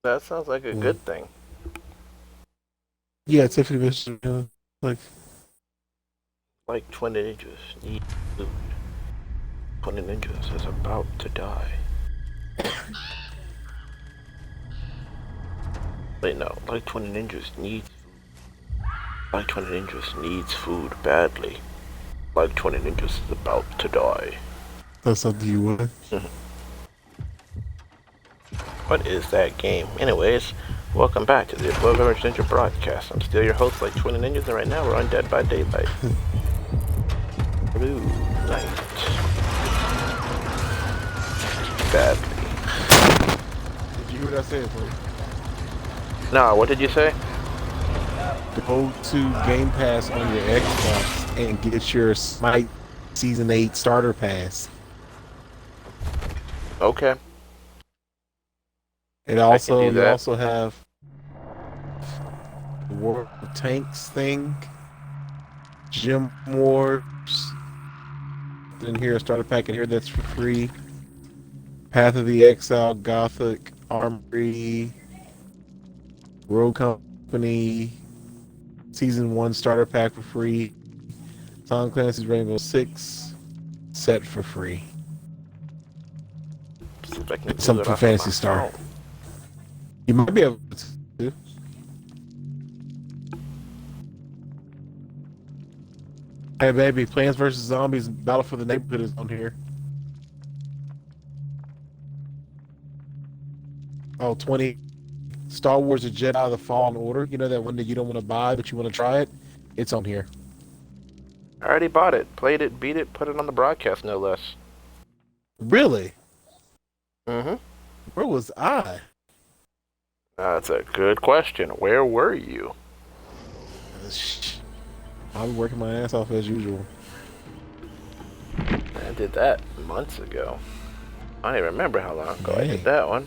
That sounds like a Well, good thing. yeah, Tiffany mentioned like Like Twin Ninjas need food. Twin Ninjas is about to die. Wait, no. Like Twin Ninjas needs Like Twin Ninjas needs food badly. Like Twin Ninjas is about to die. that's something you want. What is that game? Anyways, welcome back to the Above Average Ninja broadcast. I'm still your host, like Twin Ninjas, and right now we're on Dead by Daylight. Blue Knight. Badly. Did you hear what I said, bro? Nah, what did you say? Go to Game Pass on your Xbox and get your Smite Season 8 Starter Pass. Okay, It I can also do you that. also have the World of Tanks thing, Gym Wars. In here, a starter pack in here that's for free. Path of the Exile, Gothic, Armory, Road Company, Season 1 starter pack for free. Tom Clancy's Rainbow Six set for free. See if I can do Something it for off of my Fantasy Star. phone. You might be able to. Hey baby, Plants vs Zombies Battle for the Neighborhood is on here. Oh, 20 Star Wars The Jedi The Fallen Order. You know that one that you don't want to buy but you want to try it? It's on here. I already bought it, played it, beat it, put it on the broadcast, no less. Really? Mm-hmm. Where was I? That's a good question. Where were you? I'm working my ass off as usual. I did that months ago. I don't even remember how long ago I did Dang. that one.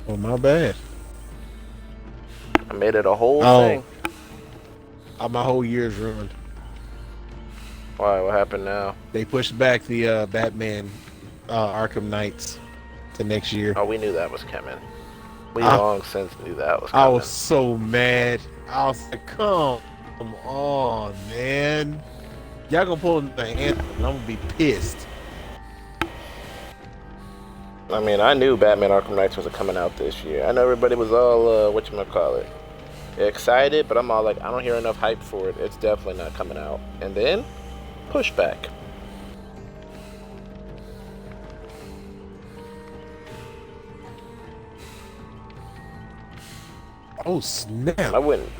Oh, my bad. I made it a whole Oh, thing. my whole year's ruined. Why? What happened now? They pushed back the Batman Arkham Knights to next year. Oh, we knew that was coming. We I, long since knew that was I was coming. so mad. I was like, come on, man. Y'all gonna pull the Anthem and I'm gonna be pissed. I mean, I knew Batman Arkham Knights was coming out this year. I know everybody was all, whatchamacallit, excited, but I'm all like, I don't hear enough hype for it. It's definitely not coming out. And then, pushback. Oh, I snap. wouldn't.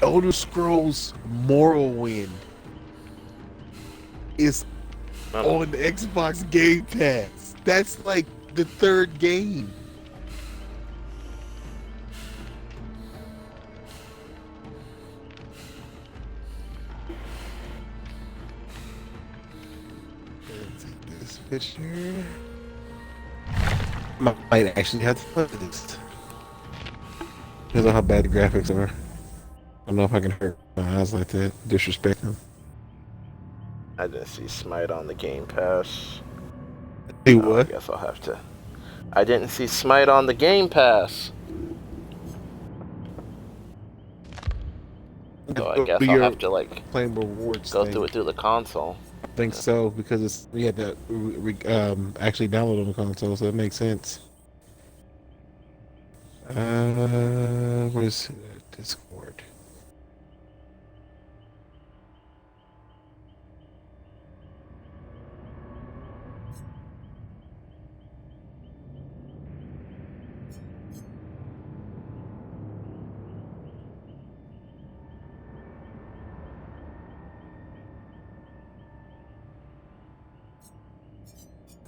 Elder Scrolls Morrowind is I don't know. on the Xbox Game Pass. That's like the third game. Let's take this picture. Might actually have to play this. Depends on how bad the graphics are. I don't know if I can hurt my eyes like that. Disrespect them. I didn't see Smite on the Game Pass. Hey, Oh, I what? guess I'll have to. I didn't see Smite on the Game Pass. So I Go guess to I'll your have to, like, claim rewards go through thing. it through the console. I think so because it's we had to actually download on the console, so it makes sense. Where's Discord?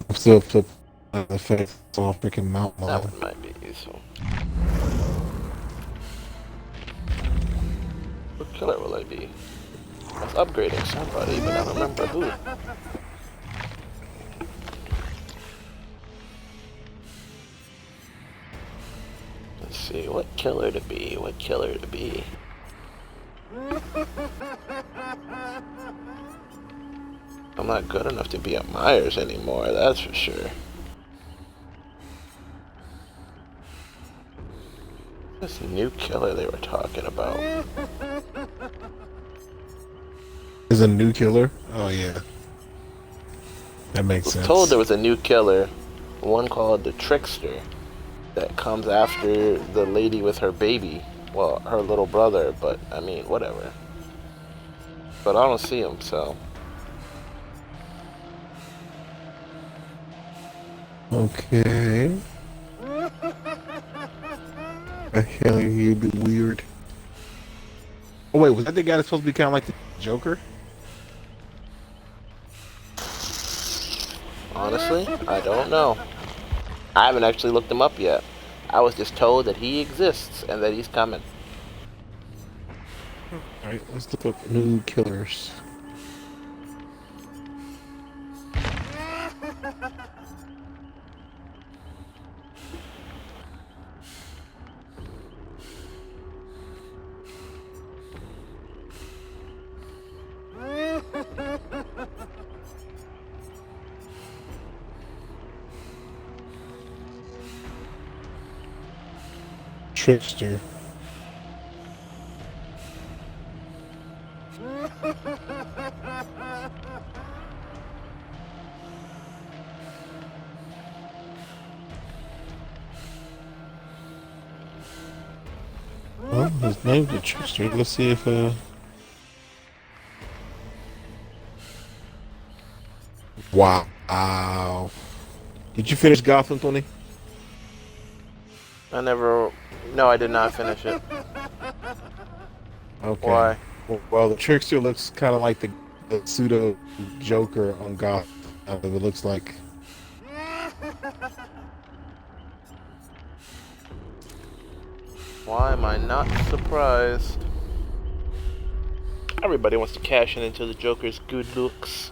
I'm still flip the face off freaking Mount That Mile. one might be useful. What killer will I be? I was upgrading somebody, but I don't remember who. Let's see, what killer to be? What killer to be? I'm not good enough to be a Myers anymore, that's for sure. This new killer they were talking about. Is a new killer? Oh yeah, that I makes was told sense. there was a new killer, one called the Trickster, that comes after the lady with her baby. Well, her little brother, but I mean, whatever. But I don't see him, so. Okay. I hell you'd be weird. Oh wait, was that the guy that's supposed to be kind of like the Joker? Honestly, I don't know. I haven't actually looked him up yet. I was just told that he exists and that he's coming. All right, let's look up new killers. Trickster. Well, his name's the Trickster. Let's see if Wow. Did you finish Gotham, Tony? I never. No, I did not finish it. Okay. Why? Well, the Trickster looks kind of like the pseudo Joker on Gotham. It looks like. Why am I not surprised? Everybody wants to cash in into the Joker's good looks.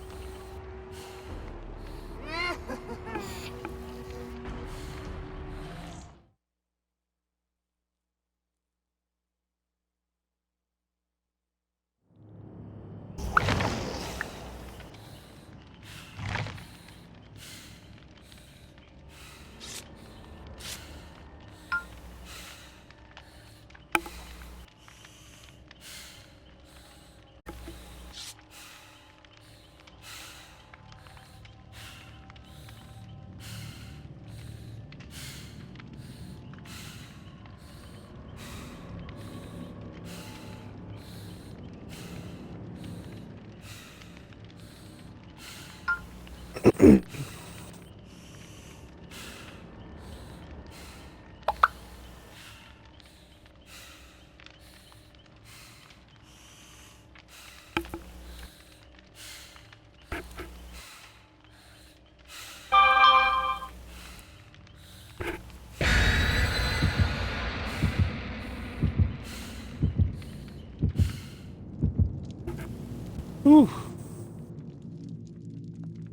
Whew.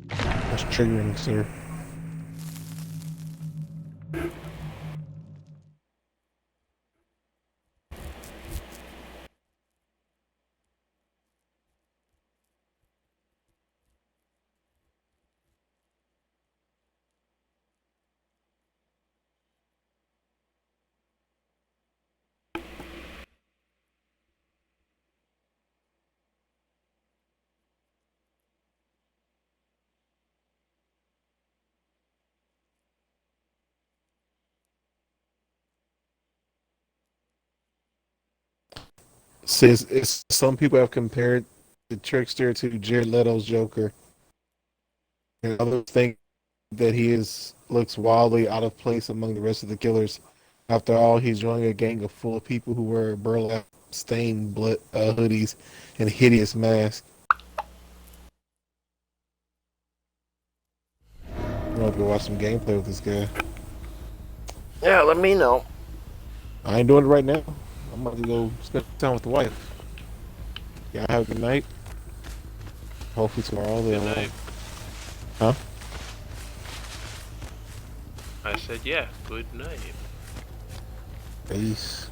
That's triggering, sir. Says some people have compared the Trickster to Jared Leto's Joker, and others think that looks wildly out of place among the rest of the killers. After all, he's joining a gang of full of people who wear burlap stained blood hoodies and hideous masks. I'm gonna go watch some gameplay with this guy. Yeah, let me know. I ain't doing it right now. I'm about to go spend time with the wife. Y'all have a good night. Hopefully tomorrow Good they'll. night. Huh? I said, yeah, good night. Peace.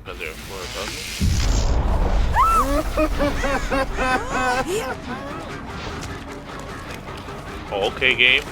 Because they're a floor above me. Oh, okay, game.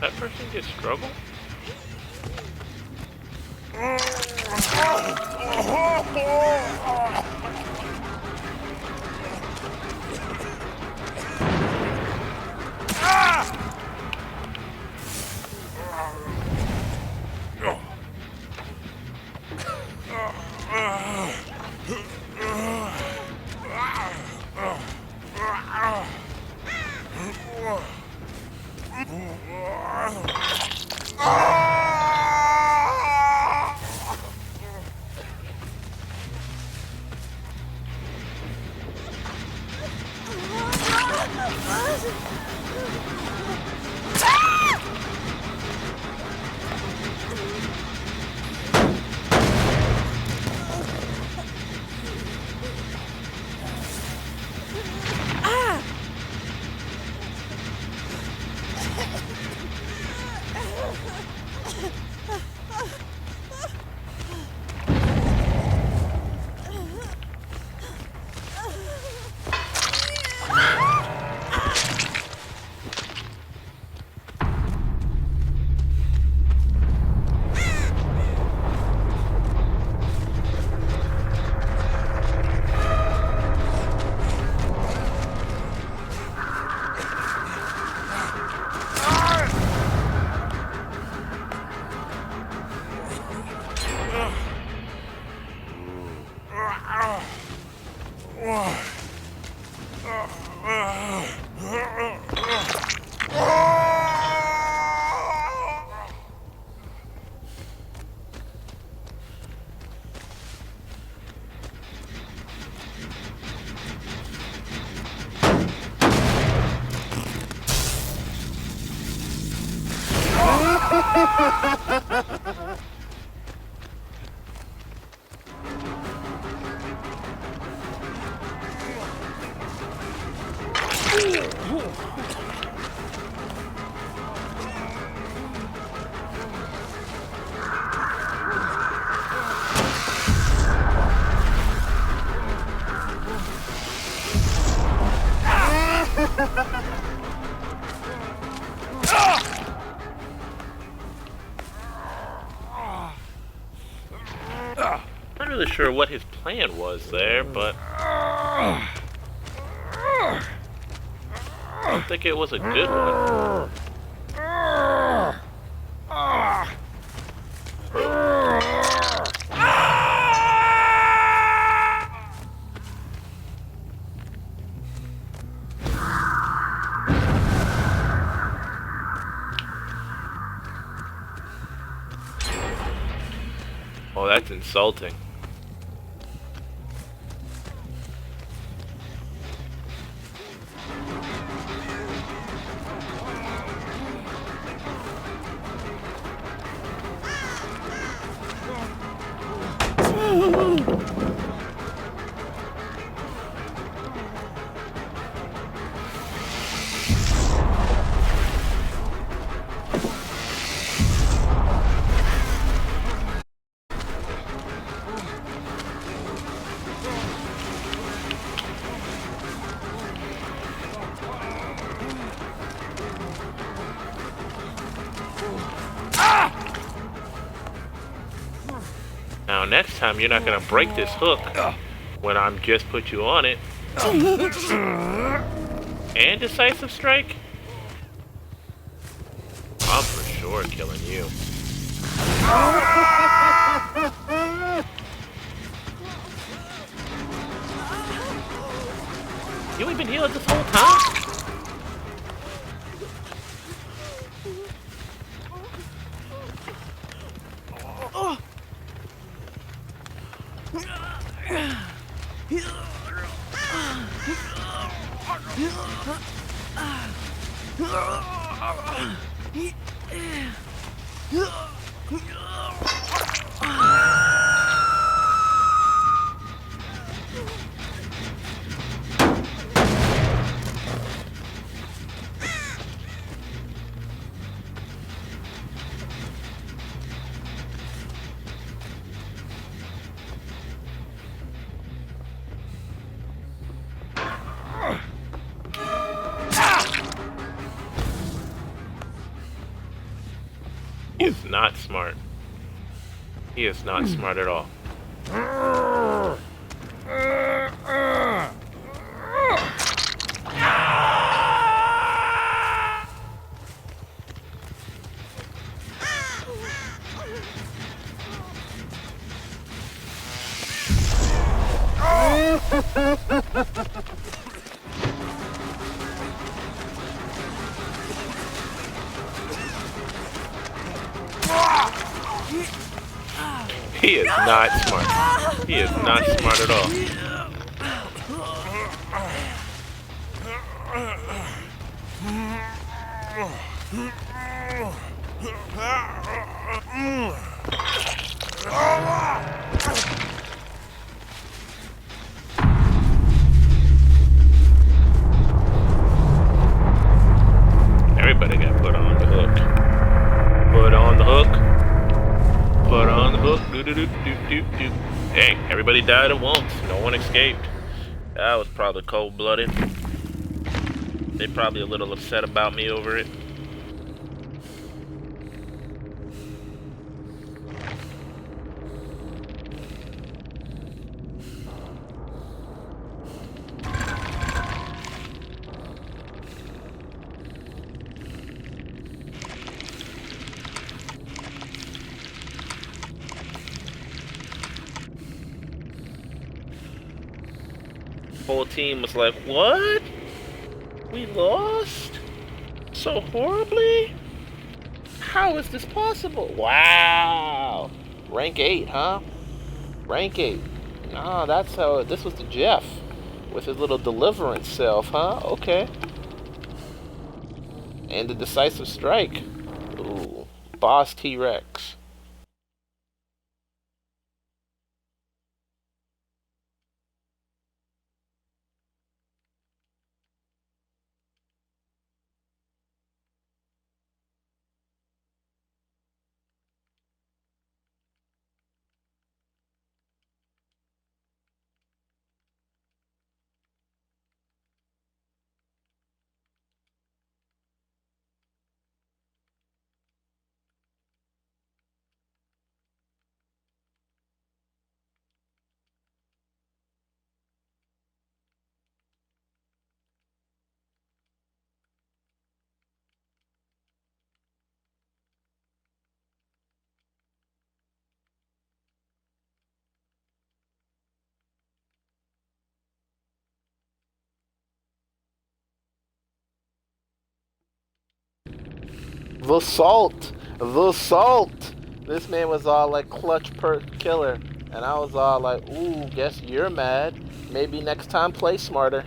That person just struggle? Not really sure what his plan was there, but I don't think it was a good one. Oh, that's insulting. Now next time you're not gonna break this hook when I'm just put you on it. And decisive strike? I'm for sure killing you. You ain't been healing this whole time? He is not smart. He is not smart at all. He is not smart. He is not smart at all. Everybody got put on the hook. Put on the hook. Put on the hook. Do do do do do do. Hey, everybody died at once. No one escaped. That was probably cold-blooded. They probably a little upset about me over it. Whole team was like, what? We lost? So horribly? How is this possible? Wow. Rank 8, huh? Rank 8. Ah, that's how, this was the Jeff. With his little deliverance self, huh? Okay. And the decisive strike. Ooh. Boss T-Rex. The salt! The salt! This man was all like clutch per killer. And I was all like, ooh, guess you're mad. Maybe next time play smarter.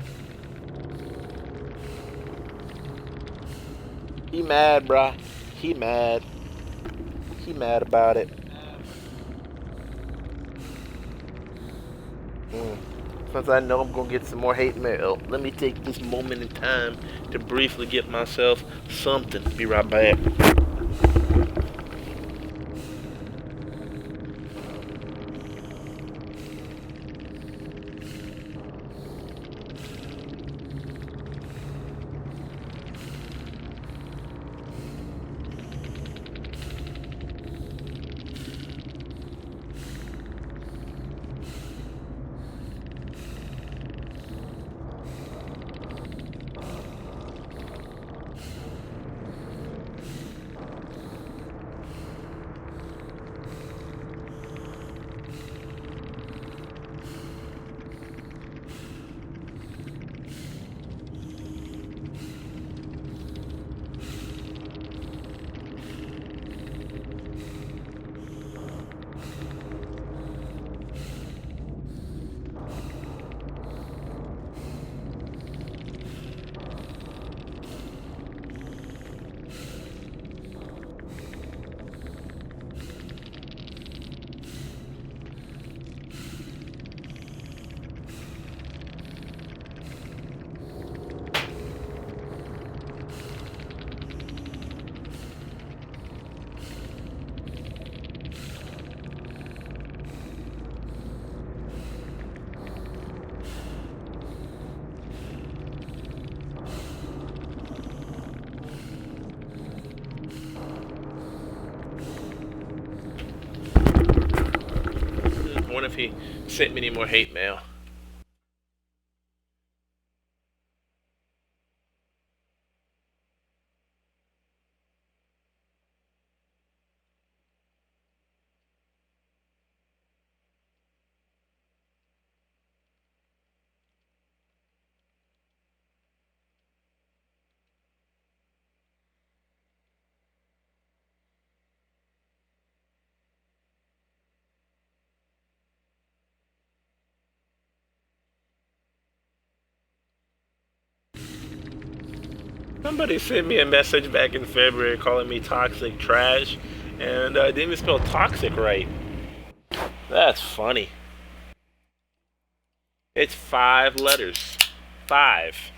He mad, bruh. He mad. He mad about it. Since I know I'm gonna get some more hate mail, let me take this moment in time to briefly get myself something. Be right back. if he sent me any more hate mail. Somebody sent me a message back in February calling me toxic trash, and didn't even spell toxic right. That's funny. It's 5 letters. 5.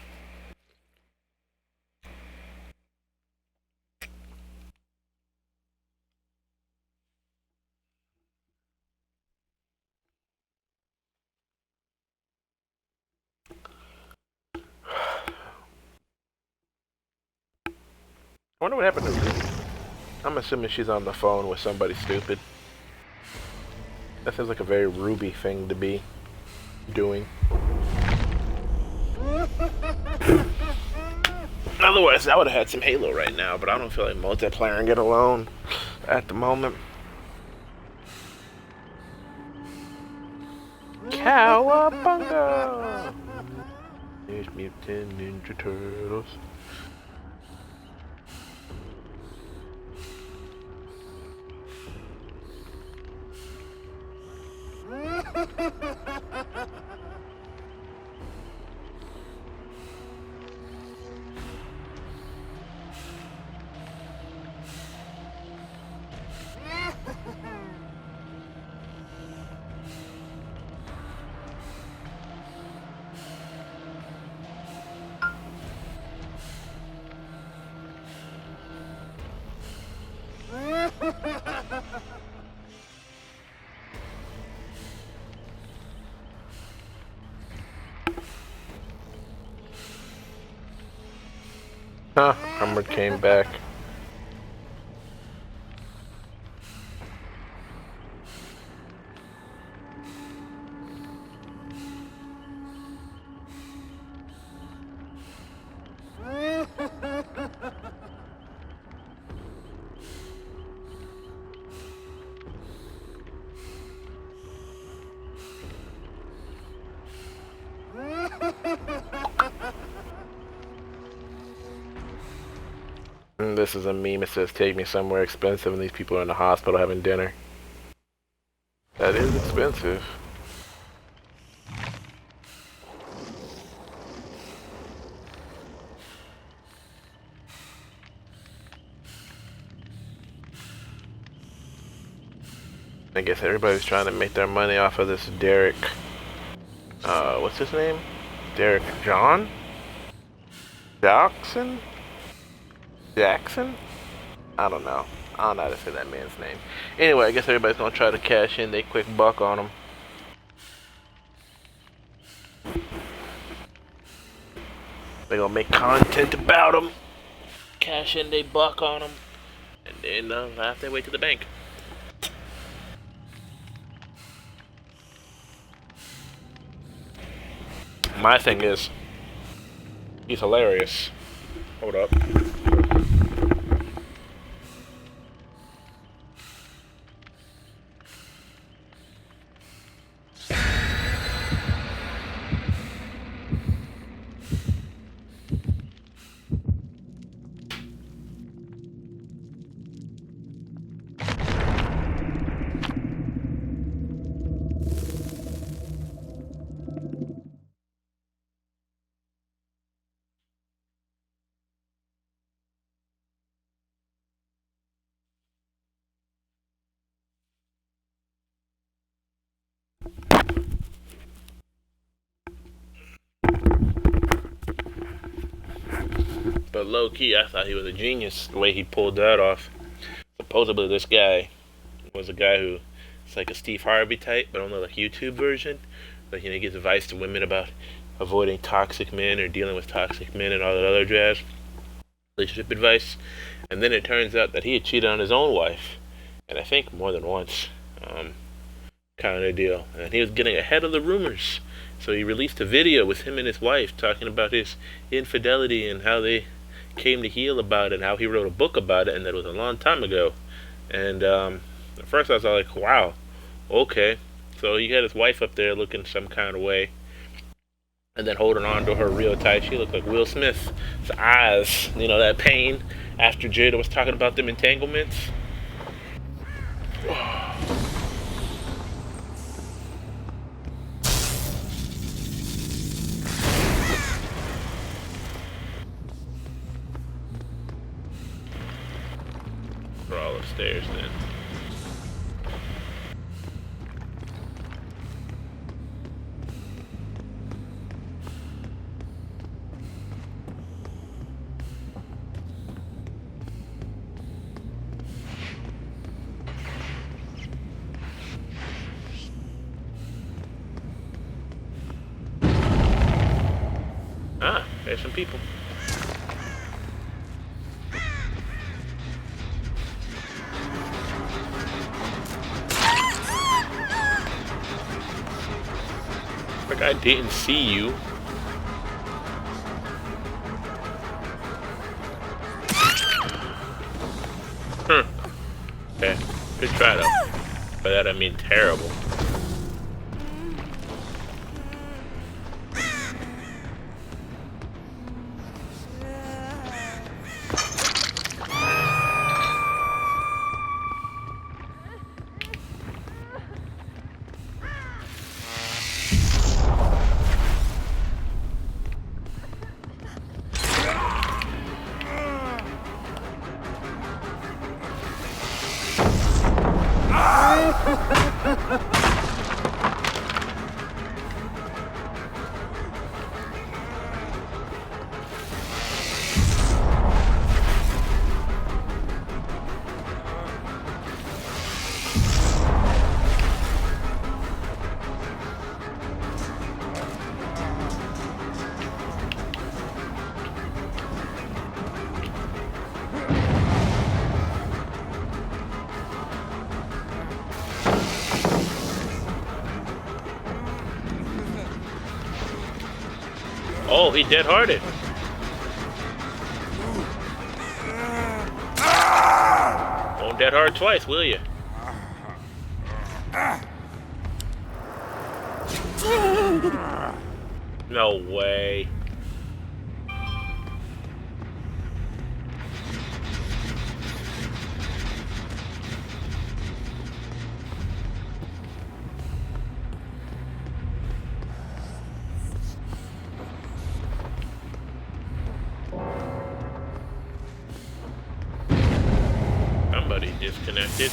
I wonder what happened to Ruby. I'm assuming she's on the phone with somebody stupid. That seems like a very Ruby thing to be doing. Otherwise, I would have had some Halo right now, but I don't feel like multiplaying it alone at the moment. Cowabunga! Teenage Mutant Ninja Turtles. Huh, Armored came back. And this is a meme. It says, "Take me somewhere expensive," and these people are in the hospital having dinner. That is expensive. I guess everybody's trying to make their money off of this Derek. What's his name? Derek John? Jackson? Jackson? I don't know. I don't know how to say that man's name. Anyway, I guess everybody's gonna try to cash in they quick buck on him. They're gonna make content about him, cash in they buck on him, and then have their way to the bank. My thing is, he's hilarious. Hold up. But low key, I thought he was a genius the way he pulled that off. Supposedly, this guy was a guy who it's like a Steve Harvey type, but on the like YouTube version. Like he gives advice to women about avoiding toxic men or dealing with toxic men and all that other jazz, relationship advice. And then it turns out that he had cheated on his own wife, and I think more than once. kind of deal. And he was getting ahead of the rumors. So he released a video with him and his wife talking about his infidelity and how they came to heal about it, and how he wrote a book about it, and that it was a long time ago. And at first I was like, wow, okay. So he had his wife up there looking some kind of way, and then holding on to her real tight. She looked like Will Smith's eyes, you know, that pain after Jada was talking about them entanglements. We're all upstairs then. Ah, there's some people. Like I didn't see you. Okay, good try though. By that I mean terrible. Oh, he dead-hearted. Won't dead hard twice, will you? No way. Somebody disconnected.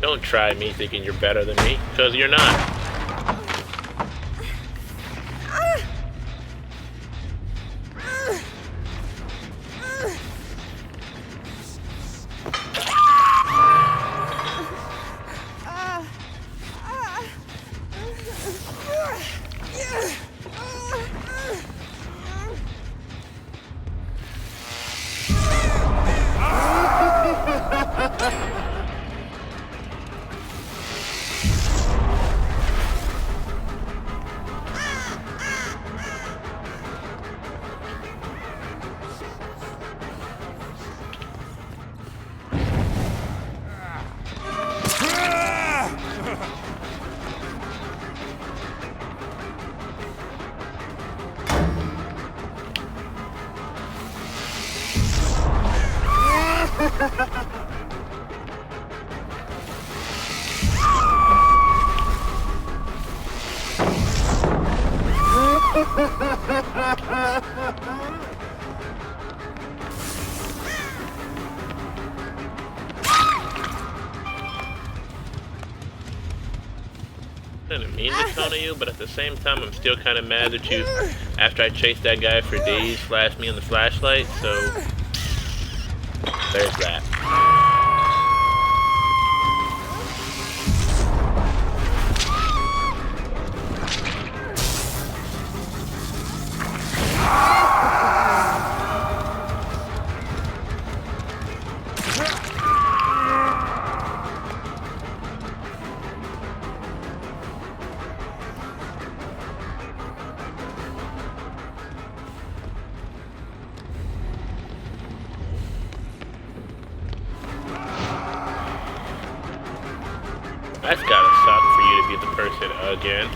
Don't try me thinking you're better than me, because you're not. I didn't mean to taunt you, but at the same time, I'm still kind of mad that you, after I chased that guy for days, flashed me in the flashlight, so there's that. That's gotta suck for you to be the person again.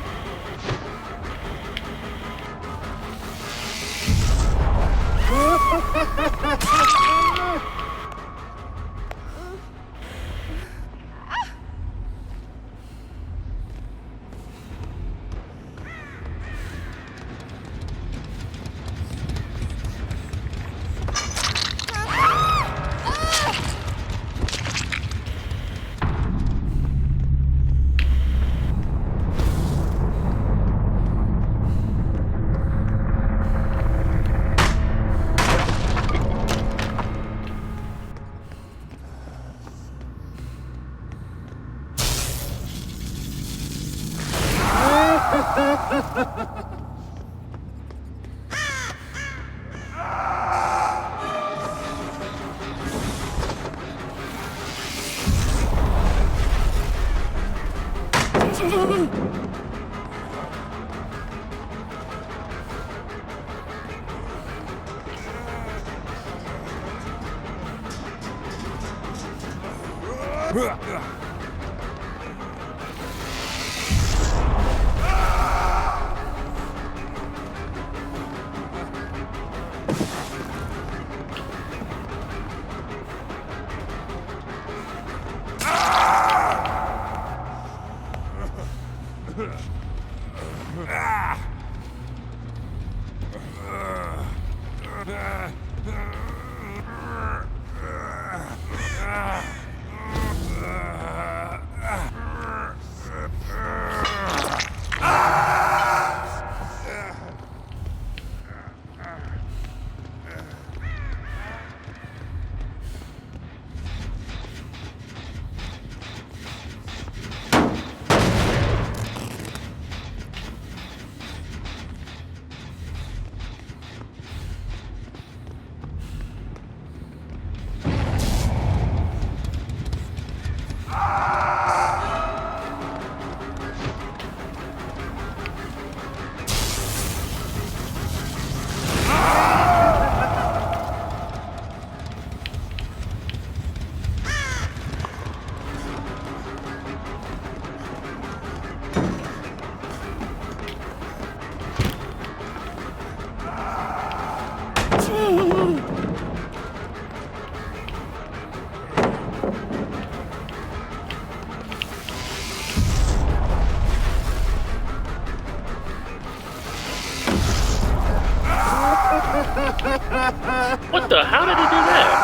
What the? How did he do that?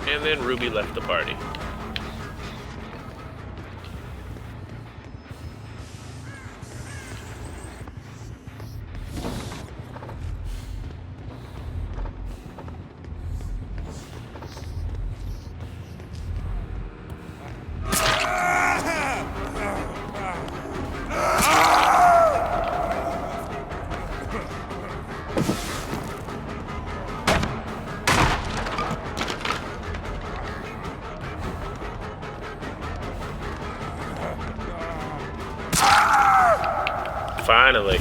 And then Ruby left the party. Finally.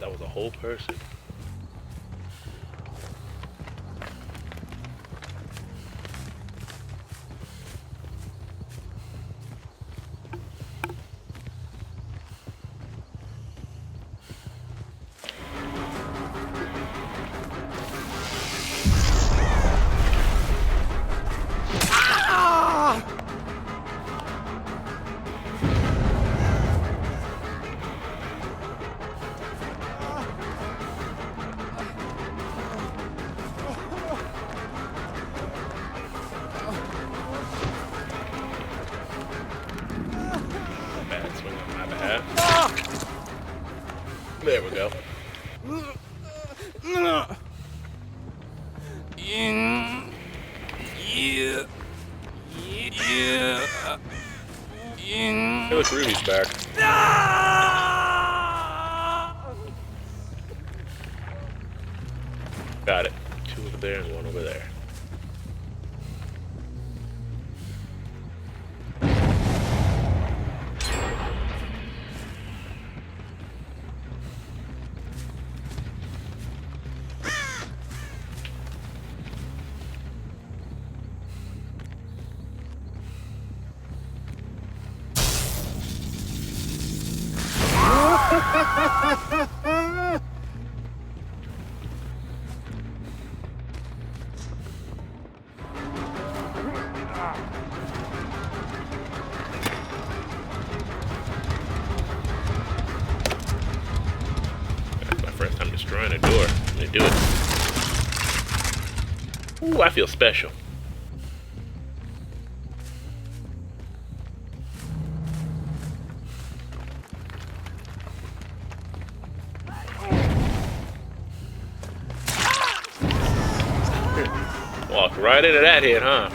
that was a whole person. Bad swing on my behalf. There we go. Hey, look, Ruby's back. Got it. 2 over there and 1 over there. That's my first time destroying a door. I'm gonna do it. Ooh, I feel special. Walk right into that hit, huh?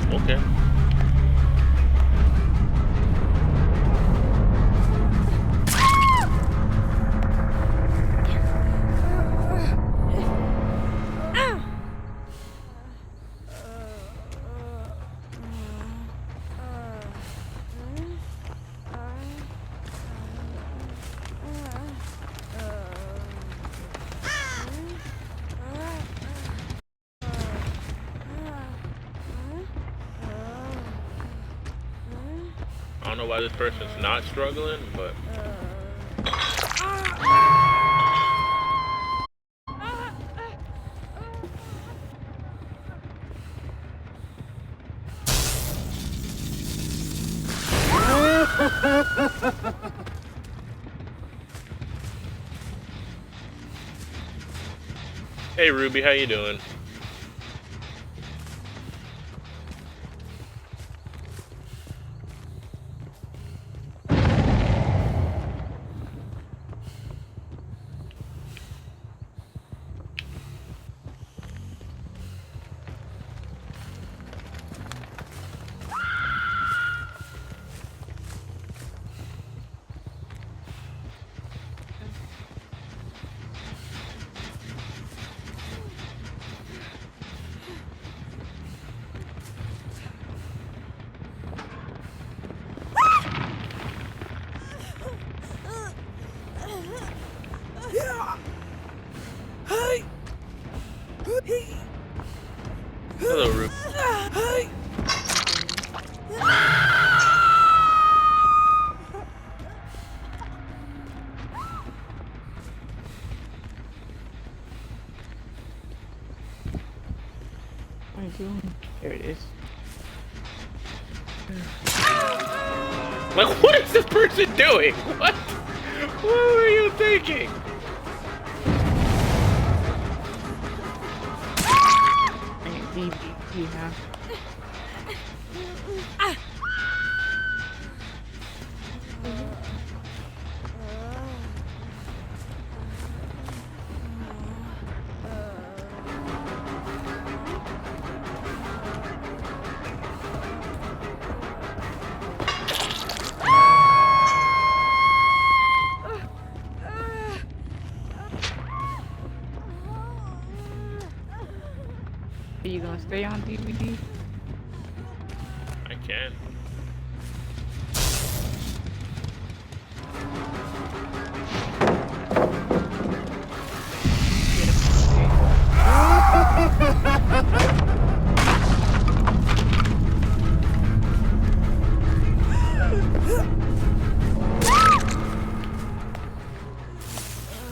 Okay. I don't know why this person's not struggling, but hey Ruby, how you doing? doing? There it is. Like, what is this person doing? What? What were you thinking? Ain't DBT, huh? Are you gonna stay on DVD? I can.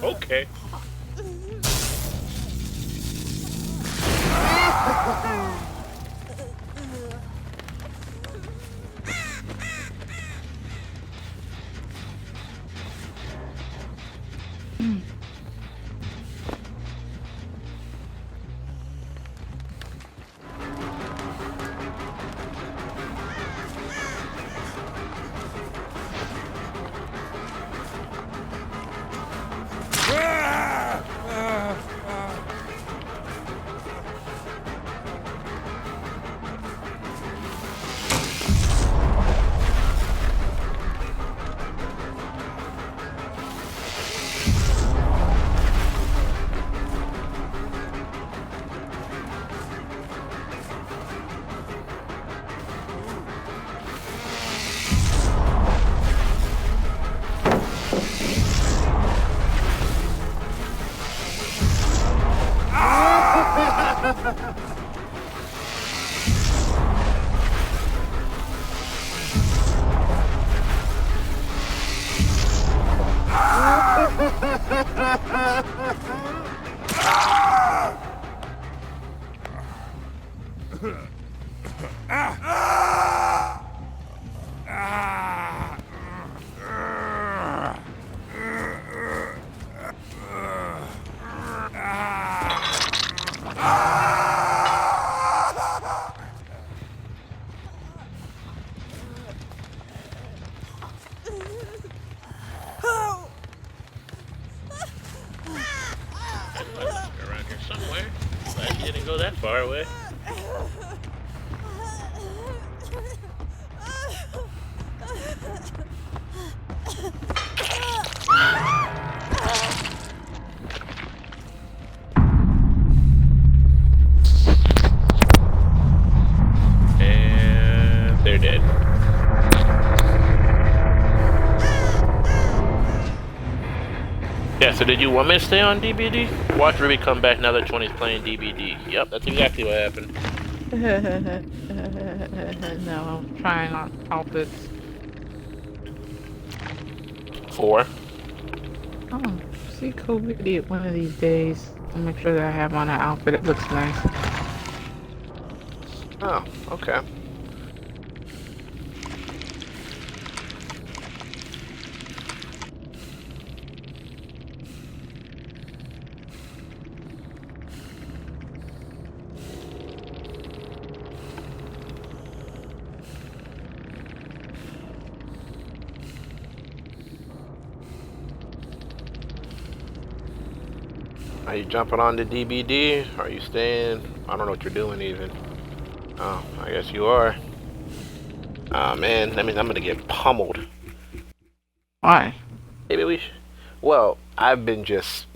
Okay. Around here somewhere. Glad you didn't go that far away. And they're dead. Yeah, so did you want me to stay on DBD? Watch Ruby come back now that 20's playing DBD. Yep, that's exactly what happened. No, I'm trying on outfits. 4. Oh, see COVID one of these days. I'll make sure that I have on an outfit. It looks nice. Oh, okay. Are you jumping on the DBD? Are you staying? I don't know what you're doing even. Oh, I guess you are. Oh man, that means I'm gonna get pummeled. Why? Maybe we should. Well, I've been just,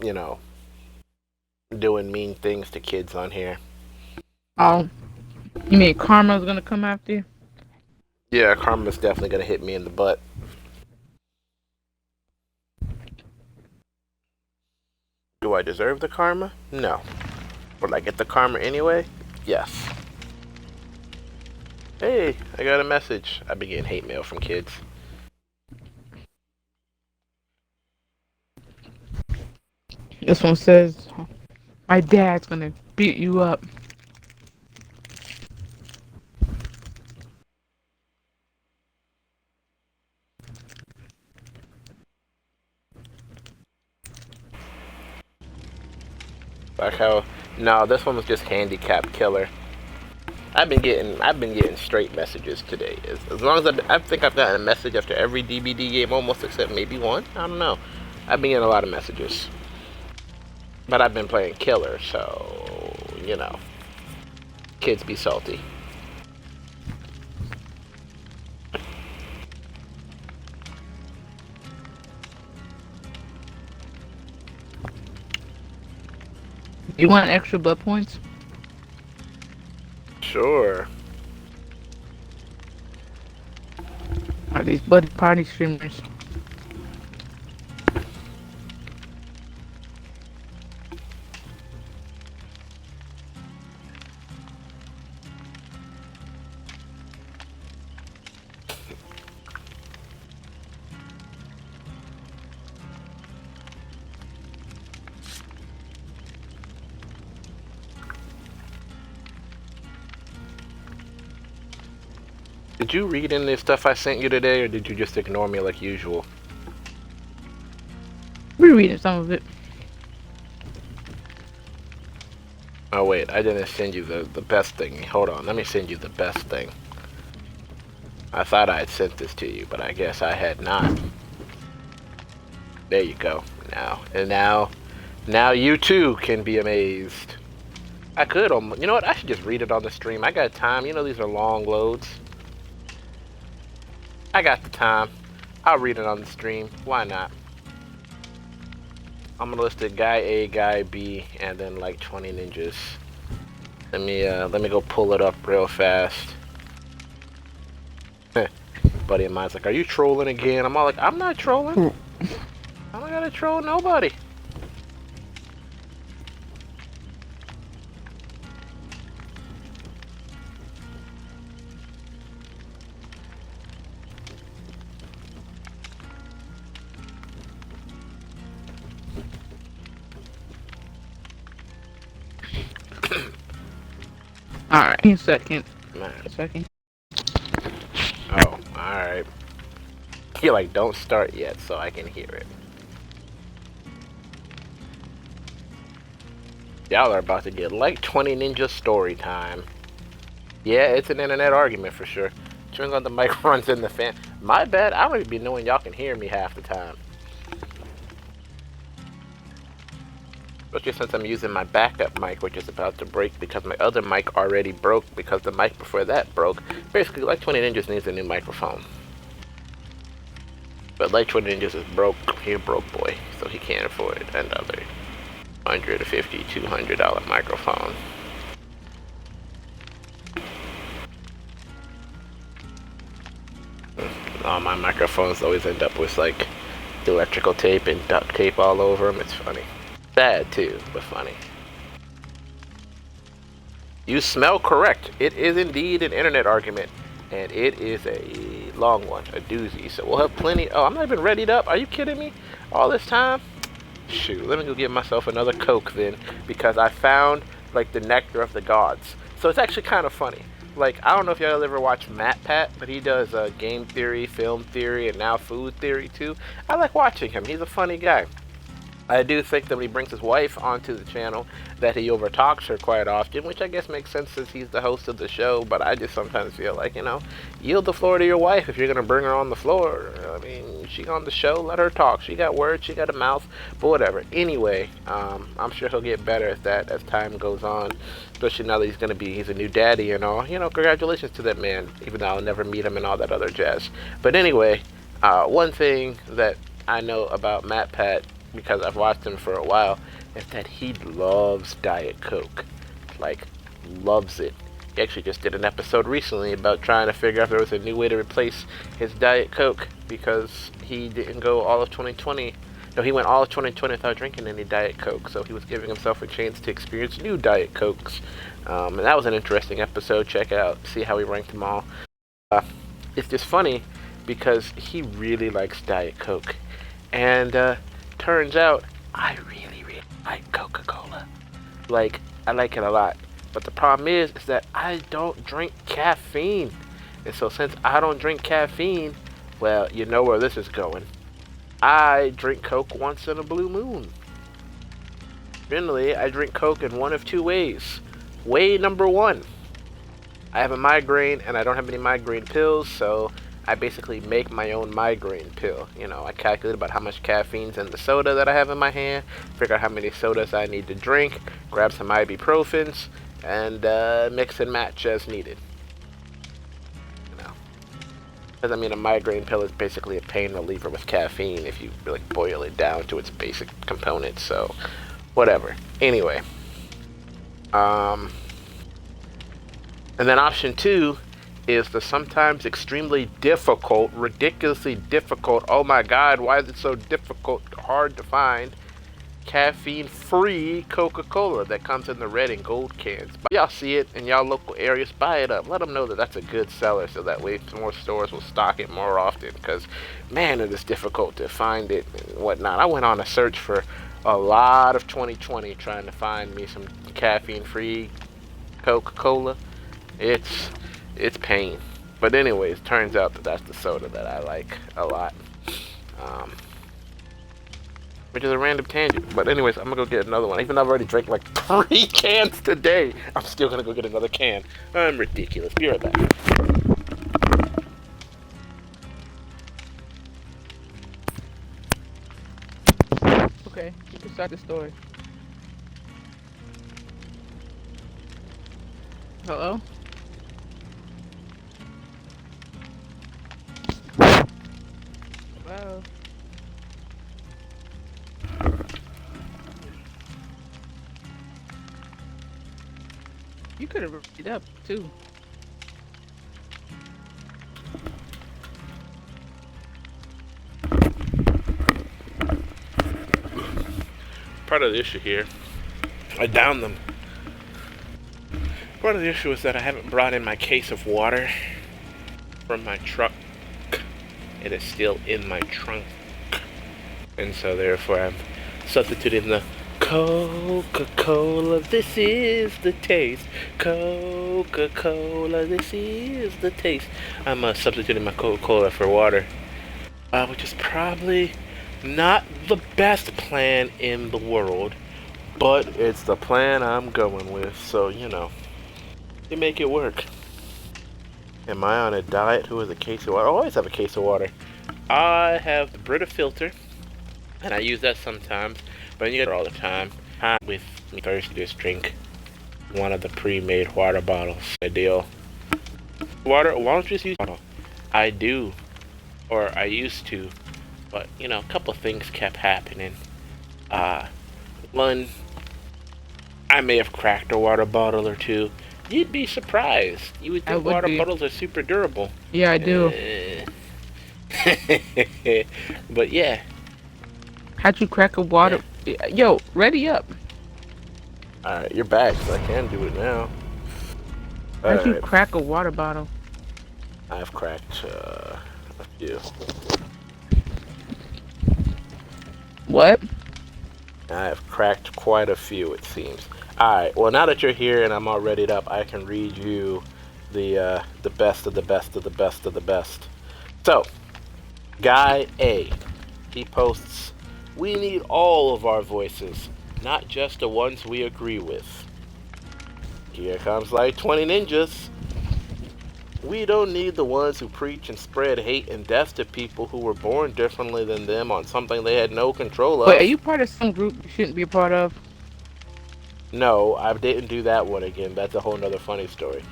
doing mean things to kids on here. Oh, you mean Karma's gonna come after you? Yeah, karma's definitely gonna hit me in the butt. Do I deserve the karma? No. Will I get the karma anyway? Yes. Hey, I got a message. I've been getting hate mail from kids. This one says, my dad's gonna beat you up. Like how no, this one was just handicap killer. I've been getting straight messages today. As long as I think I've gotten a message after every DBD game almost, except maybe one. I don't know. I've been getting a lot of messages, but I've been playing killer, so you know, kids be salty. You want extra blood points? Sure. Are these buddy party streamers? Did you read any of the stuff I sent you today, or did you just ignore me like usual? We're reading some of it. Oh wait, I didn't send you the best thing. Hold on, let me send you the best thing. I thought I had sent this to you, but I guess I had not. There you go. Now you too can be amazed. I could, you know what? I should just read it on the stream. I got time. You know these are long loads. I got the time. I'll read it on the stream. Why not? I'm gonna list it guy A, guy B, and then like 20 ninjas. Let me go pull it up real fast. Buddy of mine's like, "Are you trolling again?" I'm all like, "I'm not trolling. I don't gotta troll nobody." Alright, a second. Man. A second. Oh, alright. You're like, don't start yet so I can hear it. Y'all are about to get like 20 ninja story time. Yeah, it's an internet argument for sure. Turns on the mic runs in the fan. My bad, I don't even be knowing y'all can hear me half the time. Especially since I'm using my backup mic, which is about to break because my other mic already broke because the mic before that broke. Basically, Like 20 Ninjas needs a new microphone. But Like 20 Ninjas is broke. He's a broke boy, so he can't afford another $150, $200 microphone. All my microphones always end up with like electrical tape and duct tape all over them. It's funny. Sad too, but funny. You smell correct. It is indeed an internet argument, and it is a long one, a doozy. So we'll have plenty. Oh, I'm not even readied up. Are you kidding me? All this time? Shoot, let me go get myself another Coke then, because I found like the nectar of the gods. So it's actually kind of funny. Like, I don't know if y'all ever watch MatPat, but he does game theory, film theory, and now food theory too. I like watching him. He's a funny guy. I do think that when he brings his wife onto the channel, that he overtalks her quite often, which I guess makes sense since he's the host of the show, but I just sometimes feel like, you know, yield the floor to your wife if you're going to bring her on the floor. I mean, she on the show, let her talk. She got words, she got a mouth, but whatever. Anyway, I'm sure he'll get better at that as time goes on, especially now that he's a new daddy and all. You know, congratulations to that man, even though I'll never meet him and all that other jazz. But anyway, one thing that I know about MatPat, because I've watched him for a while, is that he loves Diet Coke. Like, loves it. He actually just did an episode recently about trying to figure out if there was a new way to replace his Diet Coke, because he didn't go all of 2020. No, he went all of 2020 without drinking any Diet Coke, so he was giving himself a chance to experience new Diet Cokes. And that was an interesting episode. Check it out, see how he ranked them all. It's just funny because he really likes Diet Coke. And, turns out I really like Coca-Cola. Like, I like it a lot. But the problem is that I don't drink caffeine. And so since I don't drink caffeine, well, you know where this is going. I drink Coke once in a blue moon. Generally, I drink Coke in one of two ways. Way number one, I have a migraine and I don't have any migraine pills, so I basically make my own migraine pill. You know, I calculate about how much caffeine's in the soda that I have in my hand, figure out how many sodas I need to drink, grab some ibuprofens, and mix and match as needed. You know, because I mean, a migraine pill is basically a pain reliever with caffeine if you really boil it down to its basic components. So, whatever. Anyway, and then option two is the sometimes extremely difficult, ridiculously difficult, oh my god, why is it so difficult, hard to find, caffeine-free Coca-Cola that comes in the red and gold cans. But y'all see it in y'all local areas, buy it up. Let them know that that's a good seller, so that way more stores will stock it more often, because, man, it is difficult to find it and whatnot. I went on a search for a lot of 2020 trying to find me some caffeine-free Coca-Cola. It's pain. But anyways, turns out that that's the soda that I like a lot. Which is a random tangent. But anyways, I'm gonna go get another one. Even though I've already drank like 3 cans today, I'm still gonna go get another can. I'm ridiculous. Be right back. Okay, you can start the story. Hello? Hello? You could have read up too. Part of the issue here, I downed them. Part of the issue is that I haven't brought in my case of water from my truck. It is still in my trunk. And so therefore I'm substituting the Coca-Cola, this is the taste. Coca-Cola, this is the taste. I'm substituting my Coca-Cola for water. Which is probably not the best plan in the world, but it's the plan I'm going with, so you know, you make it work. Am I on a diet? Who has a case of water? I always have a case of water. I have the Brita filter, and I use that sometimes, but you get it all the time. With me thirsty, just drink one of the pre-made water bottles. A deal. Water, why don't you just use a bottle? I do, or I used to. But, you know, a couple of things kept happening. One, I may have cracked a water bottle or two. You'd be surprised. You would think water bottles are super durable. Yeah, I do. But yeah. How'd you crack a water? Yeah. Yo, ready up. Alright, you're back, so I can do it now. How'd you crack a water bottle? I've cracked a few. What? I have cracked quite a few, it seems. Alright, well now that you're here and I'm all readied up, I can read you the best of the best of the best of the best. So, Guy A, he posts, "We need all of our voices, not just the ones we agree with." Here comes like 20 ninjas. "We don't need the ones who preach and spread hate and death to people who were born differently than them on something they had no control of." Wait, are you part of some group you shouldn't be a part of? No, I didn't do that one again. That's a whole nother funny story.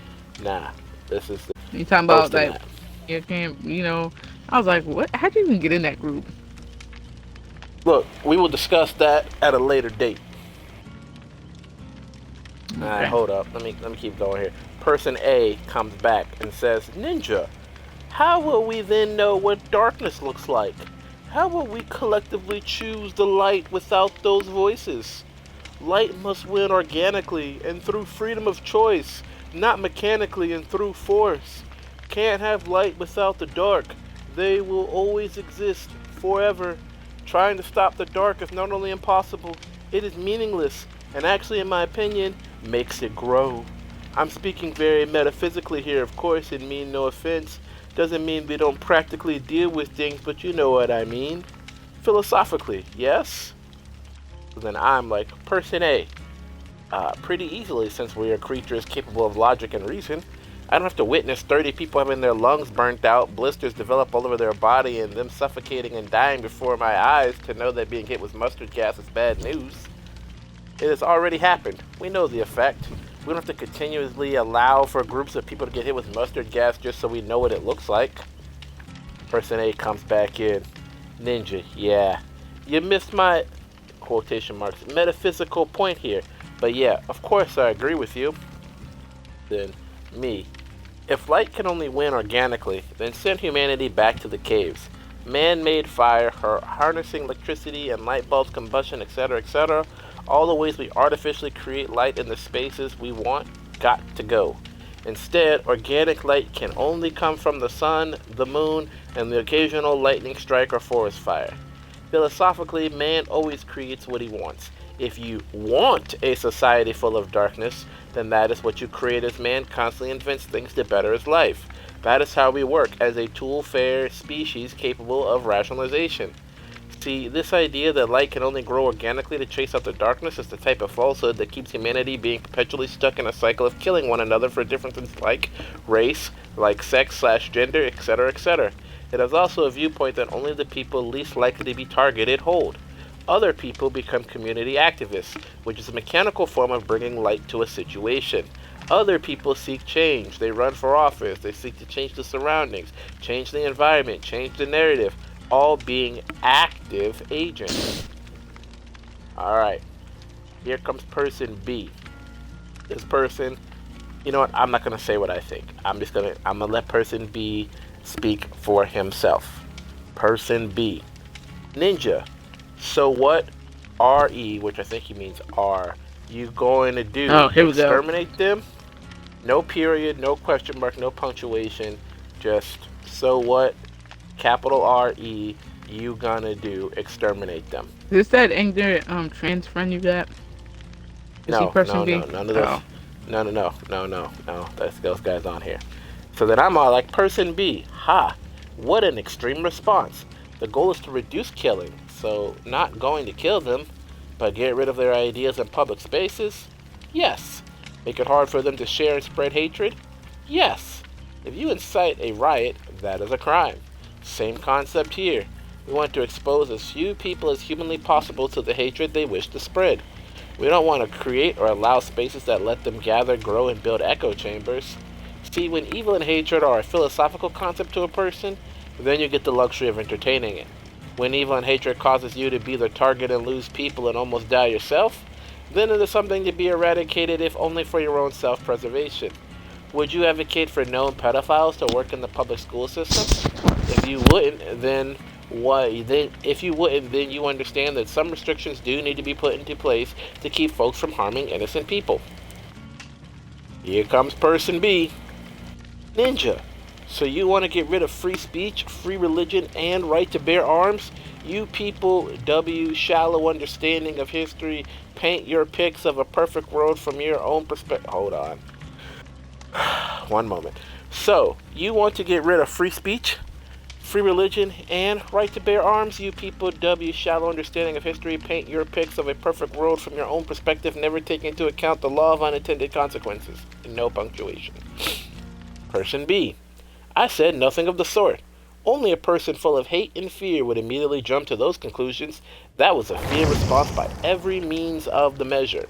Nah, this is the You talking about like that. you can't, you know? I was like, what? How'd you even get in that group? Look, we will discuss that at a later date. Okay. Alright, hold up. Let me keep going here. Person A comes back and says, "Ninja, how will we then know what darkness looks like? How will we collectively choose the light without those voices? Light must win organically and through freedom of choice, not mechanically and through force. Can't have light without the dark. They will always exist forever. Trying to stop the dark is not only impossible, it is meaningless, and actually, in my opinion, makes it grow. I'm speaking very metaphysically here, of course, and mean no offense. Doesn't mean we don't practically deal with things, but you know what I mean. Philosophically, yes? So then I'm like, person A. Pretty easily, since we are creatures capable of logic and reason. I don't have to witness 30 people having their lungs burnt out, blisters develop all over their body, and them suffocating and dying before my eyes to know that being hit with mustard gas is bad news. It has already happened. We know the effect. We don't have to continuously allow for groups of people to get hit with mustard gas just so we know what it looks like. Person A comes back in. Ninja, yeah. You missed my, quotation marks, metaphysical point here. But yeah, of course I agree with you. Then, me. If light can only win organically, then send humanity back to the caves. Man-made fire, harnessing electricity and light bulbs combustion, etc., all the ways we artificially create light in the spaces we want, got to go. Instead, organic light can only come from the sun, the moon, and the occasional lightning strike or forest fire. Philosophically, man always creates what he wants. If you want a society full of darkness, then that is what you create, as man constantly invents things to better his life. That is how we work, as a tool-fair species capable of rationalization. See, this idea that light can only grow organically to chase out the darkness is the type of falsehood that keeps humanity being perpetually stuck in a cycle of killing one another for differences like race, like sex/gender, etc. It is also a viewpoint that only the people least likely to be targeted hold. Other people become community activists, which is a mechanical form of bringing light to a situation. Other people seek change. They run for office. They seek to change the surroundings, change the environment, change the narrative, all being active agents. Alright, here comes person B. This person, you know what, I'm not going to say what I think. I'm going to let person B speak for himself. Person B. Ninja. So what RE, which I think he means R, you going to do? Oh, here we go. Exterminate them? No period, no question mark, no punctuation. Just, so what, capital RE, you gonna do? Exterminate them. Is this that ignorant trans friend you got? No, none of those. No. That's those guys on here. So then I'm all like, person B, ha, what an extreme response. The goal is to reduce killing, so not going to kill them, but get rid of their ideas in public spaces? Yes. Make it hard for them to share and spread hatred? Yes. If you incite a riot, that is a crime. Same concept here. We want to expose as few people as humanly possible to the hatred they wish to spread. We don't want to create or allow spaces that let them gather, grow, and build echo chambers. See, when evil and hatred are a philosophical concept to a person, then you get the luxury of entertaining it. When evil and hatred causes you to be the target and lose people and almost die yourself, then it is something to be eradicated, if only for your own self-preservation. Would you advocate for known pedophiles to work in the public school system? If you wouldn't, then you understand that some restrictions do need to be put into place to keep folks from harming innocent people. Here comes person B. Ninja. So you want to get rid of free speech, free religion, and right to bear arms? You people, shallow understanding of history, paint your pics of a perfect world from your own perspective. Hold on. One moment. So, you want to get rid of free speech, free religion, and right to bear arms? You people, shallow understanding of history, paint your pics of a perfect world from your own perspective, never taking into account the law of unintended consequences. No punctuation. Person B. I said nothing of the sort. Only a person full of hate and fear would immediately jump to those conclusions. That was a fear response by every means of the measure.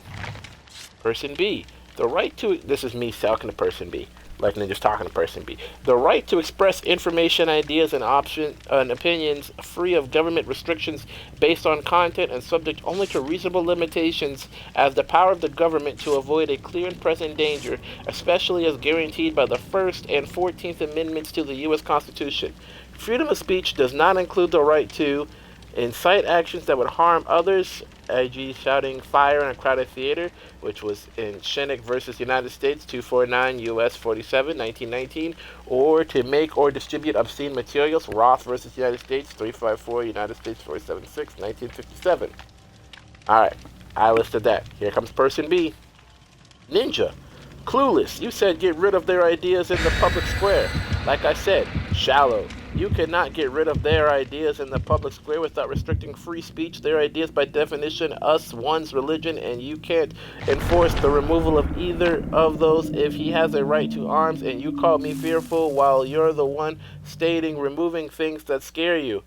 Person B. The right to... This is me talking to person B. Like Ninja's talking to person B. The right to express information, ideas, and opinions free of government restrictions based on content and subject only to reasonable limitations as the power of the government to avoid a clear and present danger, especially as guaranteed by the First and 14th Amendments to the U.S. Constitution. Freedom of speech does not include the right to incite actions that would harm others, e.g. shouting fire in a crowded theater, which was in Shenik versus United States 249 U.S. 47, 1919, or to make or distribute obscene materials, Roth versus United States 354 United States 476, 1957. Alright, I listed that. Here comes person B. Ninja. Clueless. You said get rid of their ideas in the public square. Like I said, shallow. You cannot get rid of their ideas in the public square without restricting free speech. Their ideas, by definition, us one's religion, and you can't enforce the removal of either of those. If he has a right to arms and you call me fearful while you're the one stating removing things that scare you. ...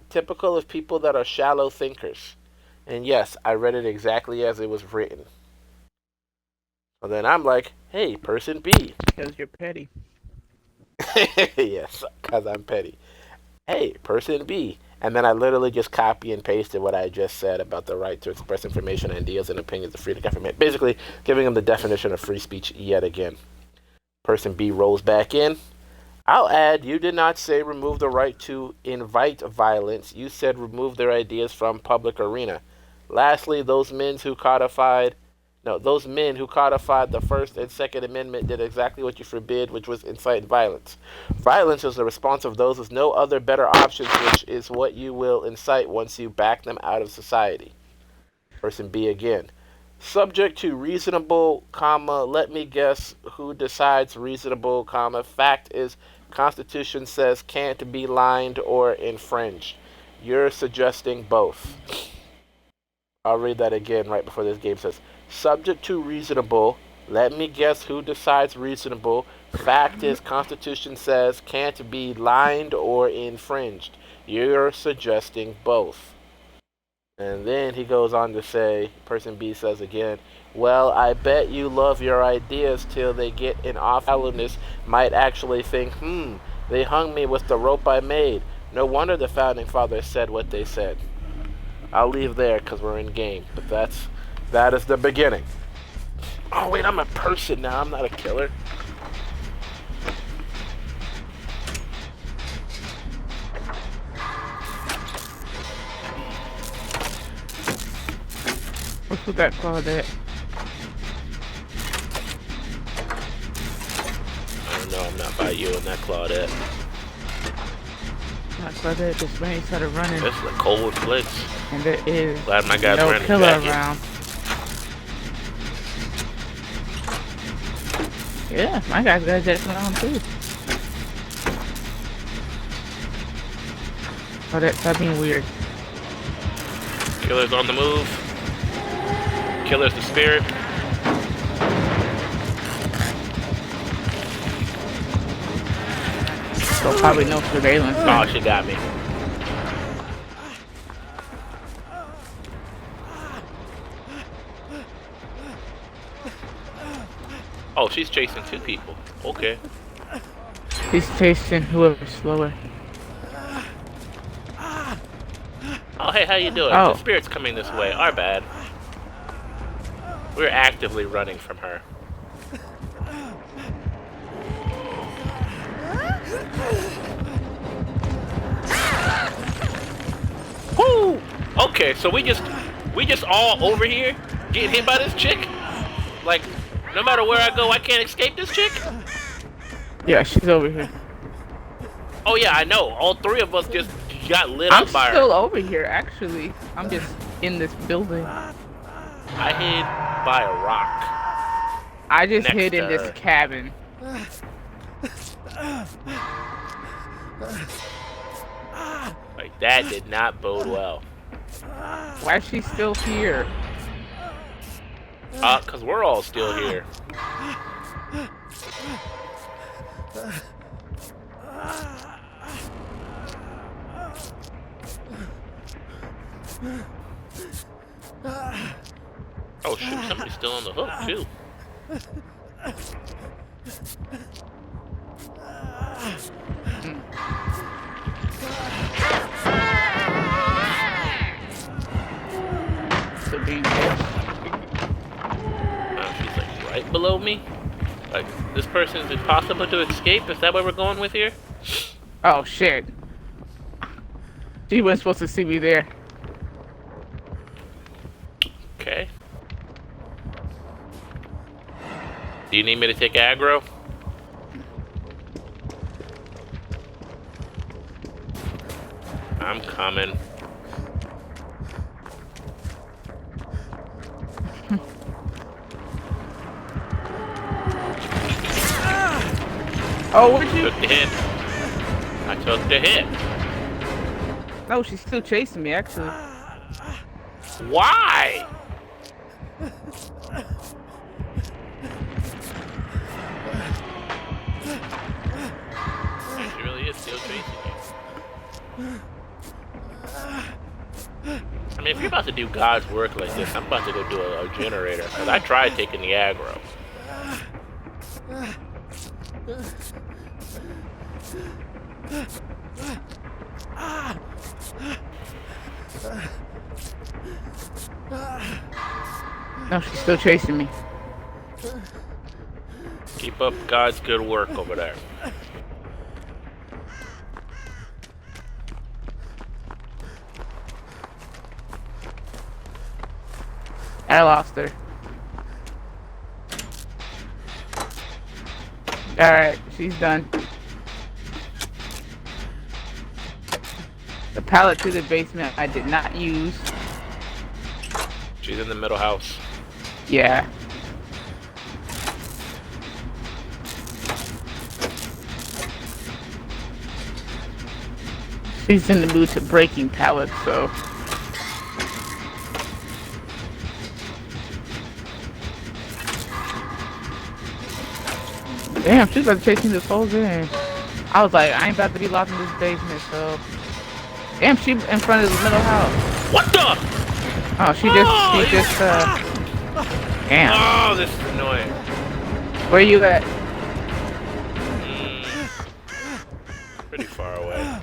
Typical of people that are shallow thinkers. And yes, I read it exactly as it was written. And then I'm like, hey, person B. Because you're petty. Yes, because I'm petty. Hey, person B. And then I literally just copy and pasted what I just said about the right to express information, ideas, and opinions of free to government. Basically, giving them the definition of free speech yet again. Person B rolls back in. I'll add, you did not say remove the right to invite violence. You said remove their ideas from public arena. Lastly, those men who codified the First and Second Amendment did exactly what you forbid, which was incite violence. Violence is the response of those with no other better options, which is what you will incite once you back them out of society. Person B again. Subject to reasonable, let me guess who decides reasonable, fact is Constitution says can't be lined or infringed. You're suggesting both. I'll read that again right before this game says, subject to reasonable, let me guess who decides reasonable, fact is Constitution says can't be lined or infringed. You're suggesting both. And then he goes on to say, person B says again, well, I bet you love your ideas till they get in off shallowness, might actually think, they hung me with the rope I made. No wonder the founding fathers said what they said. I'll leave there because we're in game, but that is the beginning. Oh wait, I'm a person now, I'm not a killer. What's with that Claudette? I don't know, I'm not by you and that Claudette. Not Claudette, this man started running. This is a cold flicks. And there is Glad my guy's no running killer back around. Yeah, my guy's got a Jackson on too. Oh, that's being weird. Killer's on the move. Killer's the spirit. So probably no surveillance. Oh, she got me. Oh, she's chasing two people. Okay. He's chasing whoever's slower. Oh, hey, how you doing? Oh. The spirit's coming this way. Our bad. We're actively running from her. Woo! Okay, so we just all over here getting hit by this chick? Like, no matter where I go, I can't escape this chick? Yeah, she's over here. Oh yeah, I know. All three of us just got lit up by her. I'm still over here, actually. I'm just in this building. I hid by a rock. I just Next hid in to this her. cabin. Like, that did not bode well. Why is she still here? Cause we're all still here. Oh shoot, somebody's still on the hook too. So being She's like right below me. Like, this person is impossible to escape. Is that what we're going with here? Oh shit. She wasn't supposed to see me there. Okay. Do you need me to take aggro? I'm coming. Oh, where'd you? Took the hit. I took the hit. No, she's still chasing me, actually. Why? She really is still chasing you. I mean, if you're about to do God's work like this, I'm about to go do a generator. Because I tried taking the aggro. No, she's still chasing me. Keep up God's good work over there. I lost her. Alright, she's done. The pallet to the basement I did not use. She's in the middle house. Yeah. She's in the mood to breaking pallets, so. Damn, she's about to chase me this whole game. I was like, I ain't about to be locked in this basement, so. Damn, she in front of the middle house. What the? Oh, she just, damn. Oh, this is annoying. Where you at? Pretty far away.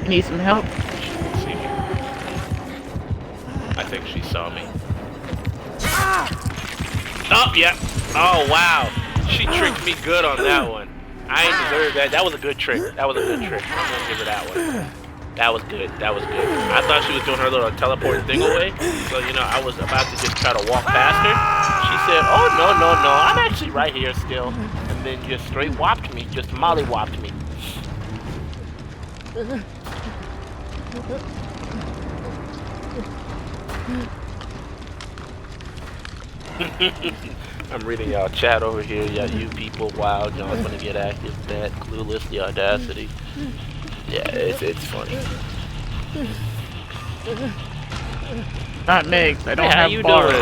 You need some help? She didn't see me. I think she saw me. Oh, yeah. Oh, wow. She tricked me good on that one. I ain't deserve that. That was a good trick. That was a good trick. I'm gonna give her that one. That was good. That was good. I thought she was doing her little teleport thing away. So, you know, I was about to just try to walk past her. She said, oh, no, no, no. I'm actually right here still. And then just straight whopped me. Just molly-whopped me. I'm reading y'all chat over here. You people, wow, John's gonna get active. That clueless, the audacity. Yeah, it's funny. Not Megs. I don't How have you bars.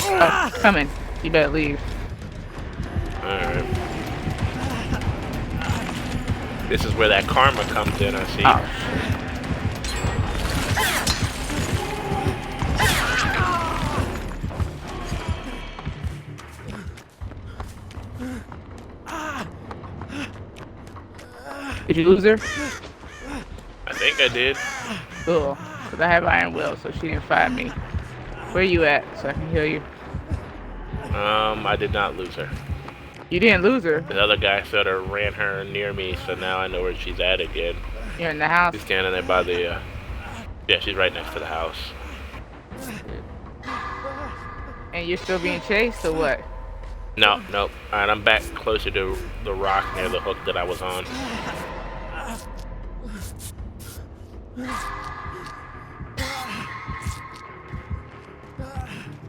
Oh, coming. You better leave. Alright. This is where that karma comes in, I see. Oh. Did you lose her? I think I did. Cool. Because I have Iron Will, so she didn't find me. Where you at, so I can heal you? I did not lose her. You didn't lose her. The other guy sort of ran her near me, so now I know where she's at again. You're in the house. She's standing there by the, yeah, she's right next to the house. And you're still being chased, or what? No, nope. Alright, I'm back closer to the rock near the hook that I was on.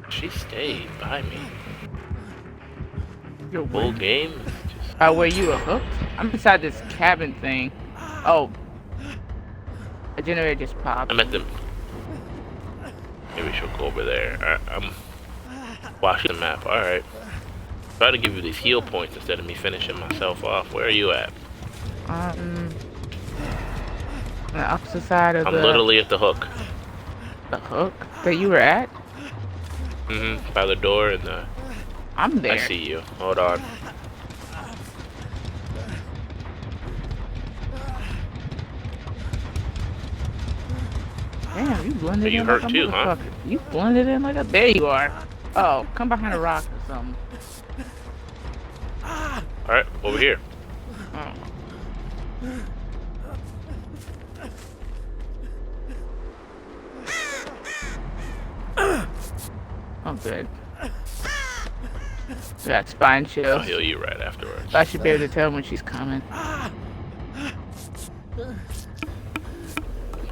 She stayed by me. You're Full weird. game? Where you were hooked? I'm inside this cabin thing. Oh. A generator just popped. I'm at the... Maybe she'll go over there. I'm watching the map. Alright. Try to give you these heal points instead of me finishing myself off. Where are you at? On the opposite side of I'm literally at the hook. the hook that you were at? Mm-hmm. By the door and the... I'm there. I see you. Hold on. Damn, you blended You in hurt like a too, huh? motherfucker. You blended in like a... There you are. Oh, come behind a rock or something. Alright, over here. Oh. I'm good. Got spine I'll chills. heal you right afterwards. I should be able to tell when she's coming.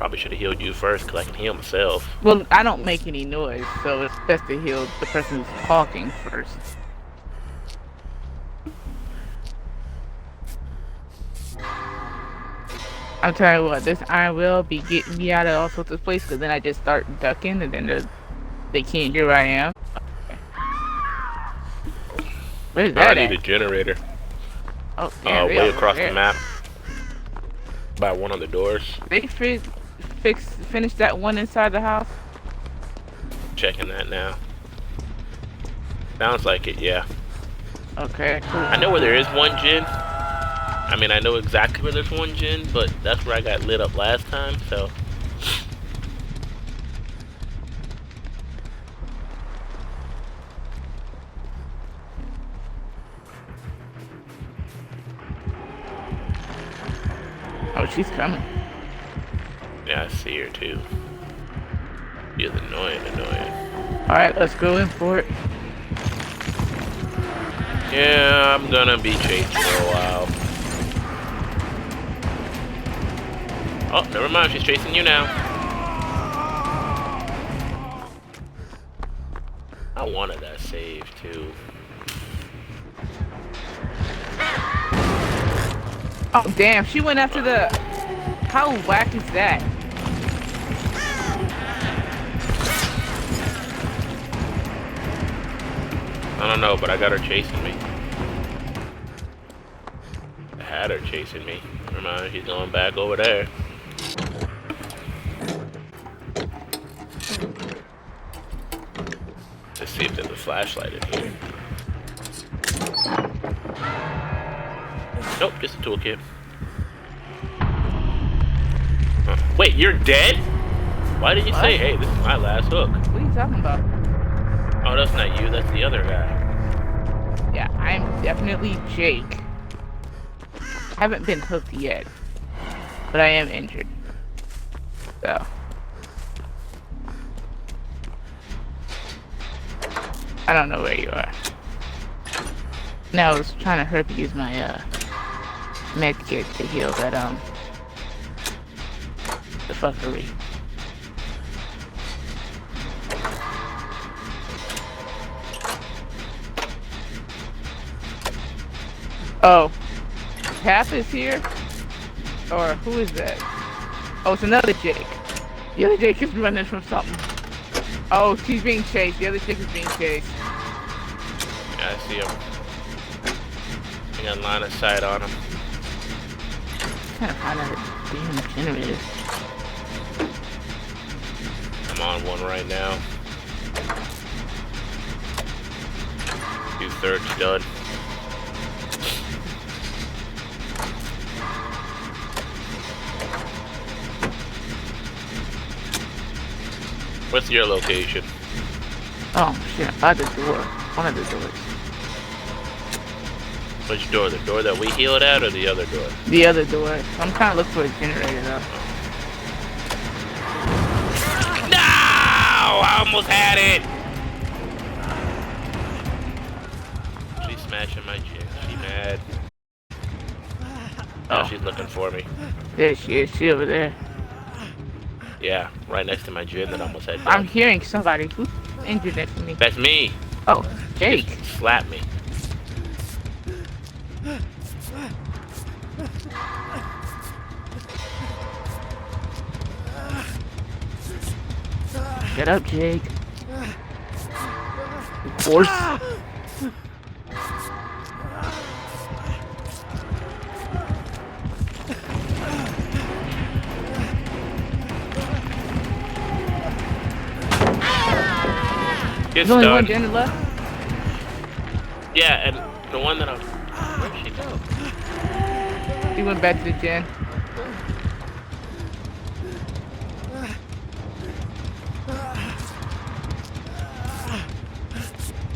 Probably should have healed you first, because I can heal myself. Well, I don't make any noise, so it's best to heal the person who's talking first. I'm telling you what, this iron will be getting me out of all sorts of places, because then I just start ducking, and then they can't hear where I am. Where's that I at? need a generator. Oh, yeah, way across the map. By one of the doors. They finish that one inside the house? Checking that now. Sounds like it, yeah. Okay, cool. I know where there is one gen. I mean, I know exactly where there's one gen, but that's where I got lit up last time, so. Oh, she's coming. Yeah, I see her too. She's annoying. Alright, let's go in for it. Yeah, I'm gonna be chasing for a while. Oh, never mind, she's chasing you now. I wanted that save too. Oh, damn, she went after the... How whack is that? I don't know, but I got her chasing me. I had her chasing me. Never mind, she's going back over there. Let's see if there's a flashlight in here. Nope, just a toolkit. Wait, you're dead? Why did you say, hey, this is my last hook? What are you talking about? Oh, that's not you, that's the other guy. Yeah, I'm definitely Jake. I haven't been hooked yet, but I am injured. So. I don't know where you are. Now I was trying to hurry use my med kit to heal that the fuckery. Oh, Cap is here? Or who is that? Oh, it's another Jake. The other Jake is running from something. Oh, she's being chased. The other Jake is being chased. Yeah, I see him. I got line of sight on him. Kind of hot out of damn generator. I'm on one right now. 2/3 done. What's your location? Oh shit, by the door. One of the doors. Which door? The door that we healed at or the other door? The other door. I'm trying to look for a generator though. No! I almost had it! She's smashing my chin. She mad. Oh, she's looking for me. There she is. She over there. Yeah, right next to my gym that I almost had. I'm hearing somebody. Who's injured next to me? That's me. Oh, Jake. Just slap me. Shut up, Jake. Of course. Get There's only stunned. one gen left? Yeah, and the one that where'd she go? He went back to the gen.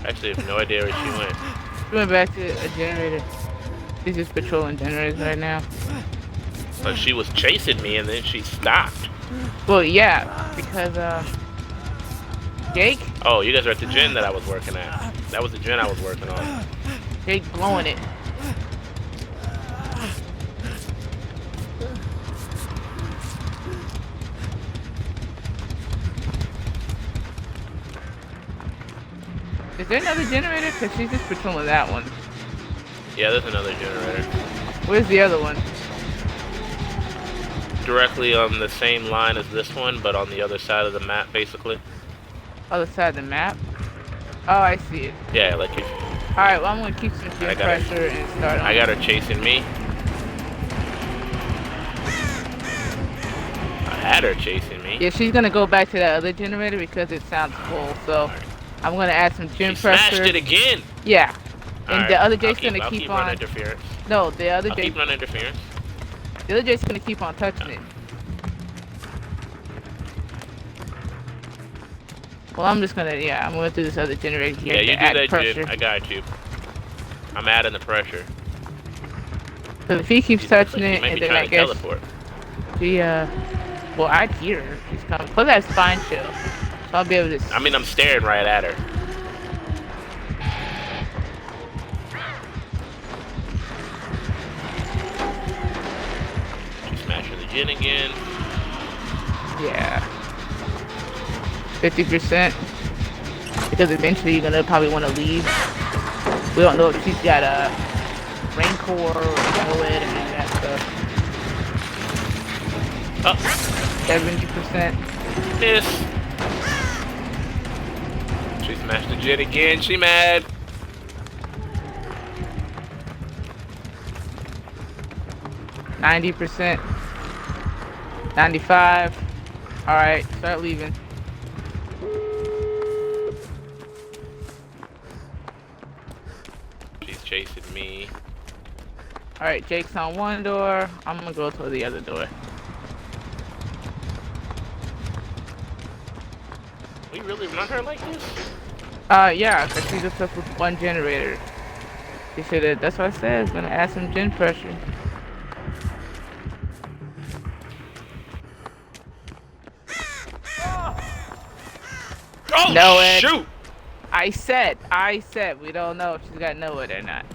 Actually, I have no idea where she went. She went back to a generator. She's just patrolling generators right now. Like she was chasing me and then she stopped. Well, yeah, because, Jake? Oh, you guys are at the gym that I was working at. That was the gym I was working on. Jake blowing it. Is there another generator? Cause she's just patrolling that one. Yeah, there's another generator. Where's the other one? Directly on the same line as this one, but on the other side of the map, basically. Other side of the map? Oh, I see it. Yeah, like if Alright, well I'm gonna keep some gym pressure and start on. I got her chasing me. I had her chasing me. Yeah, she's gonna go back to that other generator because it sounds full, so I'm gonna add some gym pressure. Smashed it again! Yeah. And Right. the other Jake's gonna I'll keep running on. interference. No, the other I'll Jake. keep running interference. The other Jake's gonna keep on touching it. Well, I'm just gonna, I'm gonna do this other generator here. Yeah, to you add do that, pressure. Jim. I got you. I'm adding the pressure. So if he keeps touching it, Maybe and then trying I to guess teleport. she, well, I hear her. She's coming. Plus, that's spine chill, so I'll be able to. I mean, I'm staring right at her. She's smashing the gin again. Yeah. 50%. Because eventually you're gonna probably want to leave. We don't know if she's got a Rancor or Noed and any of that stuff. Oh, 70%. miss. She smashed the gin again. She mad. %. 95. Alright, start leaving. She's chasing me. Alright, Jake's on one door. I'm gonna go to the other door. We really run her like this? Yeah, because she just up with one generator. She should have, that's what I said, I was gonna add some gen pressure. Oh, No, Ed. shoot! I said, we don't know if she's got Noed or not.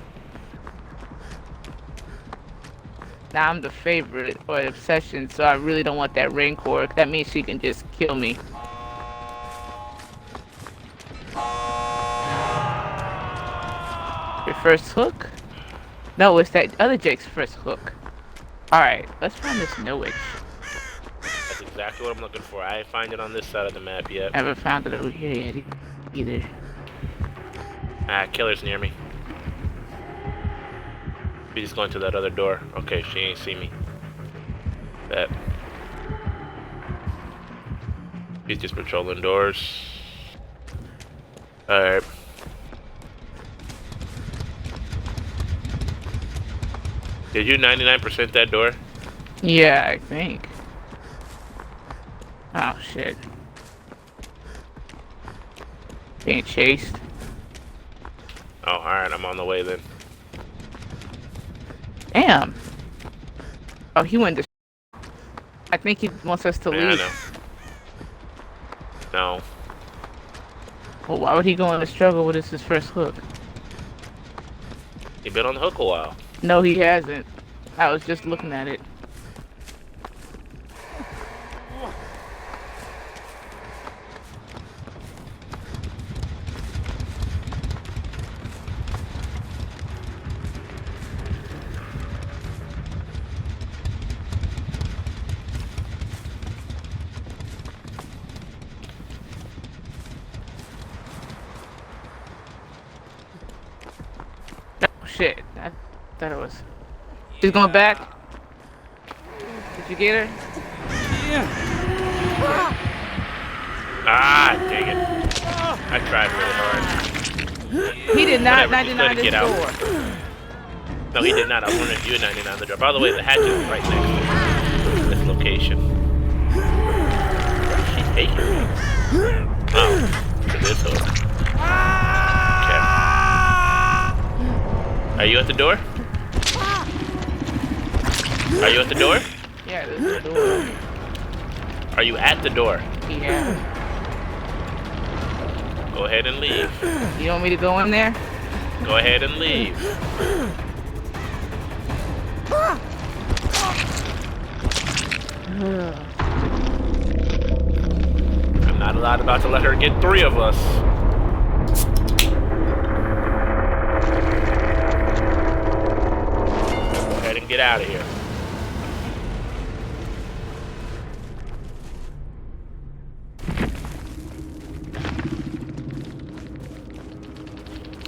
Now I'm the favorite or the obsession, so I really don't want that Rancor. That means she can just kill me. Your first hook? No, it's that other Jake's first hook. Alright, let's find this Noed. That's exactly what I'm looking for. I ain't find it on this side of the map yet. Never found it over here yet either. Ah, killer's near me. She's going to that other door. Okay, she ain't see me. Bet. She's just patrolling doors. Alright. Did you 99% that door? Yeah, I think. Oh shit. Being chased. Oh, alright, I'm on the way then. Damn. Oh, he went to. I think he wants us to Yeah, I leave. know. No. Well, why would he go in the struggle with his first hook? You've been on the hook a while. No, he hasn't. I was just looking at it. Oh shit. I thought it was. She's going back. Did you get her? Ah, dang it. I tried really hard. He did not Whatever, just 99 let it this get out. door. No, he did not. I wanted you 99 the door. By the way, the hatch is right next to this location. Where is she taking me? Oh, to this door. Okay. Are you at the door? Are you at the door? Yeah, this is the door. Are you at the door? Yeah. Go ahead and leave. You want me to go in there? Go ahead and leave. I'm not about to let her get 3 of us. out of here.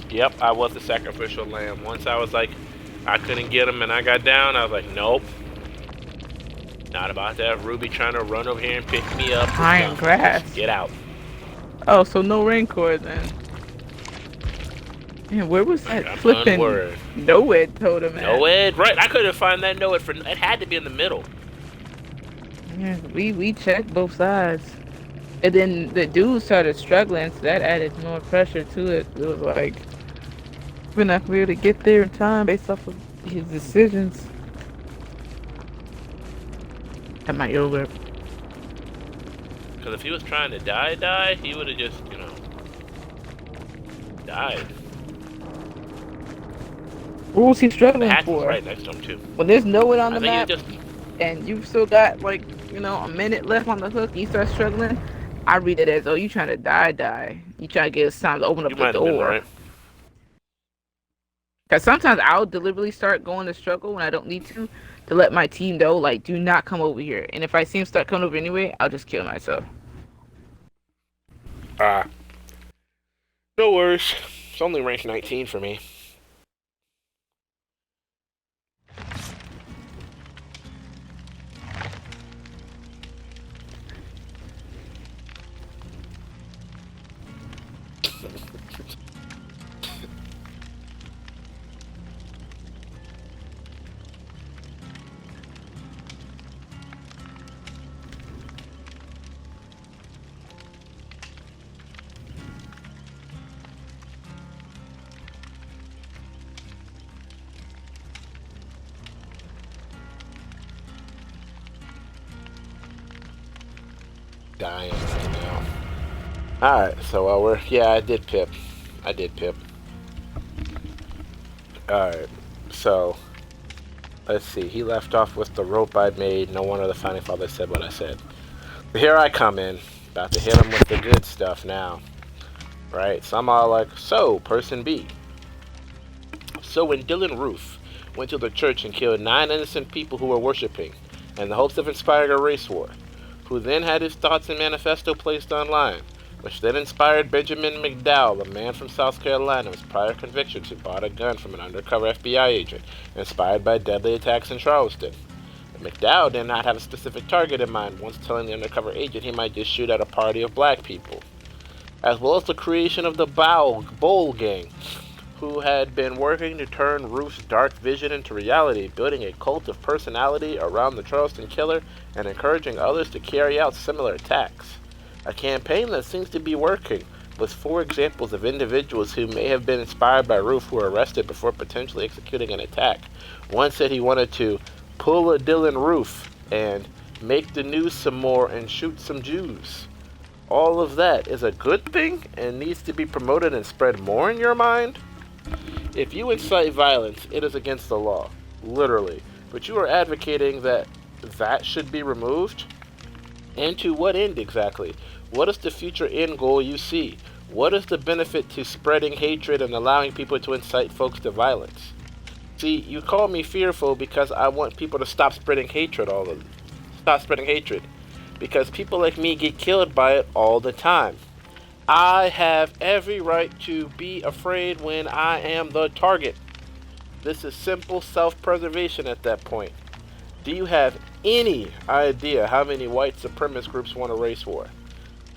Yep, I was the sacrificial lamb. Once I was like, I couldn't get him and I got down, I was like, nope. Not about that. Ruby trying to run over here and pick me up. Iron grass. Get out. Oh, so no Rancor then. Man, where was that flipping Noed totem at? Noed? Right, I couldn't find that Noed for... It had to be in the middle. Yeah, we checked both sides. And then the dude started struggling, so that added more pressure to it. It was like, we're not going to be able to get there in time based off of his decisions. That might over. Because if he was trying to die, he would have just, you know, died. What was he struggling for? Right next to him, too. When there's no one on the I think map, and you've still got, like, you know, a minute left on the hook, and you start struggling, I read it as, oh, you trying to die. You trying to get us time to open up the door. Right. Because sometimes I'll deliberately start going to struggle when I don't need to let my team know, like, do not come over here. And if I see him start coming over anyway, I'll just kill myself. No worries. It's only rank 19 for me. Dying right now. Alright, so I did pip. Alright, so let's see. He left off with the rope I made. No one of the Founding Fathers said what I said. Here I come in, about to hit him with the good stuff now. Right, so I'm all like, so, person B. So when Dylan Roof went to the church and killed 9 innocent people who were worshipping, in the hopes of inspiring a race war, who then had his thoughts and manifesto placed online, which then inspired Benjamin McDowell, a man from South Carolina with prior convictions who bought a gun from an undercover FBI agent, inspired by deadly attacks in Charleston. McDowell did not have a specific target in mind, once telling the undercover agent he might just shoot at a party of black people. As well as the creation of the Bowl Gang, who had been working to turn Roof's dark vision into reality, building a cult of personality around the Charleston killer and encouraging others to carry out similar attacks. A campaign that seems to be working, with 4 examples of individuals who may have been inspired by Roof who were arrested before potentially executing an attack. One said he wanted to pull a Dylan Roof and make the news some more and shoot some Jews. All of that is a good thing and needs to be promoted and spread more in your mind? If you incite violence, it is against the law, literally. But you are advocating that should be removed? And to what end exactly? What is the future end goal you see? What is the benefit to spreading hatred and allowing people to incite folks to violence? See, you call me fearful because I want people to stop spreading hatred because people like me get killed by it all the time. I have every right to be afraid when I am the target. This is simple self-preservation at that point. Do you have any idea how many white supremacist groups want a race war?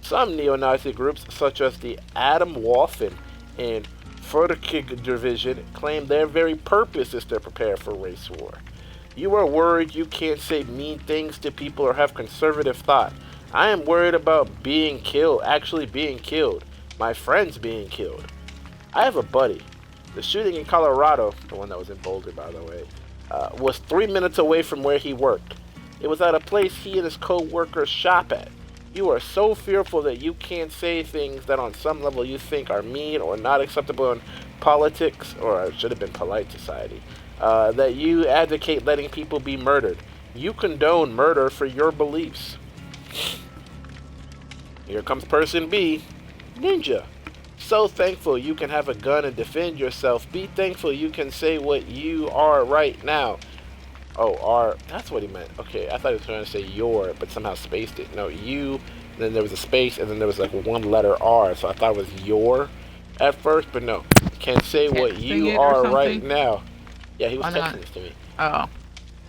Some neo-Nazi groups, such as the Adam Waffen and Furtkig Division, claim their very purpose is to prepare for race war. You are worried you can't say mean things to people or have conservative thought. I am worried about being killed, actually being killed. My friends being killed. I have a buddy. The shooting in Colorado, the one that was in Boulder, by the way, was 3 minutes away from where he worked. It was at a place he and his co-workers shop at. You are so fearful that you can't say things that on some level you think are mean or not acceptable in politics, or it should have been polite society, that you advocate letting people be murdered. You condone murder for your beliefs. Here comes person B, Ninja. So thankful you can have a gun and defend yourself. Be thankful you can say what you are right now. Oh, R. That's what he meant. Okay, I thought he was trying to say your, but somehow spaced it. No, you. Then there was a space, and then there was like one letter R. So I thought it was your at first, but no. Can't say what Texting you it or are right something? now. Yeah, he was Why not? texting this to me Oh.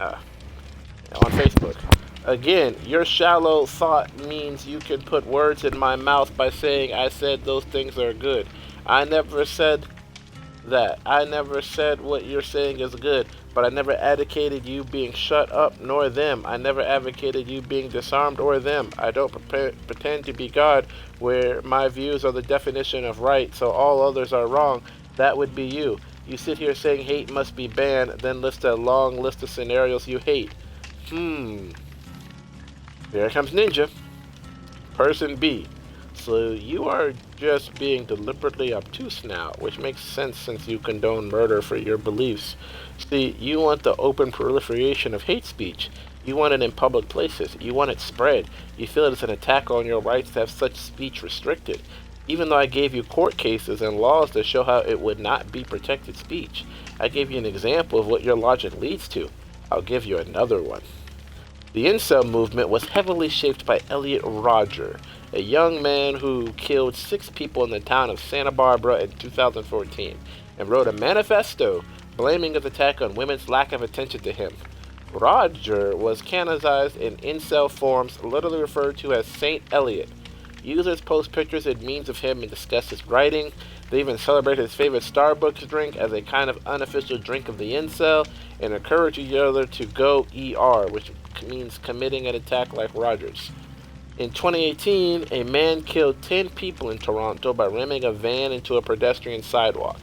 uh, on Facebook. Again, your shallow thought means you can put words in my mouth by saying I said those things are good. I never said that. I never said what you're saying is good, but I never advocated you being shut up nor them. I never advocated you being disarmed or them. I don't pretend to be God where my views are the definition of right, so all others are wrong. That would be you. You sit here saying hate must be banned, then list a long list of scenarios you hate. Here comes Ninja. Person B. So you are just being deliberately obtuse now, which makes sense since you condone murder for your beliefs. See, you want the open proliferation of hate speech. You want it in public places. You want it spread. You feel it is an attack on your rights to have such speech restricted. Even though I gave you court cases and laws that show how it would not be protected speech, I gave you an example of what your logic leads to. I'll give you another one. The incel movement was heavily shaped by Elliot Rodger, a young man who killed 6 people in the town of Santa Barbara in 2014, and wrote a manifesto blaming his attack on women's lack of attention to him. Rodger was canonized in incel forums, literally referred to as Saint Elliot. Users post pictures and memes of him and discuss his writing. They even celebrate his favorite Starbucks drink as a kind of unofficial drink of the incel and encourage each other to go ER, which means committing an attack like Rogers. In 2018, a man killed 10 people in Toronto by ramming a van into a pedestrian sidewalk.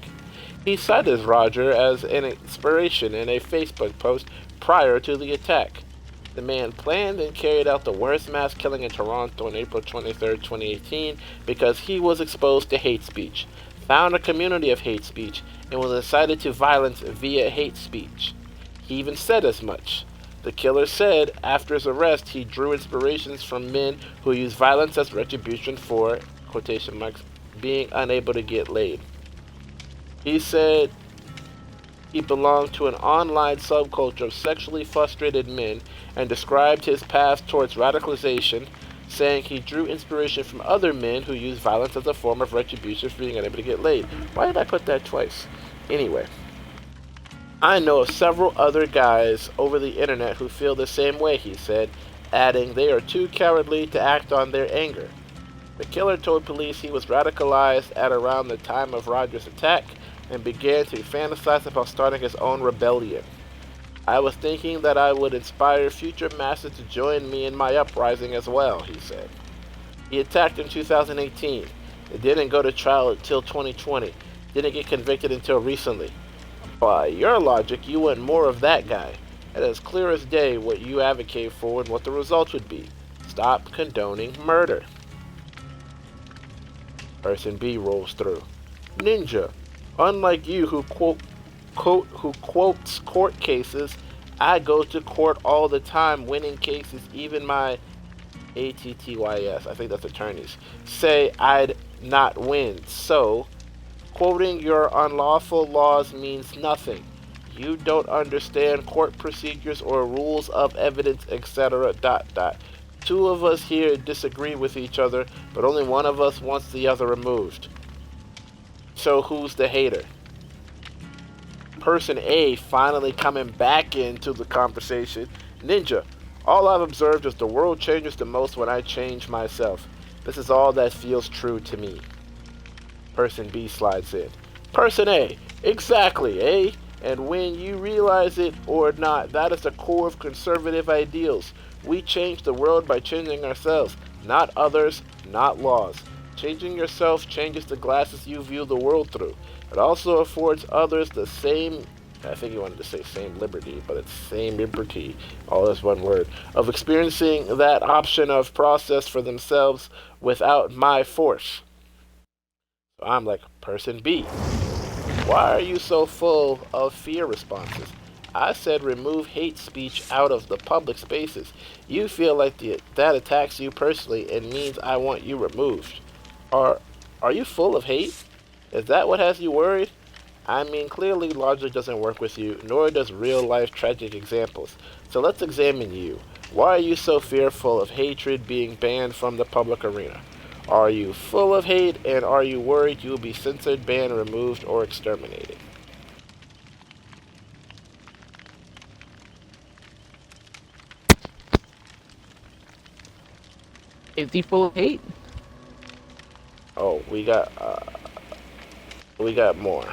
He cited Rodger as an inspiration in a Facebook post prior to the attack. The man planned and carried out the worst mass killing in Toronto on April 23, 2018 because he was exposed to hate speech, found a community of hate speech, and was incited to violence via hate speech. He even said as much. The killer said after his arrest he drew inspirations from men who use violence as retribution for, quotation marks, being unable to get laid. He said he belonged to an online subculture of sexually frustrated men and described his path towards radicalization, saying he drew inspiration from other men who use violence as a form of retribution for being unable to get laid. Why did I put that twice? Anyway. I know of several other guys over the internet who feel the same way, he said, adding they are too cowardly to act on their anger. The killer told police he was radicalized at around the time of Rodger's attack and began to fantasize about starting his own rebellion. I was thinking that I would inspire future masses to join me in my uprising as well, he said. He attacked in 2018. It didn't go to trial until 2020. Didn't get convicted until recently. By your logic, you want more of that guy. It is clear as day what you advocate for and what the results would be. Stop condoning murder. Person B rolls through. Ninja, unlike you who quotes court cases, I go to court all the time winning cases. Even my ATTYS, I think that's attorneys, say I'd not win. So, quoting your unlawful laws means nothing. You don't understand court procedures or rules of evidence, etc. ... Two of us here disagree with each other, but only one of us wants the other removed. So who's the hater? Person A finally coming back into the conversation. Ninja, all I've observed is the world changes the most when I change myself. This is all that feels true to me. Person B slides in. Person A, exactly, eh? And when you realize it or not, that is the core of conservative ideals. We change the world by changing ourselves, not others, not laws. Changing yourself changes the glasses you view the world through. It also affords others the same, I think you wanted to say same liberty, but it's same liberty, all is one word, of experiencing that option of process for themselves without my force. So I'm like, person B, why are you so full of fear responses? I said remove hate speech out of the public spaces. You feel like that attacks you personally and means I want you removed. Are you full of hate? Is that what has you worried? I mean, clearly logic doesn't work with you, nor does real-life tragic examples. So let's examine you. Why are you so fearful of hatred being banned from the public arena? Are you full of hate, and are you worried you will be censored, banned, removed, or exterminated? Is he full of hate? Oh, we got more.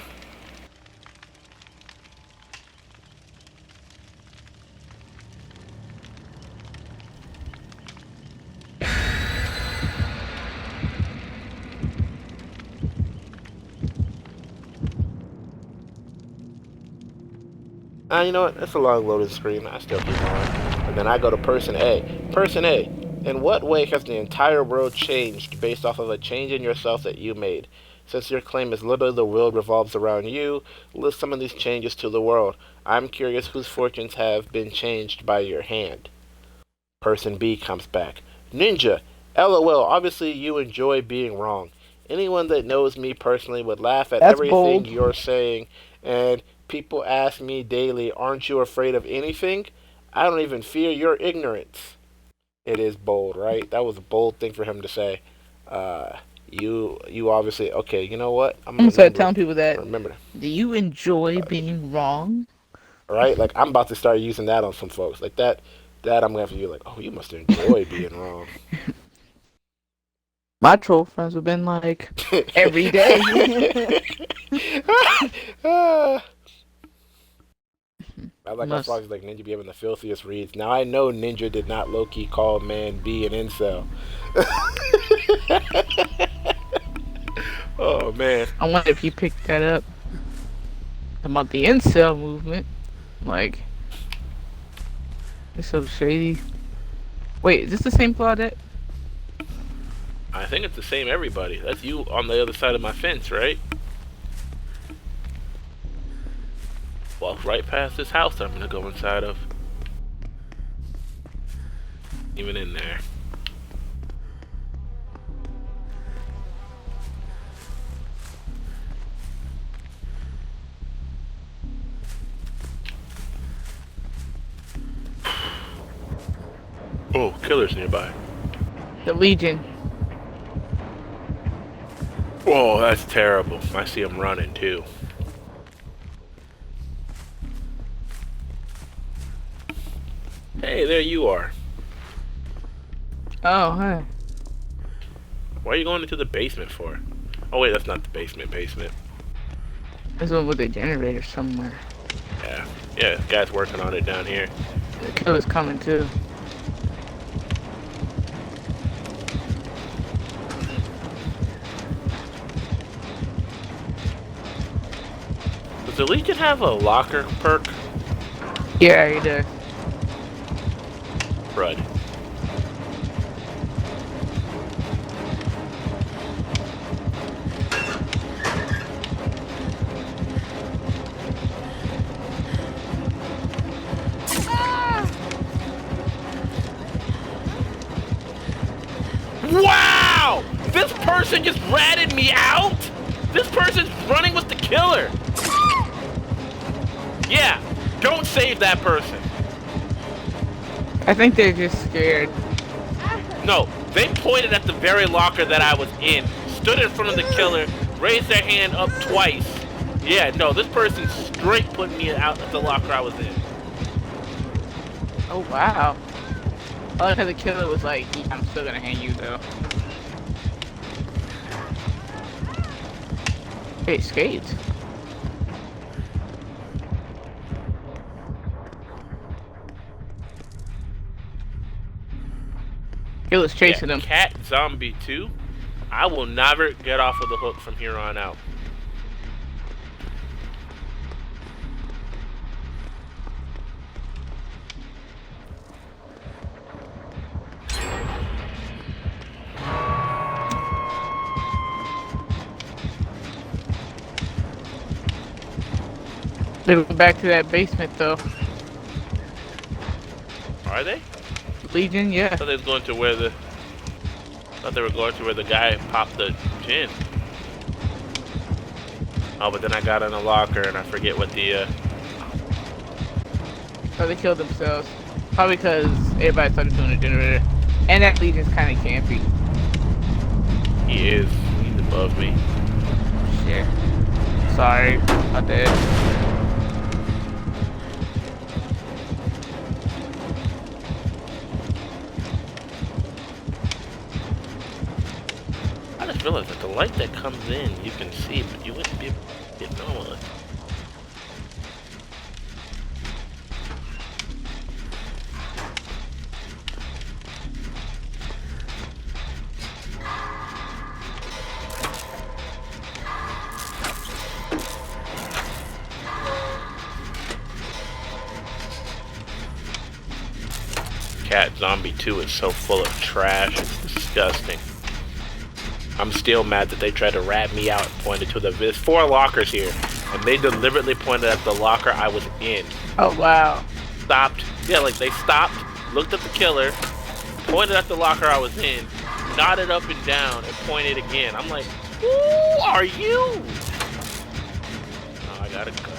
You know what? It's a long loading screen. I still keep on. And then I go to person A. Person A. In what way has the entire world changed based off of a change in yourself that you made? Since your claim is literally the world revolves around you, list some of these changes to the world. I'm curious whose fortunes have been changed by your hand. Person B comes back. Ninja, LOL, obviously you enjoy being wrong. Anyone that knows me personally would laugh at That's everything bold. you're saying, and people ask me daily, aren't you afraid of anything? I don't even fear your ignorance. It is bold, right? That was a bold thing for him to say. You obviously, okay, you know what? I'm gonna start telling people that. Remember, Do you enjoy being wrong? right? Like, I'm about to start using that on some folks. Like, that I'm gonna have to be like, oh, you must enjoy being wrong. My troll friends have been like, every day. I like how songs like Ninja be having the filthiest reads. Now I know Ninja did not low-key call Man B an incel. Oh man. I wonder if he picked that up. About the incel movement. Like, it's so shady. Wait, is this the same Claudette? I think it's the same everybody. That's you on the other side of my fence, right? Walk right past this house I'm gonna go inside of. Even in there. Oh, killers nearby. The Legion. Oh, that's terrible. I see him running too. Hey, there you are. Oh, hi. Why are you going into the basement for? Oh wait, that's not the basement. There's one with a generator somewhere. Yeah, guy's working on it down here. The killer's coming too. Does the Legion have a locker perk? Yeah, he does. Crud. Wow! This person just ratted me out? This person's running with the killer. Yeah, don't save that person. I think they're just scared. No, they pointed at the very locker that I was in, stood in front of the killer, raised their hand up twice. Yeah, no, this person straight put me out of the locker I was in. Oh, wow. I like how the killer was like, yeah, I'm still gonna hang you though. He escaped. Killer's chasing him. Cat Zombie 2. I will never get off of the hook from here on out. They went back to that basement though. Are they? Legion, yeah. I thought they was going to where the. I thought they were going to where the guy popped the gin. Oh, but then I got in a locker and I forget what the So they killed themselves. Probably because everybody started doing a generator. And that Legion's kind of campy. he is. He's above me. Shit. Sorry about that. I just realized that the light that comes in, you can see, but you wouldn't be able to get normally. Cat Zombie 2 is so full of trash, it's disgusting. I'm still mad that they tried to rat me out and pointed to there's 4 lockers here, and they deliberately pointed at the locker I was in. Oh, wow. Stopped, yeah, like they stopped, looked at the killer, pointed at the locker I was in, nodded up and down, and pointed again. I'm like, who are you? Oh, I gotta go.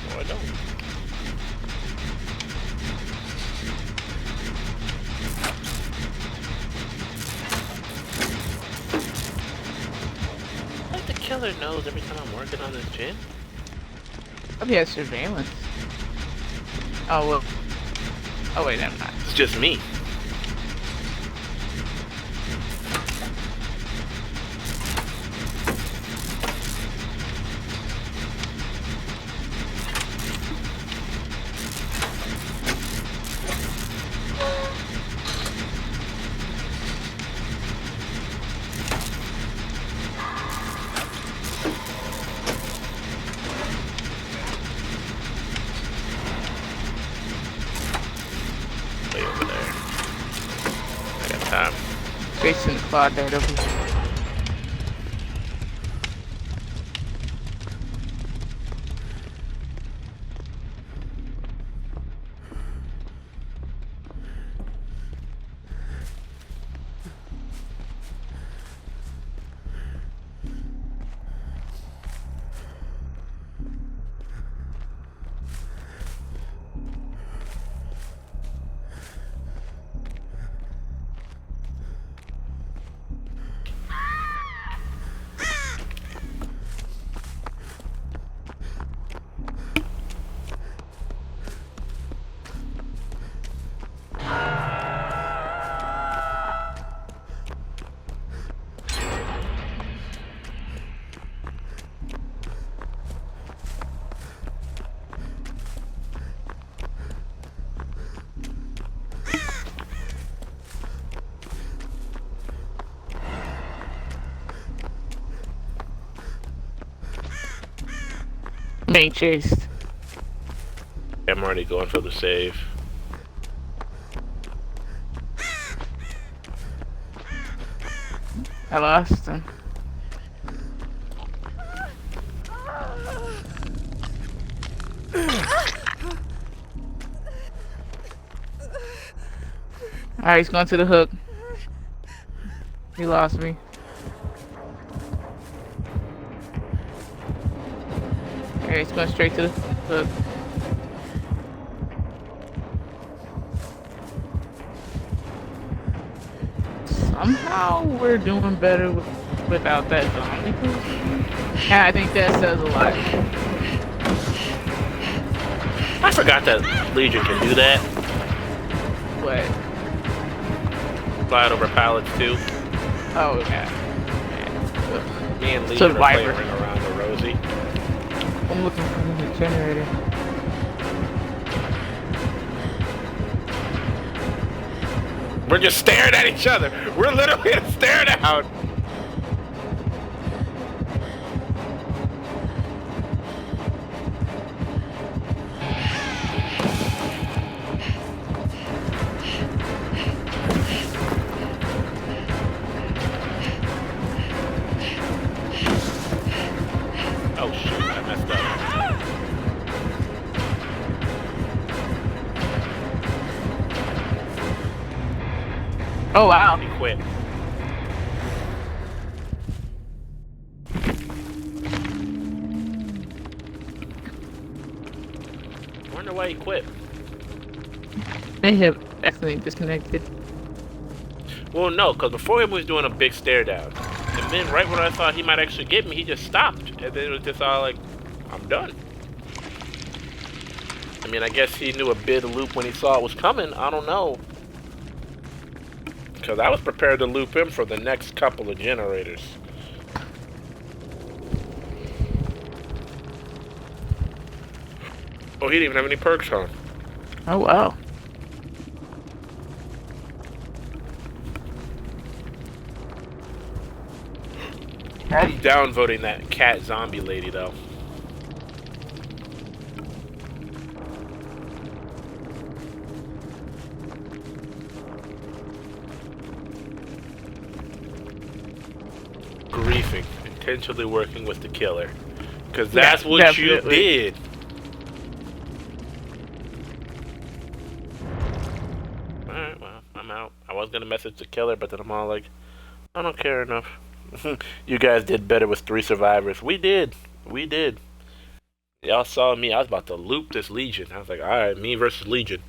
No, I don't. Like the killer knows every time I'm working on this gym. Probably has surveillance. Oh, well. Oh, wait, I'm not. It's just me. Way over there. I got time. Facing the Claudette over here. Being chased. I'm already going for the save. I lost him. Alright, he's going to the hook. He lost me. Okay, he's going straight to the hook. Somehow we're doing better without that zombie boost. And I think that says a lot. I forgot that Legion can do that. What? Slide over pallets too. Oh, yeah. Me and Legion are Survivor. playing around with Rosie. I'm looking for the generator. We're just staring at each other. We're literally staring out. Oh shoot, I messed up. Oh wow. He quit. I wonder why he quit. They have accidentally disconnected. Well, no, because before him was doing a big stare down. And then right when I thought he might actually get me, he just stopped. And then it was just all like, I'm done. I mean, I guess he knew a bit of loop when he saw it was coming. I don't know. Because I was prepared to loop him for the next couple of generators. Oh, he didn't even have any perks on. Oh wow. I'm downvoting that cat zombie lady, though. Griefing. Intentionally working with the killer. Because that's what definitely. you did. Alright, well, I'm out. I was going to message the killer, but then I'm all like, I don't care enough. You guys did better with 3 survivors. We did. We did. Y'all saw me. I was about to loop this Legion. I was like, alright, me versus Legion.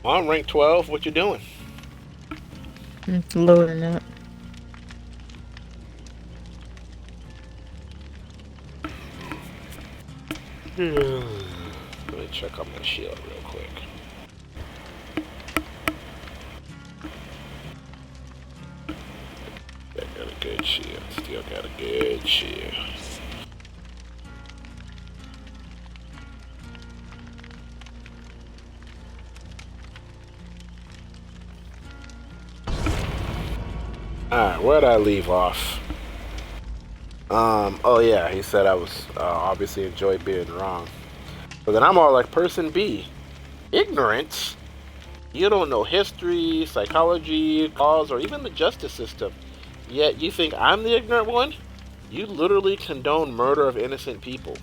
Well, I'm rank 12. What you doing? It's loading up. Let me check on my shield real quick. I got a good shield. Still got a good shield. Alright, where'd I leave off? Oh yeah, he said I was obviously enjoyed being wrong. But then I'm all like, person B, ignorance? You don't know history, psychology, laws, or even the justice system. Yet you think I'm the ignorant one? You literally condone murder of innocent people.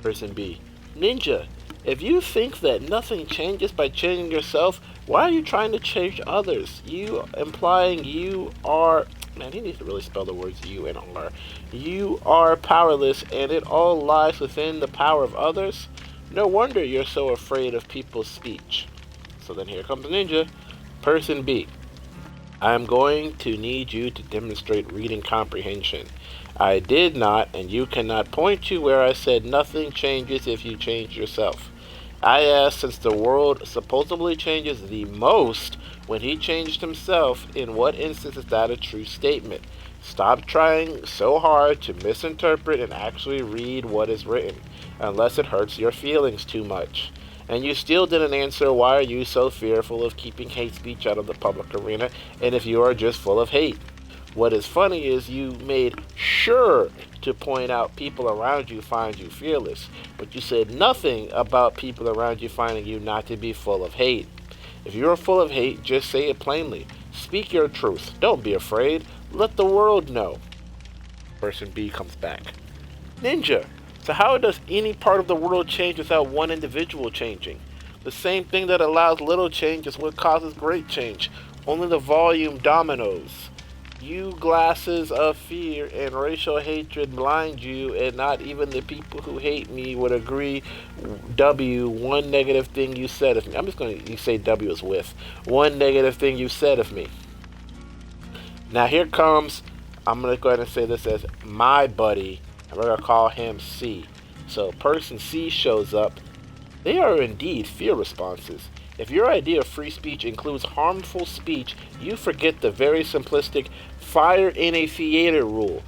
Person B, Ninja, if you think that nothing changes by changing yourself, why are you trying to change others? You implying you are... Man, he needs to really spell the words you and are. You are powerless and it all lies within the power of others? No wonder you're so afraid of people's speech. So then here comes Ninja. Person B. I am going to need you to demonstrate reading comprehension. I did not, and you cannot point to where I said nothing changes if you change yourself. I asked, since the world supposedly changes the most when he changed himself, in what instance is that a true statement? Stop trying so hard to misinterpret and actually read what is written, unless it hurts your feelings too much. And you still didn't answer, why are you so fearful of keeping hate speech out of the public arena, and if you are just full of hate? What is funny is you made sure to point out people around you find you fearless, but you said nothing about people around you finding you not to be full of hate. If you're full of hate, just say it plainly. Speak your truth. Don't be afraid. Let the world know. Person B comes back. Ninja, so how does any part of the world change without one individual changing? The same thing that allows little change is what causes great change. Only the volume dominoes. You glasses of fear and racial hatred blind you, and not even the people who hate me would agree. W, one negative thing you said of me. I'm just going to say W is with. One negative thing you said of me. Now here comes, I'm going to go ahead and say this as my buddy, and we're going to call him C. So person C shows up. They are indeed fear responses. If your idea of free speech includes harmful speech, you forget the very simplistic fire in a theater rule.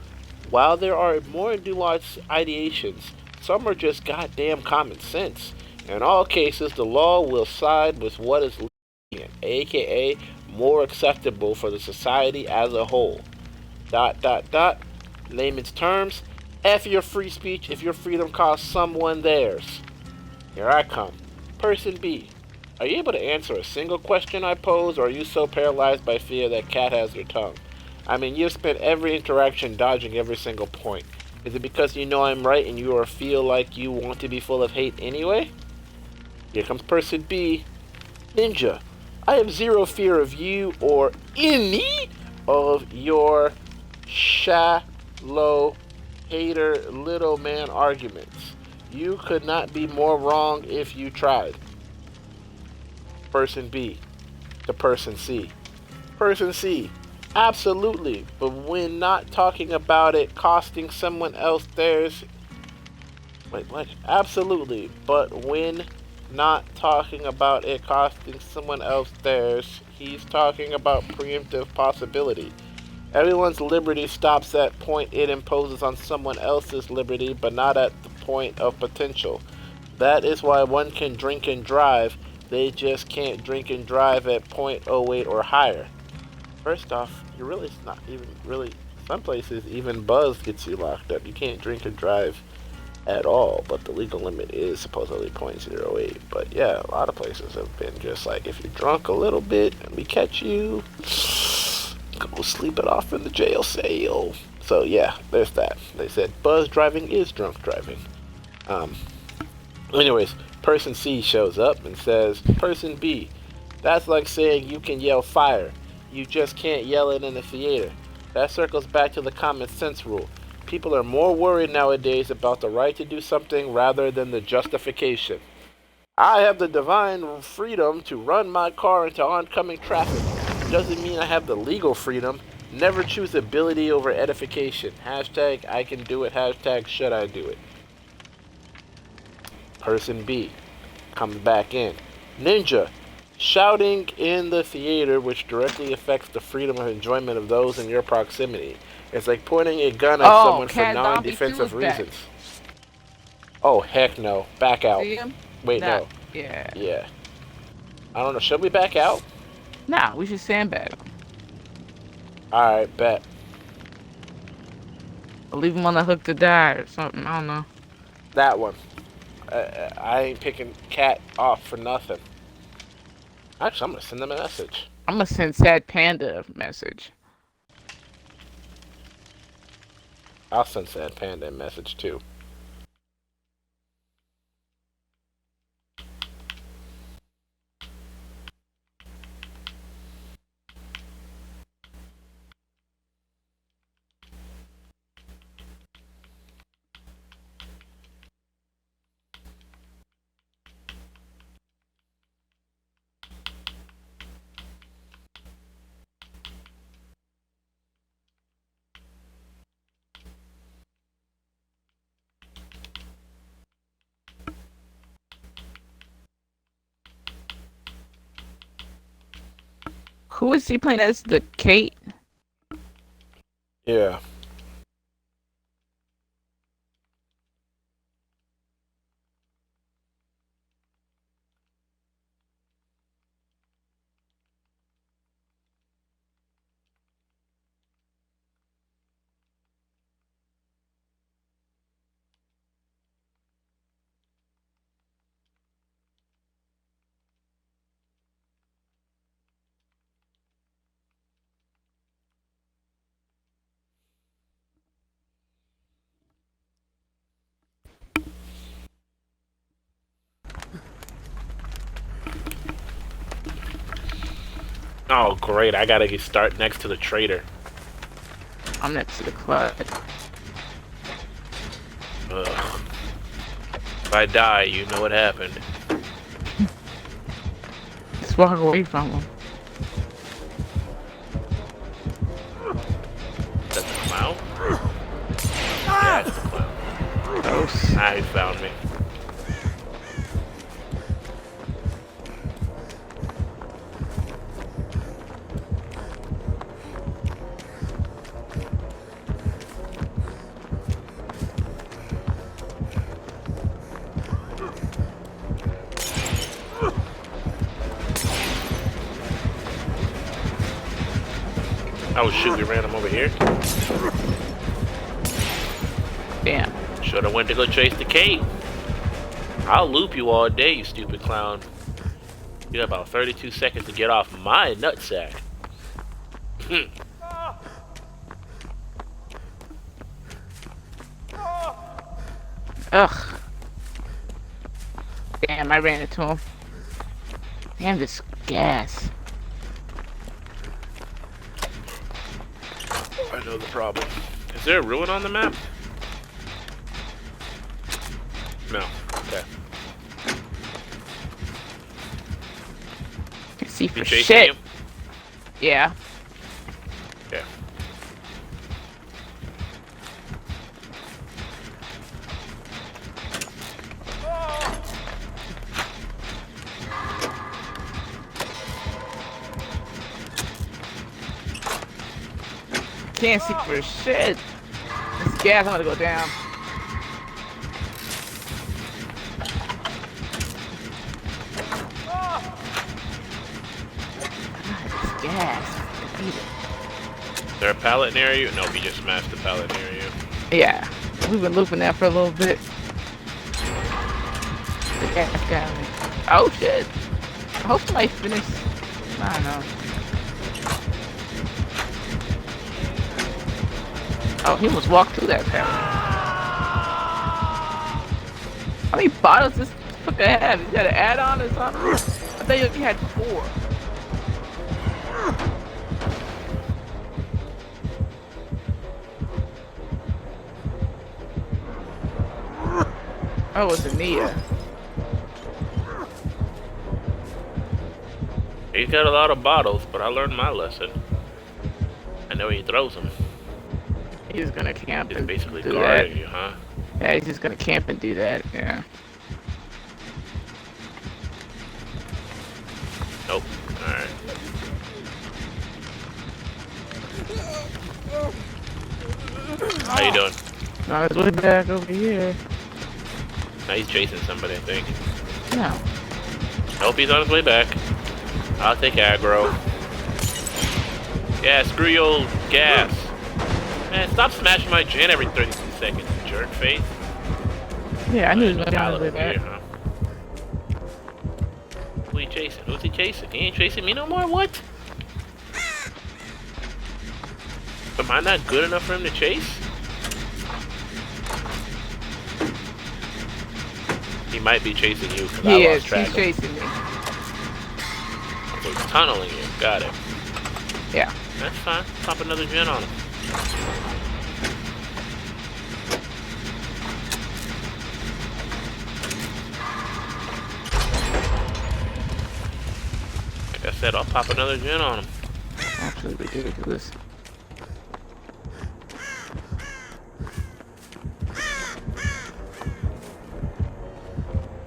While there are more nuanced ideations, some are just goddamn common sense. In all cases, the law will side with what is lenient, aka more acceptable for the society as a whole. ... Layman's terms, F your free speech if your freedom costs someone theirs. Here I come. Person B. Are you able to answer a single question I pose, or are you so paralyzed by fear that cat has your tongue? I mean, you've spent every interaction dodging every single point. Is it because you know I'm right and you or feel like you want to be full of hate anyway? Here comes person B. Ninja, I have zero fear of you or any of your shallow hater little man arguments. You could not be more wrong if you tried. Person B to person C. Person C, absolutely, but when not talking about it costing someone else theirs. Wait, what? Absolutely, but when not talking about it costing someone else theirs, he's talking about preemptive possibility. Everyone's liberty stops at point it imposes on someone else's liberty, but not at the point of potential. That is why one can drink and drive, they just can't drink and drive at .08 or higher. First off, you're really not even really, some places even buzz gets you locked up. You can't drink and drive at all, but the legal limit is supposedly .08. But yeah, a lot of places have been just like, if you're drunk a little bit and we catch you, go sleep it off in the jail cell. So yeah, there's that. They said buzz driving is drunk driving. Anyways, person C shows up and says, person B, that's like saying you can yell fire. You just can't yell it in a theater. That circles back to the common sense rule. People are more worried nowadays about the right to do something rather than the justification. I have the divine freedom to run my car into oncoming traffic. Doesn't mean I have the legal freedom. Never choose ability over edification. Hashtag I can do it. Hashtag should I do it. Person B comes back in. Ninja, shouting in the theater, which directly affects the freedom of enjoyment of those in your proximity. It's like pointing a gun at someone for non-defensive reasons. Oh, heck no. Back out. See him? Wait, no. Yeah. Yeah. I don't know. Should we back out? Nah, we should sandbag him. Alright, bet. Or leave him on the hook to die or something. I don't know. That one. I ain't picking cat off for nothing. Actually, I'm gonna send them a message. I'm gonna send Sad Panda a message. I'll send Sad Panda a message too. Who is he playing as? The Kate? Yeah. Oh, great. I gotta start next to the traitor. I'm next to the club. Ugh. If I die, you know what happened. Just walk away from him. That's a clown? Yeah, it's a clown. Gross. Ah, he found me. Oh shoot, we ran him over here. Damn. Should've went to go chase the Kate. I'll loop you all day, you stupid clown. You got about 32 seconds to get off my nutsack. Ugh. Damn, I ran into him. Damn, this gas. I know the problem. Is there a ruin on the map? No. Okay. Can see for You chasing shit. you? Yeah. Yeah. Can't see for shit. This gas, I'm gonna go down. God, this gas. Is there a pallet near you? Nope, you just smashed the pallet near you. Yeah. We've been looping that for a little bit. The gas got me. Oh shit. I hope somebody finished. I don't know. Oh, he almost walked through that pallet. How many bottles does this fucker have? He's got an add-on or something? I thought he had 4. Oh, it's a Nia. He's got a lot of bottles, but I learned my lesson. I know he throws them. He's gonna camp He's and basically do guarding that. you, huh? Yeah, he's just gonna camp and do that. Yeah. Nope. Alright. How you doing? On his way back over here. Now he's chasing somebody, I think. No. Nope, he's on his way back. I'll take aggro. Yeah, screw your old gas. Man, stop smashing my gen every 32 seconds, jerk face. Yeah, I knew he was No gonna be on pallet his way over here, back. huh? Who he chasing? Who's he chasing? He ain't chasing me no more? What? Am I not good enough for him to chase? He might be chasing you because I He lost is. track He's of him. chasing me. So he's tunneling you. Got it. Yeah. That's fine. Pop another gen on him. Like I said, I'll pop another gen on him. Absolutely ridiculous.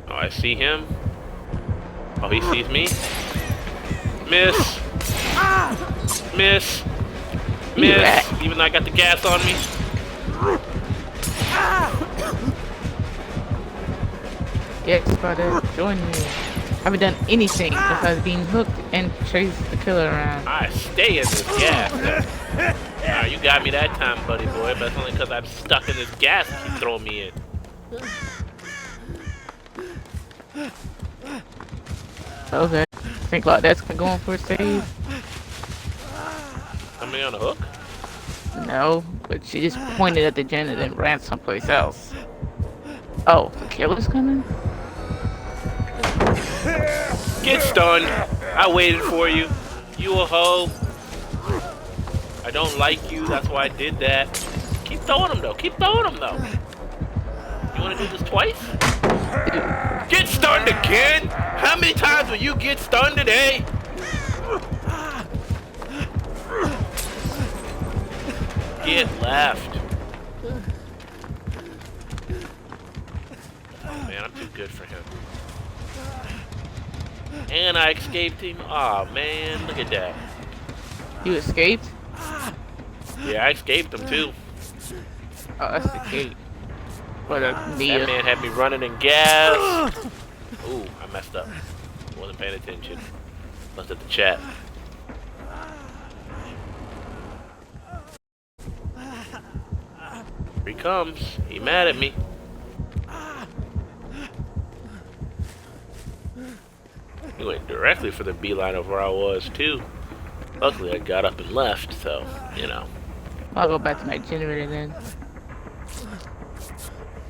Oh, I see him. Oh, he sees me. Miss. Miss. Miss. Even though I got the gas on me. Yes, brother, join me. I haven't done anything besides being hooked and chase the killer around. I stay in this gas. Alright, you got me that time, buddy boy, but that's only because I'm stuck in this gas you keep throwing me in. Okay. Think Claudette's going for a save? Somebody on the hook? No, but she just pointed at the gen and then ran someplace else. Oh, the killer's coming? Get stunned. I waited for you. You a hoe. I don't like you, that's why I did that. Keep throwing them though. Keep throwing them though. You wanna do this twice? Get stunned again? How many times will you get stunned today? Get left. Oh man, I'm too good for him. And I escaped him. Aw man, look at that. You escaped? Yeah, I escaped him too. Oh, that's the gate. What a That Nia. man had me running in gas. Ooh, I messed up. Wasn't paying attention. Looked at the chat. Here he comes. He mad at me. He He went directly for the beeline of where I was, too. Luckily, I got up and left, so, you know. I'll go back to my generator then.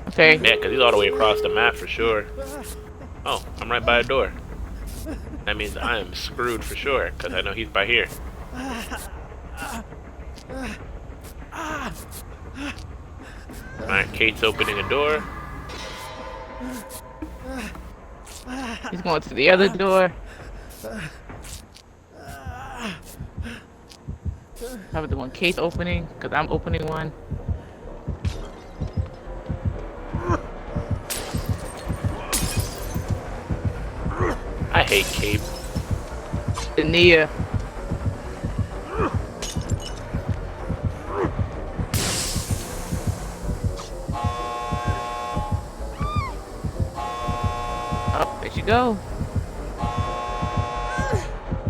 Okay. Yeah, because he's all the way across the map for sure. Oh, I'm right by a door. That means I am screwed for sure, because I know he's by here. Alright, Kate's opening a door. He's going to the other door. How about the one Kate's opening? Because I'm opening one. I hate Kate. The Nia. Oh, there you go.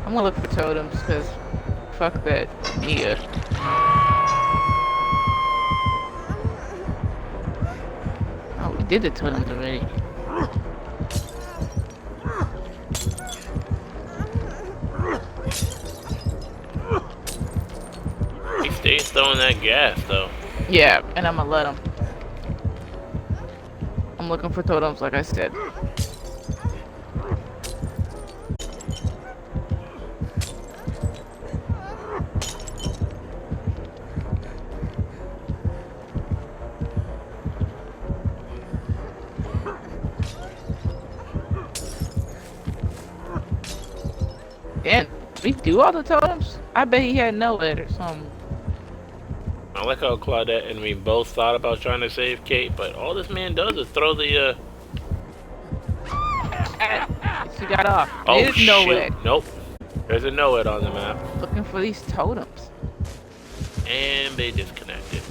I'm gonna look for totems because fuck that Nia. Oh, we did the totems already. He stays throwing that gas, though. Yeah, and I'm gonna let him. I'm looking for totems, like I said. Damn, we do all the totems? I bet he had no it or something. I like how Claudette and me both thought about trying to save Kate, but all this man does is throw the, She got off. Oh, There's shoot. no it. Nope. There's a no it on the map. Looking for these totems. And they disconnected.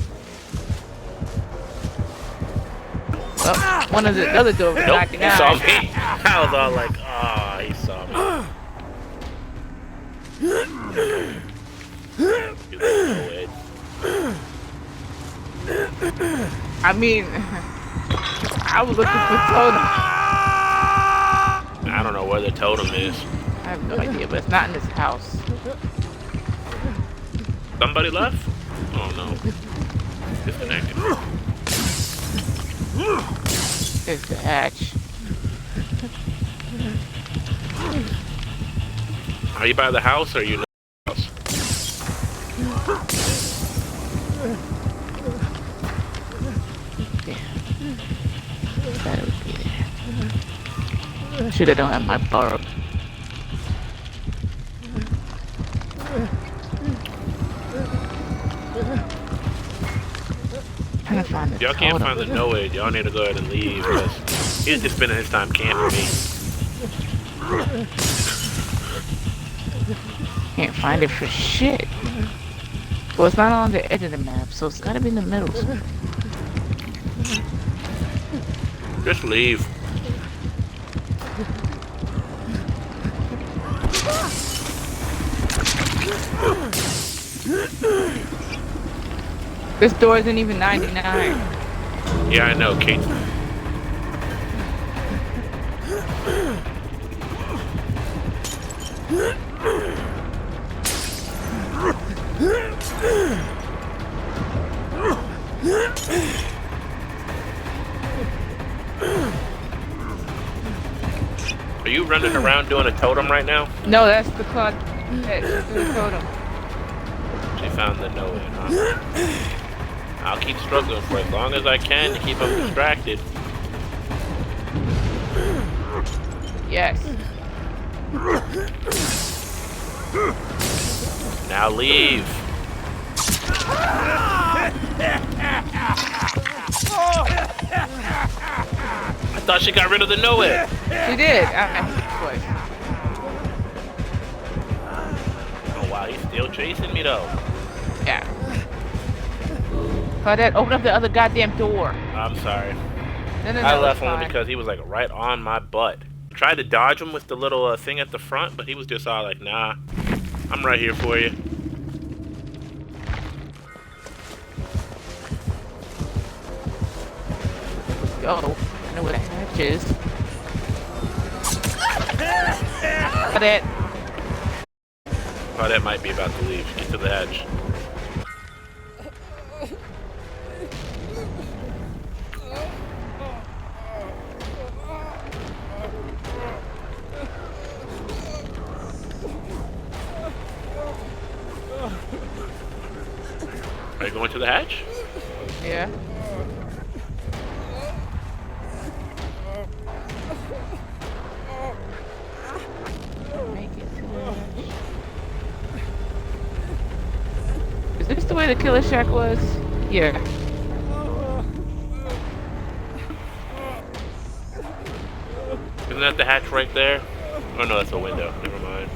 Oh, one of the other doors was Nope, knocking he out. saw me. I was all like, ah, he saw me. He's like, no it. I mean, I was looking for totems. I don't know where the totem is. I have no idea, but it's not in this house. Somebody left? Oh no. Disconnected. There's the hatch. Are you by the house or are you in the house? That would be there. Should have don't have my borrow. Trying to find the Y'all can't totem. find the no way. Y'all need to go ahead and leave because he's just spending his time camping me. Can't find it for shit. Well, it's not on the edge of the map, so it's gotta be in the middle. Just leave. This door isn't even 99. Yeah, I know, Kate. Are you running around doing a totem right now? No, that's the clock. That's the totem. She found the no in, huh? I'll keep struggling for as long as I can to keep him distracted. Yes. Now leave. I thought she got rid of the no-it. She did. Twice. Oh wow, he's still chasing me though. Yeah. Claudette, open up the other goddamn door. I'm sorry. No, I left it's only fine. because he was like right on my butt. Tried to dodge him with the little thing at the front, but he was just all like, nah, I'm right here for you. Go. I know where the hatch is. Claudette. Claudette might be about to leave. Get to the hatch. Are you going to the hatch? Yeah. Make it to the hatch. Is this the way the killer shack was? Yeah. Isn't that the hatch right there? Oh no, that's a window. Never mind.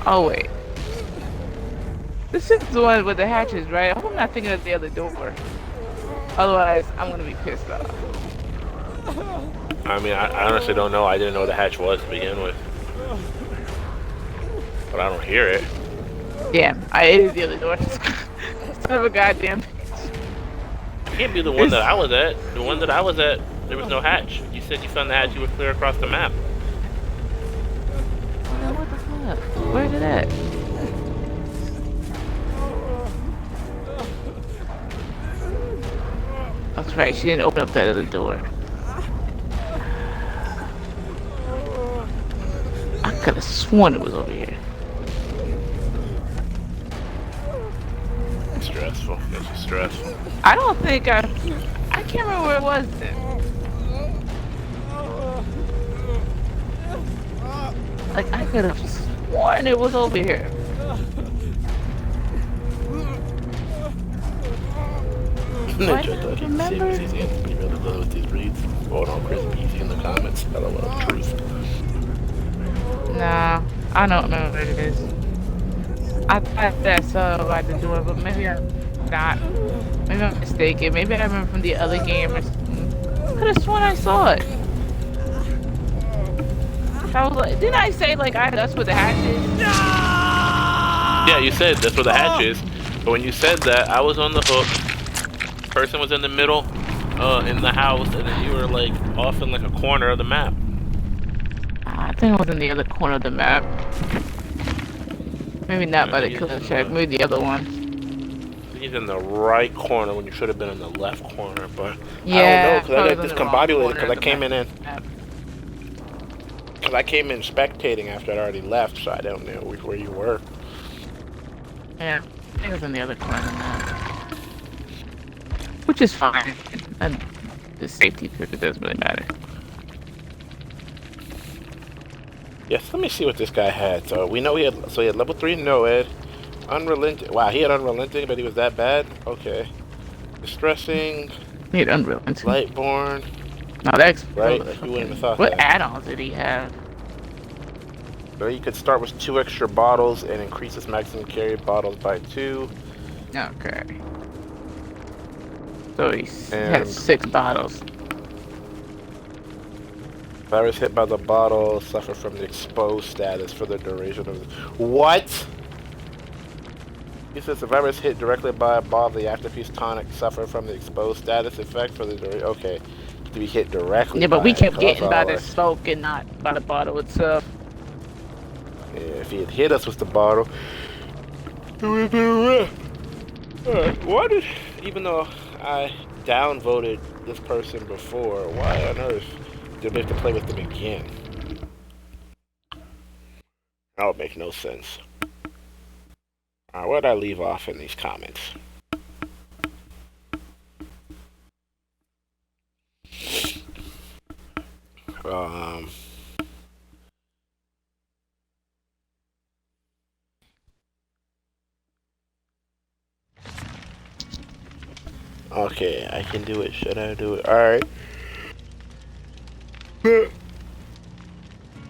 Oh wait. This is the one with the hatches, right? I hope I'm not thinking of the other door. Otherwise, I'm gonna be pissed off. I mean, I honestly don't know. I didn't know what the hatch was to begin with. But I don't hear it. Damn, it is the other door. Son of a goddamn bitch. It can't be the one that I was at. The one that I was at, there was no hatch. You said you found the hatch, you were clear across the map. What the fuck? Where did that? That's right, she didn't open up that other door. I could have sworn it was over here. Stressful. This is stressful. I don't think I can't remember where it was then. Like, I could have sworn it was over here. Ninja thought he'd save his answer. He really loves these reads. Hold on, Chris Easy in the comments. LOL, truth. Nah, I don't know what it is. I thought that's by the door, but maybe I'm not. Maybe I'm mistaken. Maybe I remember from the other game or something. I could have sworn I saw it. I was like, didn't I say like that's where the hatch is? Yeah, you said that's where the hatch is. But when you said that, I was on the hook. Person was in the middle, in the house, and then you were like off in like a corner of the map. I think it was in the other corner of the map. Maybe not by the killer shack. Maybe the other one. He's in the right corner when you should have been in the left corner, but Yeah, I don't know because I got probably discombobulated because I the came in map. because I came in spectating after I'd already left, so I don't know where you were. Yeah, I think it was in the other corner of the map. Which is fine. And the safety because it doesn't really matter. Yes, let me see what this guy had. So we know he had level 3 Noed, Unrelenting. Wow, he had Unrelenting, but he was that bad? Okay. Distressing. He had Unrelenting. Lightborn. No, that's right. You wouldn't have thought what that. add-ons did he have? So you could start with 2 extra bottles and increase his maximum carry bottles by 2. Okay. So he And has 6 bottles. Virus hit by the bottle, suffer from the exposed status for the duration of the... What? He says the virus hit directly by a bottle, the afterpiece tonic suffer from the exposed status effect for the duration. Okay. To be hit directly. Yeah, but we kept it, getting by the smoke and not by the bottle itself. Yeah, if he had hit us with the bottle, it would have been rough. Alright, why did... Even though I downvoted this person before, why on earth did we have to play with them again? That would make no sense. Alright, where did I leave off in these comments? Okay, I can do it. Should I do it? Alright.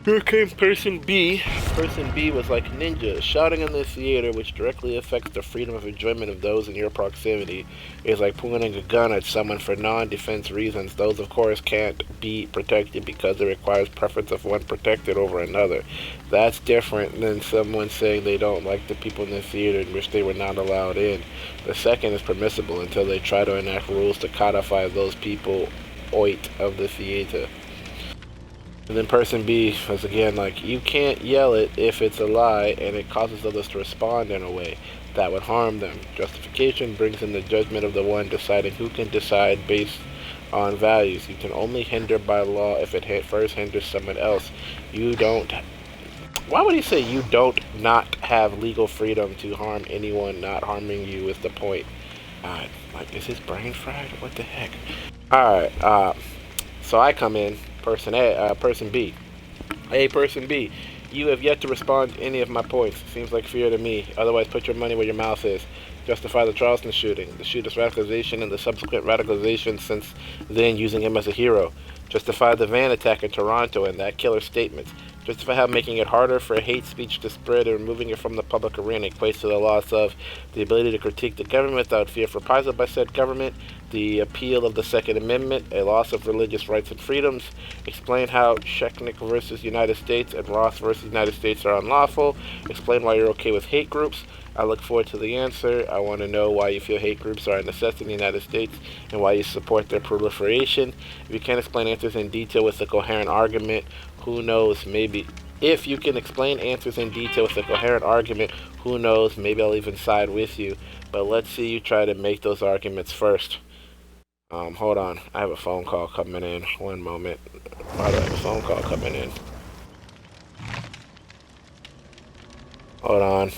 Here came person B. Person B was like, Ninja, shouting in the theater, which directly affects the freedom of enjoyment of those in your proximity, is like pointing a gun at someone for non-defense reasons. Those, of course, can't be protected because it requires preference of one protected over another. That's different than someone saying they don't like the people in the theater in which they were not allowed in. The second is permissible until they try to enact rules to codify those people out of the theater. And then person B was again like, you can't yell it if it's a lie and it causes others to respond in a way that would harm them. Justification brings in the judgment of the one deciding who can decide based on values. You can only hinder by law if it first hinders someone else. You don't. Why would he say you don't not have legal freedom to harm anyone? Not harming you is the point. Like, is his brain fried? What the heck? Alright, so I come in, person B. Hey, person B, you have yet to respond to any of my points. Seems like fear to me. Otherwise, put your money where your mouth is. Justify the Charleston shooting, the shooter's radicalization, and the subsequent radicalization since then using him as a hero. Justify the van attack in Toronto and that killer's statements. Justify how making it harder for hate speech to spread and removing it from the public arena equates to the loss of the ability to critique the government without fear of reprisal by said government, the appeal of the Second Amendment, a loss of religious rights and freedoms, explain how Shechnik versus United States and Ross versus United States are unlawful, explain why you're okay with hate groups. I look forward to the answer. I want to know why you feel hate groups are a necessity in the United States and why you support their proliferation. If you can't explain answers in detail with a coherent argument, who knows, maybe. If you can explain answers in detail with a coherent argument, who knows, maybe I'll even side with you. But let's see you try to make those arguments first. Hold on. I have a phone call coming in. One moment. Why do I have a phone call coming in? Hold on.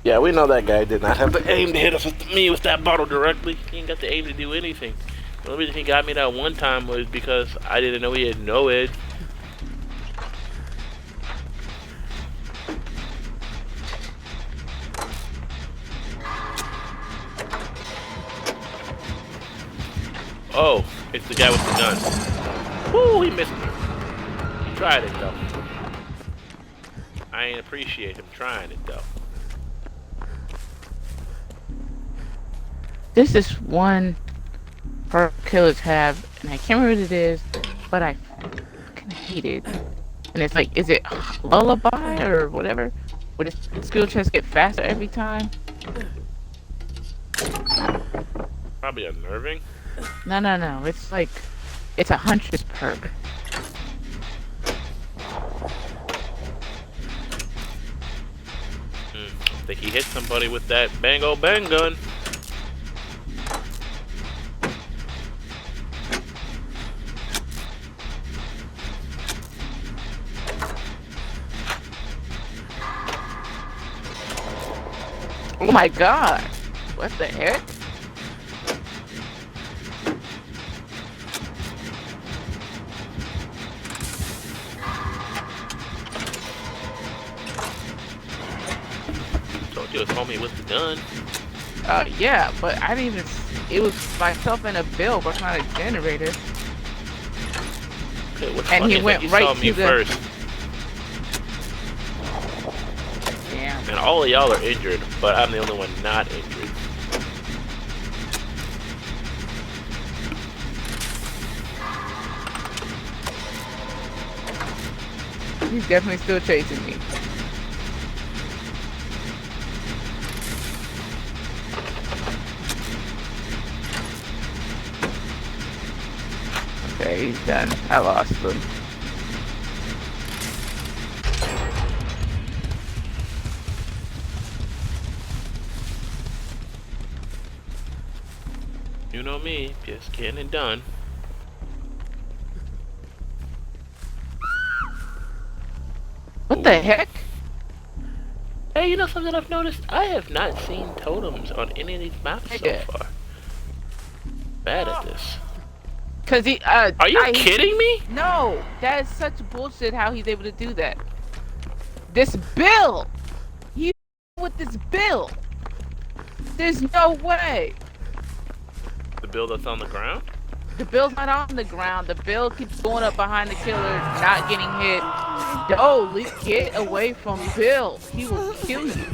Yeah, we know that guy did not have the aim to hit us with me with that bottle directly. He ain't got the aim to do anything. The only reason he got me that one time was because I didn't know he had no edge. Oh, it's the guy with the gun. Woo, he missed me. He tried it though. I ain't appreciate him trying it though. This is one her killers have, and I can't remember what it is, but I fucking hate it. And it's like, is it lullaby or whatever? Would its skill checks get faster every time? Probably unnerving. No. It's like, it's a huntress perk. I think he hit somebody with that bang gun. Oh my god! What the heck? Told you it was homie with the gun. Yeah, but I didn't even. It was myself and a Bill working on a generator. Okay, what's And funny he is went that right saw to me the- first. Damn. And all of y'all are injured, but I'm the only one not injured. He's definitely still chasing me. Okay, he's done. I lost him. You know me, just getting it done. What the Ooh. heck? Hey, you know something I've noticed? I have not seen totems on any of these maps so Yeah. far. Bad at this. Cause he, Are you kidding me? No, that is such bullshit how he's able to do that. This Bill! He with this Bill! There's no way! The bill that's on the ground? The Bill's not on the ground. The Bill keeps going up behind the killer, not getting hit. No, get away from Bill. He will kill you.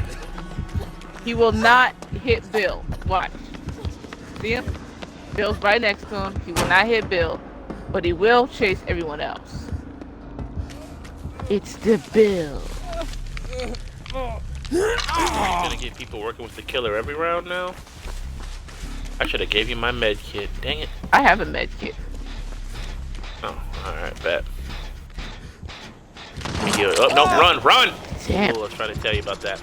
He will not hit Bill. Watch. See him? Bill's right next to him. He will not hit Bill, but he will chase everyone else. It's the Bill. You're gonna get people working with the killer every round now? I should have gave you my med kit. Dang it. I have a med kit. Oh, alright, bet. Oh, no, run! Damn. Oh, I was trying to tell you about that.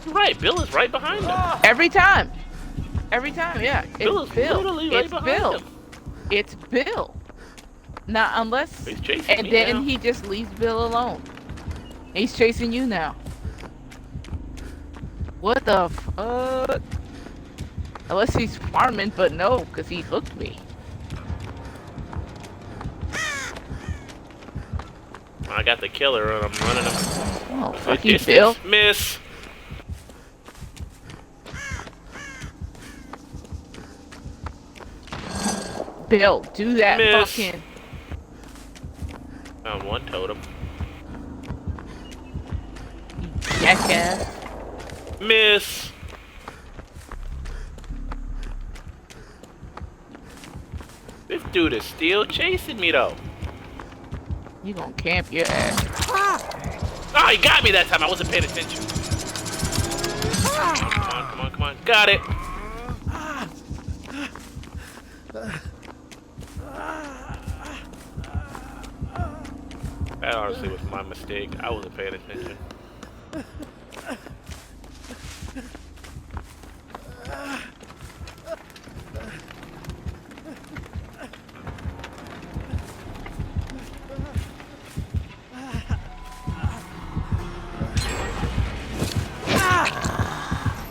You're right, Bill is right behind him. Every time, yeah. Bill It's is Bill. literally right It's behind Bill. him. It's Bill. Not unless. He's chasing And me then now. he just leaves Bill alone. He's chasing you now. What the fuck? Unless he's farming, but no, because he hooked me. I got the killer and I'm running him. Oh, fuck you, It's Bill. miss. Bill, do that Miss. fucking. Found one totem. Jackass. Miss. This dude is still chasing me though. You gonna camp your ass. Oh, he got me that time. I wasn't paying attention. Come on. Got it. That honestly was my mistake. I wasn't paying attention.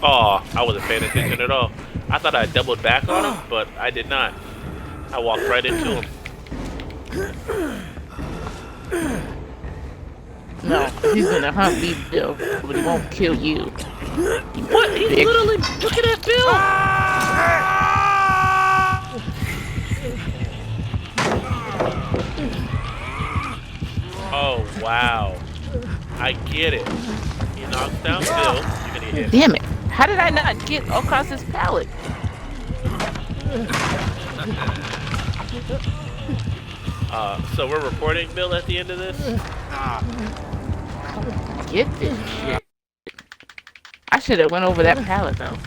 Oh, I wasn't paying attention at all. I thought I doubled back on him, but I did not. I walked right into him. No, he's gonna hunt me, Bill, but he won't kill you. What? He's literally looking at Bill! Oh, wow. I get it. He knocks down Bill. You're gonna get hit. Damn it. How did I not get across this pallet? So we're reporting Bill at the end of this? Get this shit. I should have went over that pallet though.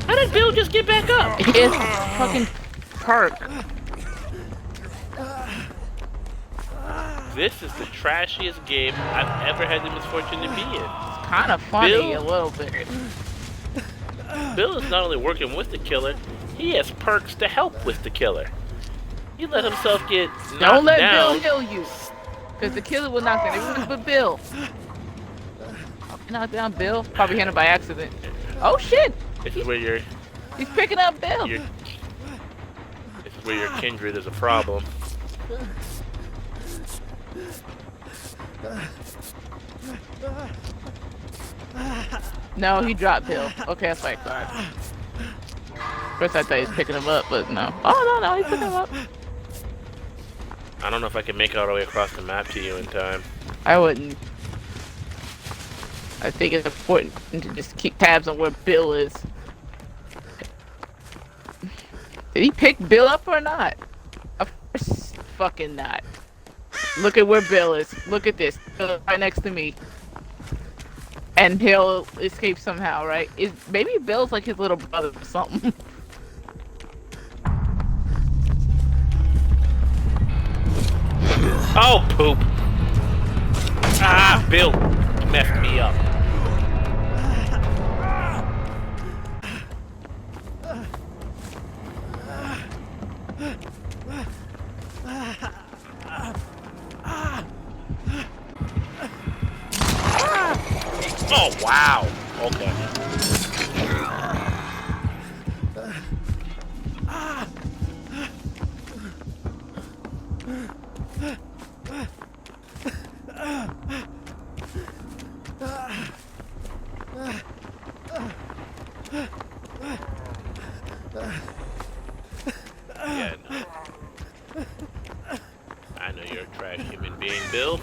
How did Bill just get back up? His fucking perk. This is the trashiest game I've ever had the misfortune to be in. It's kind of funny Bill? a little bit. Bill is not only working with the killer, he has perks to help with the killer. He let himself get knocked Don't let down. Bill heal you. Because the killer will knock down everyone but Bill. Knock down Bill. Probably hit him by accident. Oh shit! This is where your He's picking up Bill. this is where your kindred is a problem. No, he dropped Bill. Okay, that's like God. First I thought he was picking him up, but no. Oh no, he's picking him up. I don't know if I can make it all the way across the map to you in time. I wouldn't. I think it's important to just keep tabs on where Bill is. Did he pick Bill up or not? Of course fucking not. Look at where Bill is. Look at this. Bill right next to me. And he'll escape somehow, right? Maybe Bill's like his little brother or something. Oh, poop! Ah, Bill messed me up. Oh, wow. Okay. Yeah, no. I know you're a trash human being, Bill.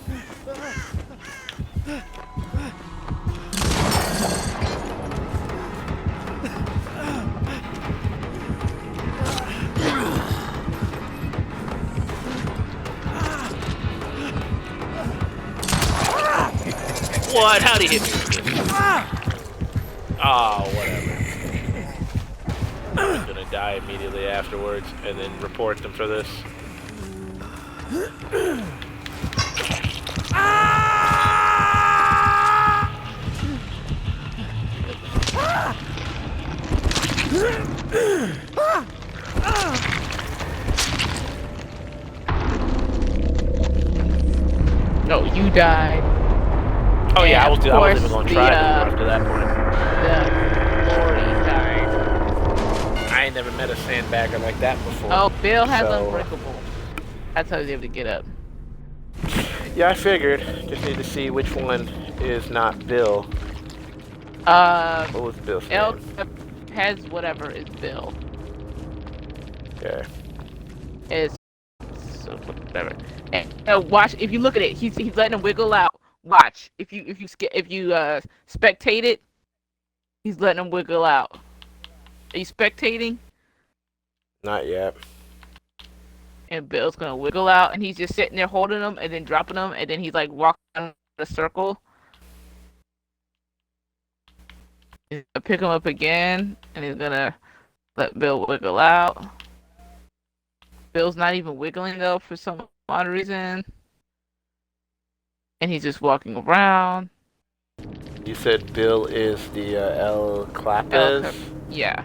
What? How'd he hit me with this? Oh, whatever. I'm gonna die immediately afterwards and then report them for this. No, you died. Oh yeah, I And was of even course, gonna try to the, after that point. The Lori died. I ain't never met a sandbagger like that before. Oh, Bill has So- Unbreakable. That's how he's able to get up. Yeah, I figured. Just need to see which one is not Bill. What was Bill's L name? has whatever is Bill. Okay. Is so whatever. And watch if you look at it, he's letting him wiggle out. Watch if you spectate it, he's letting him wiggle out. Are you spectating? Not yet. And Bill's gonna wiggle out, and he's just sitting there holding them, and then dropping them, and then he's like walking in a circle. He's gonna pick him up again, and he's gonna let Bill wiggle out. Bill's not even wiggling though for some odd reason, and he's just walking around. You said Bill is the El Clapez? Yeah.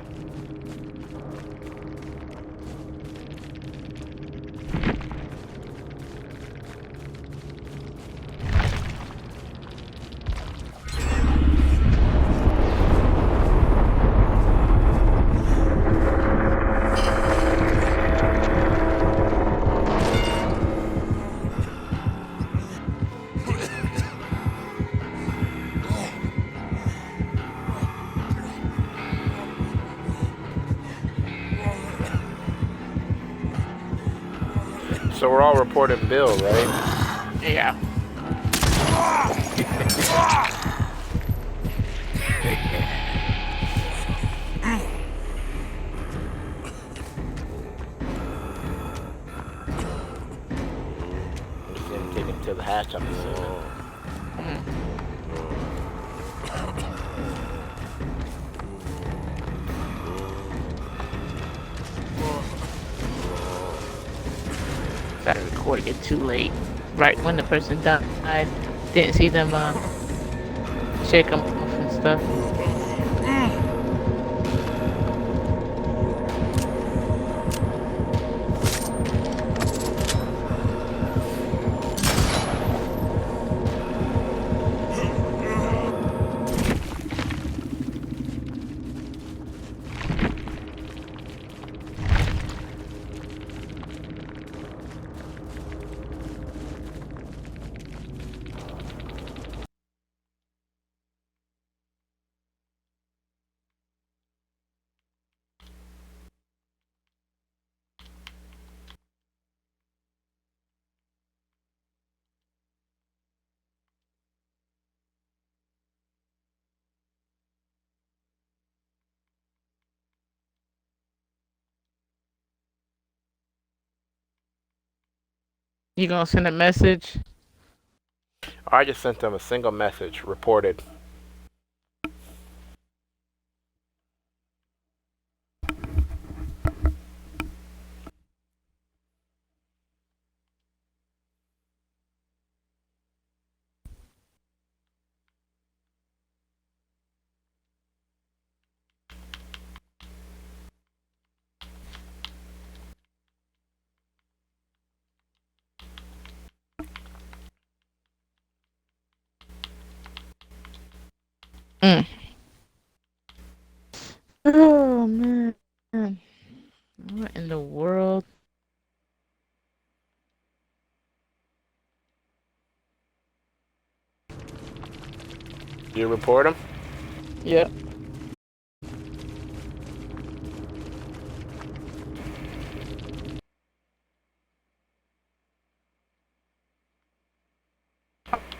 So we're all reporting Bill, right? Yeah. Just didn't take him to the hatch, I'm assuming. Started recording it too late. Right when the person died. Didn't see them shake them off and stuff. You gonna send a message? I just sent them a single message. Reported. Mm. Oh man. What in the world? You report them? Yep.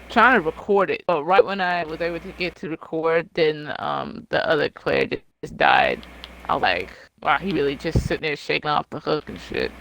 Trying to record it, but right when I was able to get to record, then the other player just died. I was like, wow, he really just sitting there shaking off the hook and shit.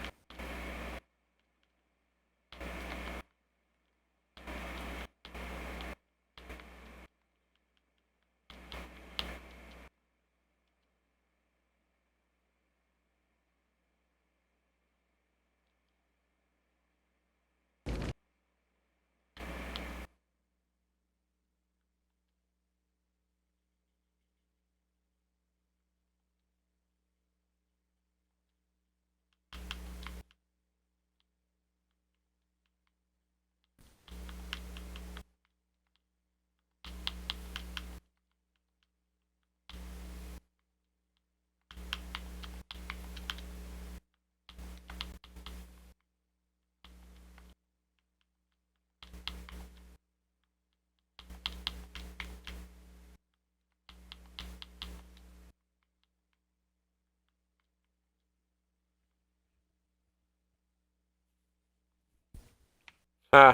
Huh.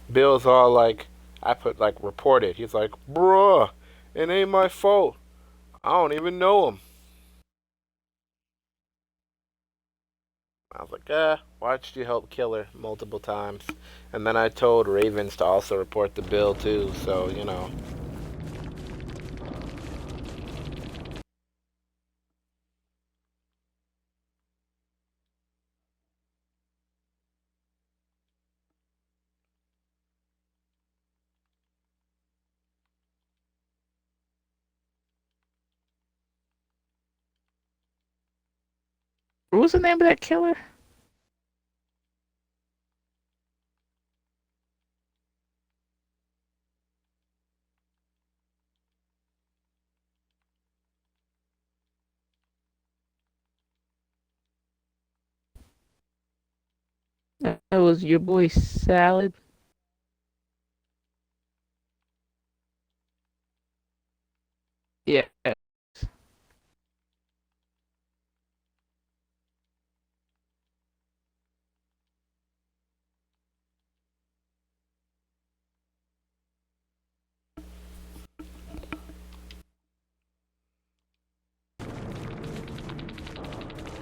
Bill's all like, I put like reported. He's like, bruh, it ain't my fault. I don't even know him. I was like, watched you help kill her multiple times. And then I told Ravens to also report the bill too, so, you know. What was the name of that killer? That was your boy Salad. Yeah.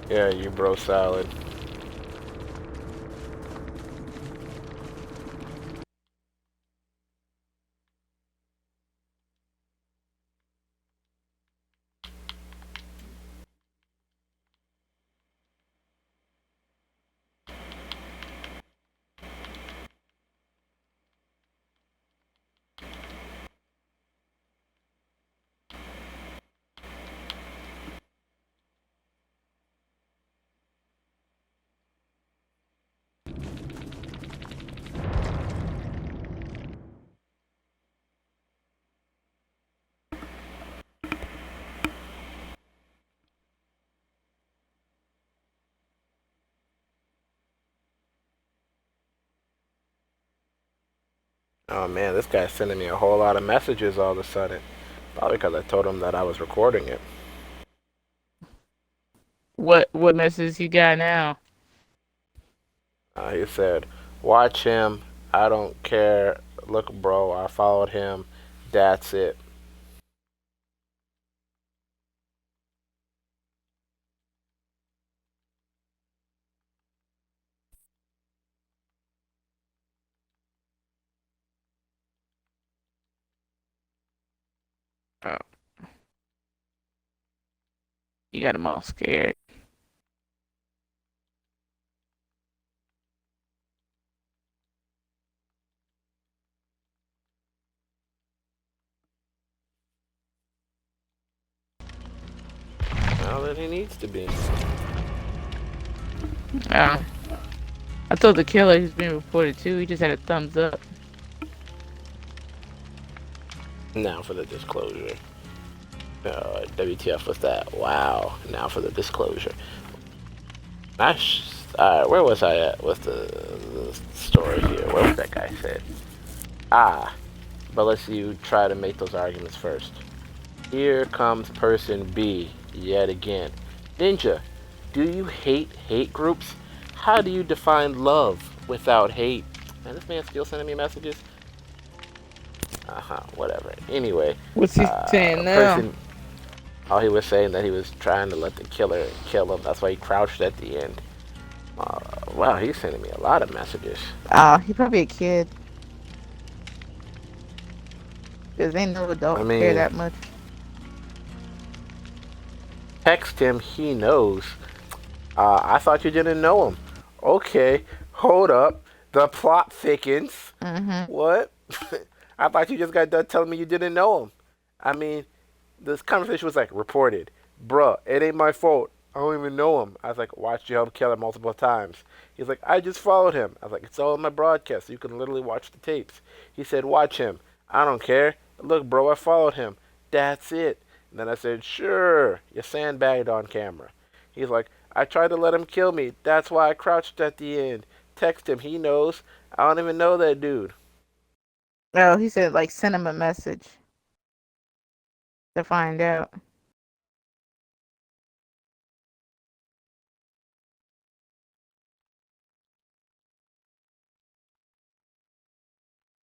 Yeah, you bro salad. Oh man, this guy's sending me a whole lot of messages all of a sudden. Probably because I told him that I was recording it. What message you got now? He said, "Watch him. I don't care. Look, bro, I followed him. That's it." Oh, you got him all scared. Well, then he needs to be. Oh, I told the killer he's been reported too. He just had a thumbs up. Now for the disclosure. WTF was that? Wow. Now for the disclosure. Where was I at with the story here? What was that guy said? But let's you try to make those arguments first. Here comes person B yet again. Ninja, do you hate groups? How do you define love without hate? Man, this man's still sending me messages. Whatever. Anyway, What's he saying now? person. Oh, he was saying that he was trying to let the killer kill him. That's why he crouched at the end. Wow, he's sending me a lot of messages. Oh, he probably a kid. Because they know I adults care mean, that much. text him, he knows. I thought you didn't know him. Okay, hold up. The plot thickens. Mm-hmm. What? I thought you just got done telling me you didn't know him. I mean, this conversation was like reported. Bruh, it ain't my fault. I don't even know him. I was like, watched you help kill him multiple times. He's like, I just followed him. I was like, it's all in my broadcast. So you can literally watch the tapes. He said, watch him. I don't care. Look, bro, I followed him. That's it. And then I said, sure. You sandbagged on camera. He's like, I tried to let him kill me. That's why I crouched at the end. Text him. He knows. I don't even know that dude. Oh, he said like send him a message to find out.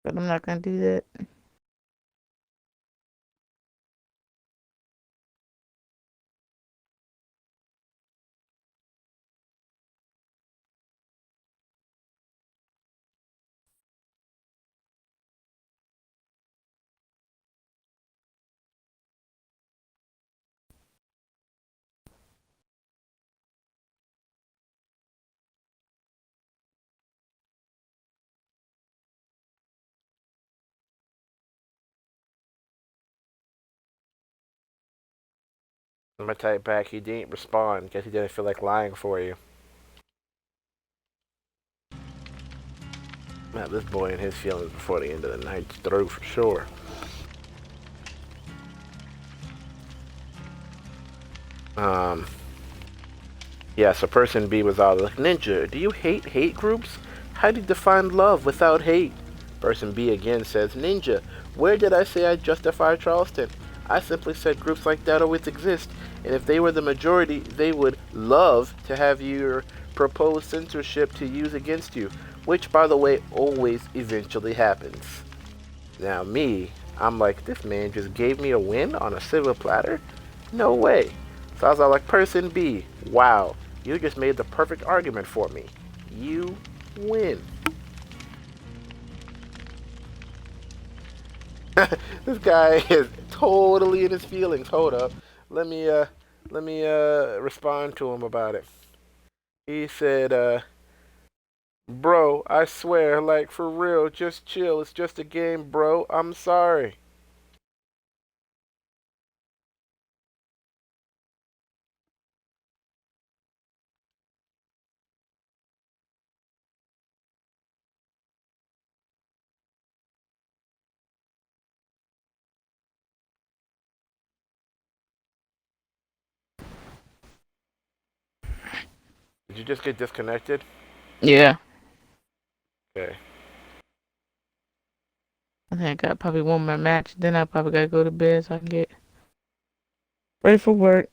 But I'm not gonna do that. I'm gonna type back. He didn't respond. Guess he didn't feel like lying for you. Man, this boy and his feelings before the end of the night through for sure. Um, yeah, so person B was all like, Ninja, do you hate groups? How do you define love without hate? Person B again says, Ninja, where did I say I justify Charleston? I simply said groups like that always exist, and if they were the majority, they would love to have your proposed censorship to use against you, which, by the way, always eventually happens. Now, me, I'm like, this man just gave me a win on a silver platter? No way. So I was all like, person B, wow, you just made the perfect argument for me. You win. This guy is totally in his feelings. Hold up. Let me respond to him about it. He said, bro, I swear, like for real, just chill. It's just a game, bro. I'm sorry. Did you just get disconnected? Yeah. Okay. I think I got probably one more match. Then I probably gotta go to bed so I can get ready for work.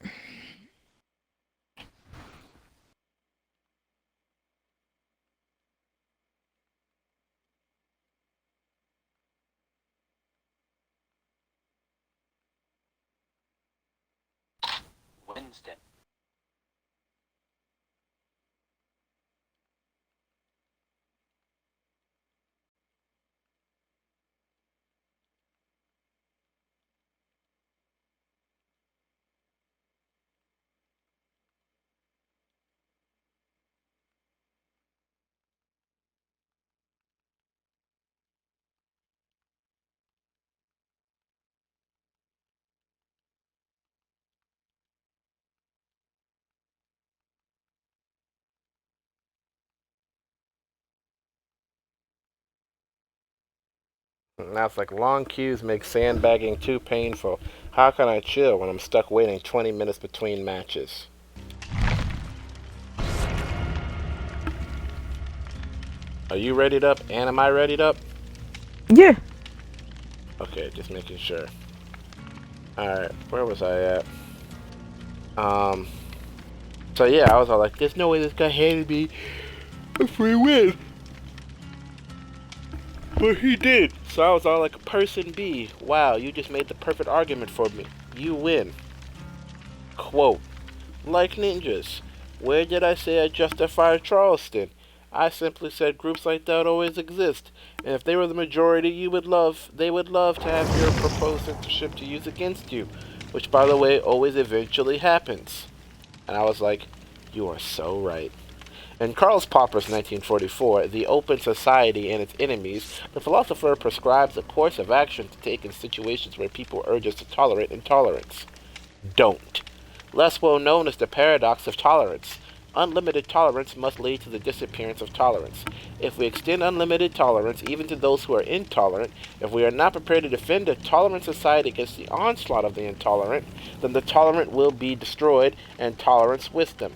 Wednesday. Now it's like long queues make sandbagging too painful. How can I chill when I'm stuck waiting 20 minutes between matches? Are you readied up? And am I readied up? Yeah. Okay, just making sure. Alright, where was I at? Um, so yeah, I was all like, there's no way this guy hated me if we win. But he did. So I was all like, person B, wow, you just made the perfect argument for me. You win. Quote, like ninjas. Where did I say I justified Charleston? I simply said groups like that always exist, and if they were the majority, they would love to have your proposed censorship to use against you, which, by the way, always eventually happens. And I was like, you are so right. In Karl Popper's 1944, The Open Society and Its Enemies, the philosopher prescribes a course of action to take in situations where people urge us to tolerate intolerance. Don't. Less well known is the paradox of tolerance. Unlimited tolerance must lead to the disappearance of tolerance. If we extend unlimited tolerance even to those who are intolerant, if we are not prepared to defend a tolerant society against the onslaught of the intolerant, then the tolerant will be destroyed and tolerance with them.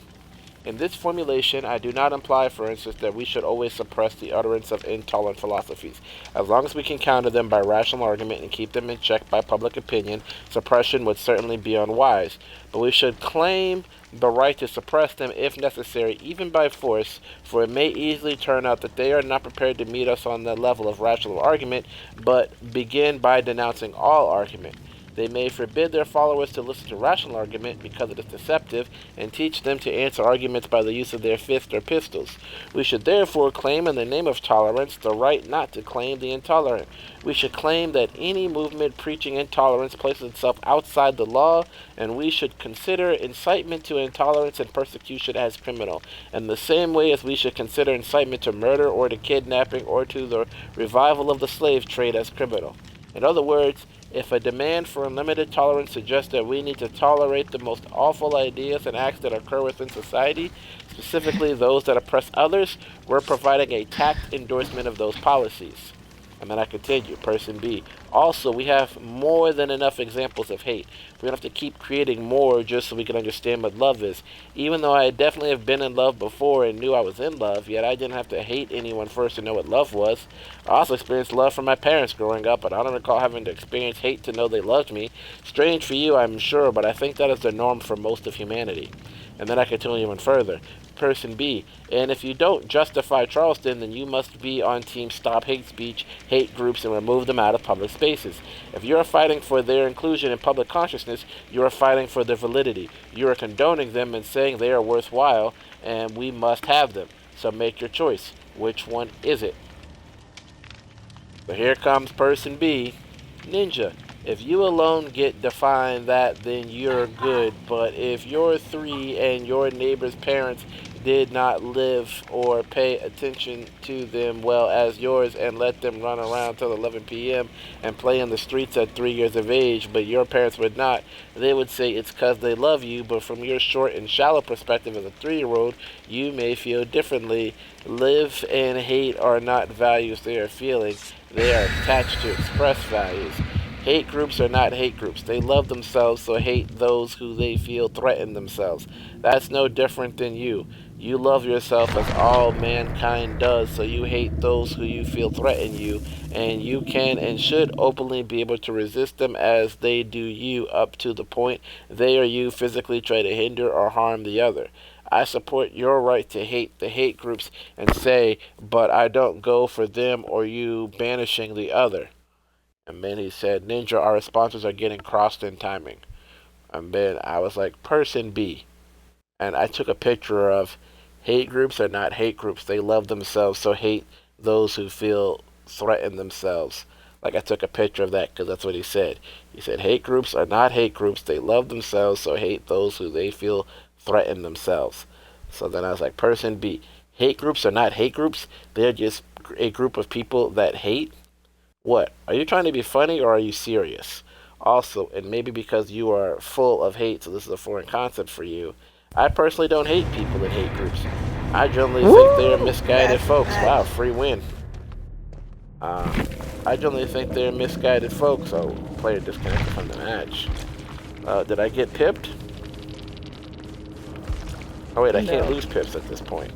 In this formulation, I do not imply, for instance, that we should always suppress the utterance of intolerant philosophies. As long as we can counter them by rational argument and keep them in check by public opinion, suppression would certainly be unwise. But we should claim the right to suppress them if necessary, even by force, for it may easily turn out that they are not prepared to meet us on the level of rational argument, but begin by denouncing all argument. They may forbid their followers to listen to rational argument because it is deceptive, and teach them to answer arguments by the use of their fists or pistols. We should therefore claim in the name of tolerance the right not to claim the intolerant. We should claim that any movement preaching intolerance places itself outside the law, and we should consider incitement to intolerance and persecution as criminal, in the same way as we should consider incitement to murder or to kidnapping or to the revival of the slave trade as criminal. In other words, if a demand for unlimited tolerance suggests that we need to tolerate the most awful ideas and acts that occur within society, specifically those that oppress others, we're providing a tact endorsement of those policies. And then I continue, person B. Also, we have more than enough examples of hate. We don't have to keep creating more just so we can understand what love is. Even though I definitely have been in love before and knew I was in love, yet I didn't have to hate anyone first to know what love was. I also experienced love from my parents growing up, but I don't recall having to experience hate to know they loved me. Strange for you, I'm sure, but I think that is the norm for most of humanity. And then I continue even further. Person B. And if you don't justify Charleston, then you must be on team Stop Hate Speech, hate groups, and remove them out of public spaces. If you are fighting for their inclusion in public consciousness, you are fighting for their validity. You are condoning them and saying they are worthwhile, and we must have them. So make your choice. Which one is it? But here comes person B. Ninja. If you alone get defined that, then you're good. But if you're three and your neighbor's parents did not live or pay attention to them well as yours and let them run around till 11 p.m. and play in the streets at 3 years of age, but your parents would not, they would say it's because they love you, but from your short and shallow perspective as a 3-year-old, you may feel differently. Live and hate are not values, they are feelings. They are attached to express values. Hate groups are not hate groups. They love themselves, so hate those who they feel threaten themselves. That's no different than you. You love yourself as all mankind does, so you hate those who you feel threaten you, and you can and should openly be able to resist them as they do you up to the point they or you physically try to hinder or harm the other. I support your right to hate the hate groups and say, but I don't go for them or you banishing the other. And then he said, Ninja, our responses are getting crossed in timing. And then I was like, person B. And I took a picture of hate groups are not hate groups. They love themselves, so hate those who feel threaten themselves. Like I took a picture of that because that's what he said. He said hate groups are not hate groups. They love themselves, so hate those who they feel threaten themselves. So then I was like, person B. Hate groups are not hate groups. They're just a group of people that hate. What? Are you trying to be funny or are you serious? Also, and maybe because you are full of hate, so this is a foreign concept for you, I personally don't hate people in hate groups. I generally think they're misguided folks. Wow, free win. I generally think they're misguided folks. Oh, player disconnected from the match. Did I get pipped? Oh wait, I can't lose pips at this point.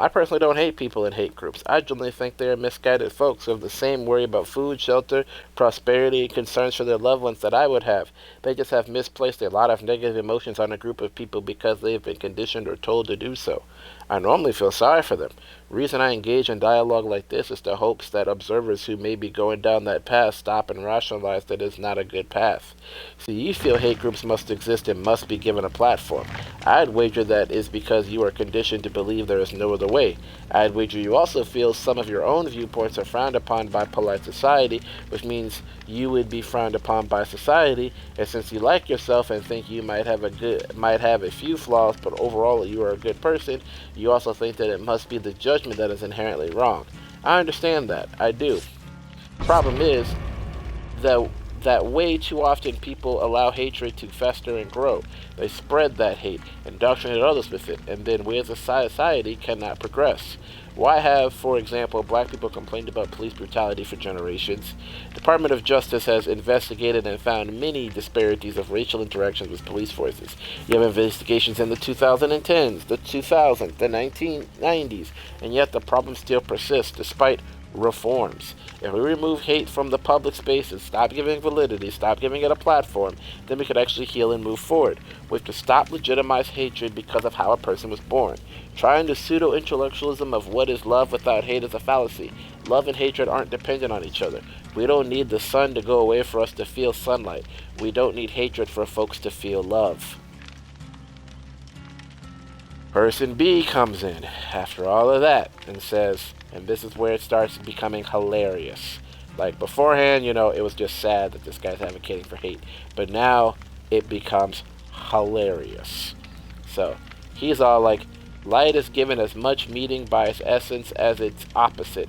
I personally don't hate people in hate groups. I generally think they are misguided folks who have the same worry about food, shelter, prosperity, and concerns for their loved ones that I would have. They just have misplaced a lot of negative emotions on a group of people because they have been conditioned or told to do so. I normally feel sorry for them. Reason I engage in dialogue like this is the hopes that observers who may be going down that path stop and rationalize that it's not a good path. See, you feel hate groups must exist and must be given a platform. I'd wager that is because you are conditioned to believe there is no other way. I'd wager you also feel some of your own viewpoints are frowned upon by polite society, which means you would be frowned upon by society, and since you like yourself and think you might have a few flaws, but overall you are a good person, you also think that it must be the judgment that is inherently wrong. I understand that. I do. Problem is that way too often people allow hatred to fester and grow. They spread that hate, indoctrinate others with it, and then we as a society cannot progress. Why have, for example, black people complained about police brutality for generations? Department of Justice has investigated and found many disparities of racial interactions with police forces. You have investigations in the 2010s, the 2000s, the 1990s, and yet the problem still persists despite reforms. If we remove hate from the public spaces, stop giving validity, stop giving it a platform, then we could actually heal and move forward. We have to stop legitimize hatred because of how a person was born. Trying the pseudo-intellectualism of what is love without hate is a fallacy. Love and hatred aren't dependent on each other. We don't need the sun to go away for us to feel sunlight. We don't need hatred for folks to feel love. Person B comes in after all of that and says, and this is where it starts becoming hilarious. Like beforehand, it was just sad that this guy's advocating for hate. But now it becomes hilarious. So he's all like, light is given as much meaning by its essence as its opposite.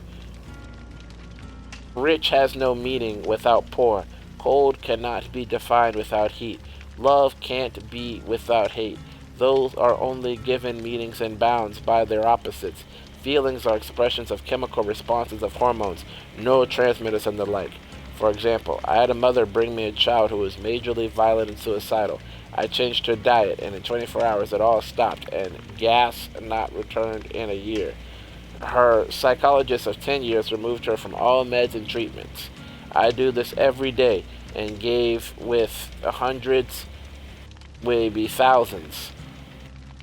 Rich has no meaning without poor. Cold cannot be defined without heat. Love can't be without hate. Those are only given meanings and bounds by their opposites. Feelings are expressions of chemical responses of hormones, neurotransmitters, and the like. For example, I had a mother bring me a child who was majorly violent and suicidal. I changed her diet, and in 24 hours it all stopped, and gas not returned in a year. Her psychologist of 10 years removed her from all meds and treatments. I do this every day, and gave with hundreds, maybe thousands.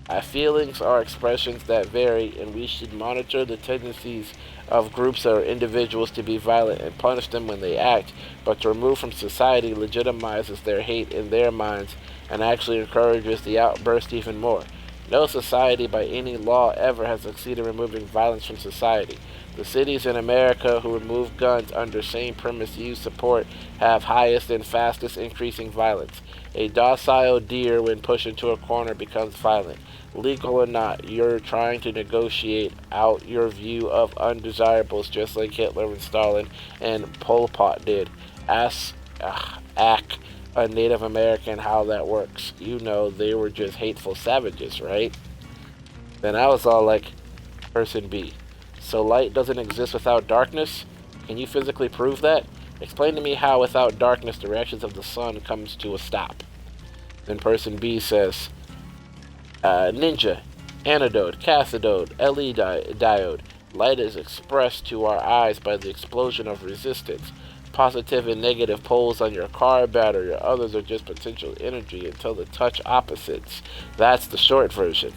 Our feelings are expressions that vary, and we should monitor the tendencies of groups or individuals to be violent and punish them when they act, but to remove from society legitimizes their hate in their minds and actually encourages the outburst even more. No society by any law ever has succeeded in removing violence from society. The cities in America who remove guns under same premise you support have highest and fastest increasing violence. A docile deer when pushed into a corner becomes violent. Legal or not, you're trying to negotiate out your view of undesirables just like Hitler and Stalin and Pol Pot did. Ask a Native American how that works. They were just hateful savages, right? Then I was all like, person B. So light doesn't exist without darkness? Can you physically prove that? Explain to me how without darkness the reactions of the sun comes to a stop. Then person B says, ninja, antidote, cathode, LED diode. Light is expressed to our eyes by the explosion of resistance. Positive and negative poles on your car battery or others are just potential energy until they touch opposites. That's the short version.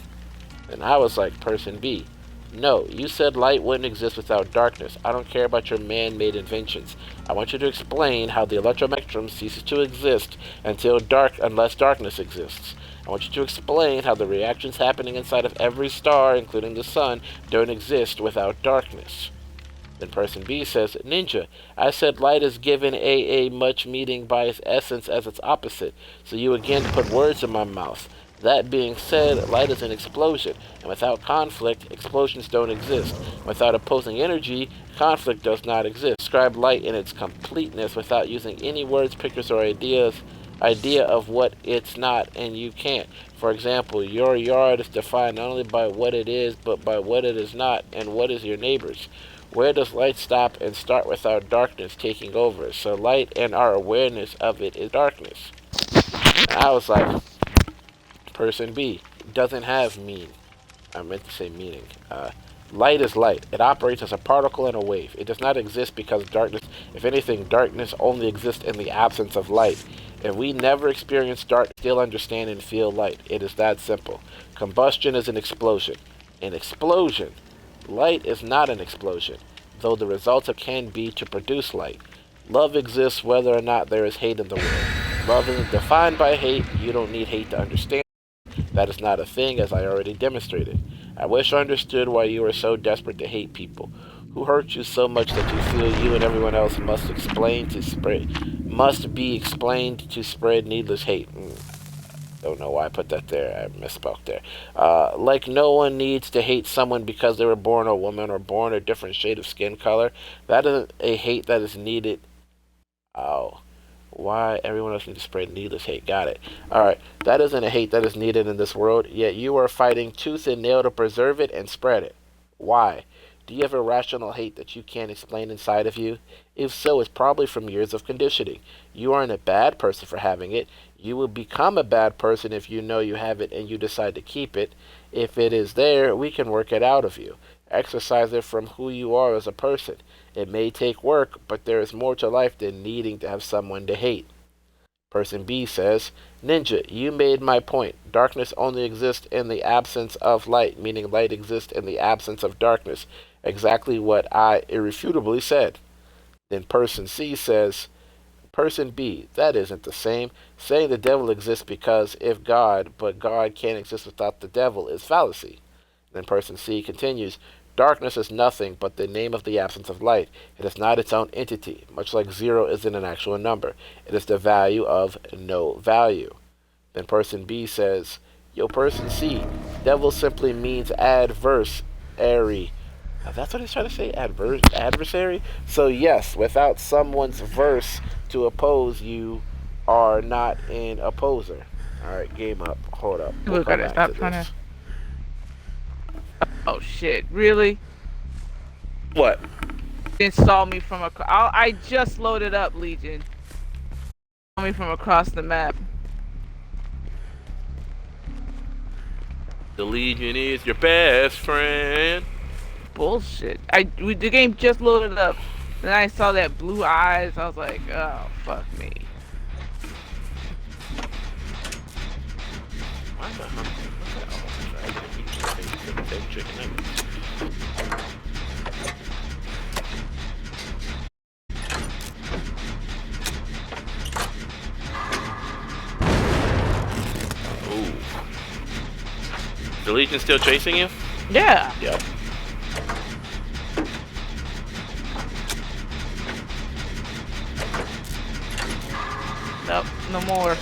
And I was like, person B, no, you said light wouldn't exist without darkness. I don't care about your man-made inventions. I want you to explain how the electromagnetism ceases to exist unless darkness exists. I want you to explain how the reactions happening inside of every star, including the sun, don't exist without darkness. Then person B says, ninja, I said light is given a much meaning by its essence as its opposite, so you again put words in my mouth. That being said, light is an explosion, and without conflict, explosions don't exist. Without opposing energy, conflict does not exist. Describe light in its completeness without using any words, pictures, or idea of what it's not, and you can't. For example, your yard is defined not only by what it is, but by what it is not, and what is your neighbor's. Where does light stop and start without darkness taking over? So light and our awareness of it is darkness. And I was like, person B, doesn't have I meant to say meaning. Light is light. It operates as a particle and a wave. It does not exist because darkness, if anything, darkness only exists in the absence of light. If we never experience dark, still understand and feel light. It is that simple. Combustion is an explosion. An explosion. Light is not an explosion, though the results can be to produce light. Love exists whether or not there is hate in the world. Love isn't defined by hate. You don't need hate to understand. That is not a thing, as I already demonstrated. I wish I understood why you are so desperate to hate people. Who hurt you so much that you feel you and everyone else must be explained to spread needless hate? Don't know why I put that there. I misspoke there. Like no one needs to hate someone because they were born a woman or born a different shade of skin color. That isn't a hate that is needed. Oh. Why everyone else needs to spread needless hate. Got it. Alright. That isn't a hate that is needed in this world, yet you are fighting tooth and nail to preserve it and spread it. Why? Do you have irrational hate that you can't explain inside of you? If so, it's probably from years of conditioning. You aren't a bad person for having it. You will become a bad person if you know you have it and you decide to keep it. If it is there, we can work it out of you. Exercise it from who you are as a person. It may take work, but there is more to life than needing to have someone to hate. Person B says, ninja, you made my point. Darkness only exists in the absence of light, meaning light exists in the absence of darkness. Exactly what I irrefutably said. Then person C says, person B, that isn't the same. Saying the devil exists because if God, but God can't exist without the devil is fallacy. Then person C continues, darkness is nothing but the name of the absence of light. It is not its own entity, much like 0 isn't an actual number. It is the value of no value. Then person B says, yo, person C, devil simply means adversary. That's what he's trying to say? Adversary? So yes, without someone's verse to oppose, you are not an opposer. Alright, game up. Hold up. We'll gotta stop trying to... Oh shit, really? What? Install me from I just loaded up Legion. Saw me from across the map. The Legion is your best friend. Bullshit. The game just loaded up. Then I saw that blue eyes. I was like, oh, fuck me. Why am I hungry? I gotta eat some chicken nuggets. Ooh. The Legion still chasing you? Yeah. Yep. Nope, no more.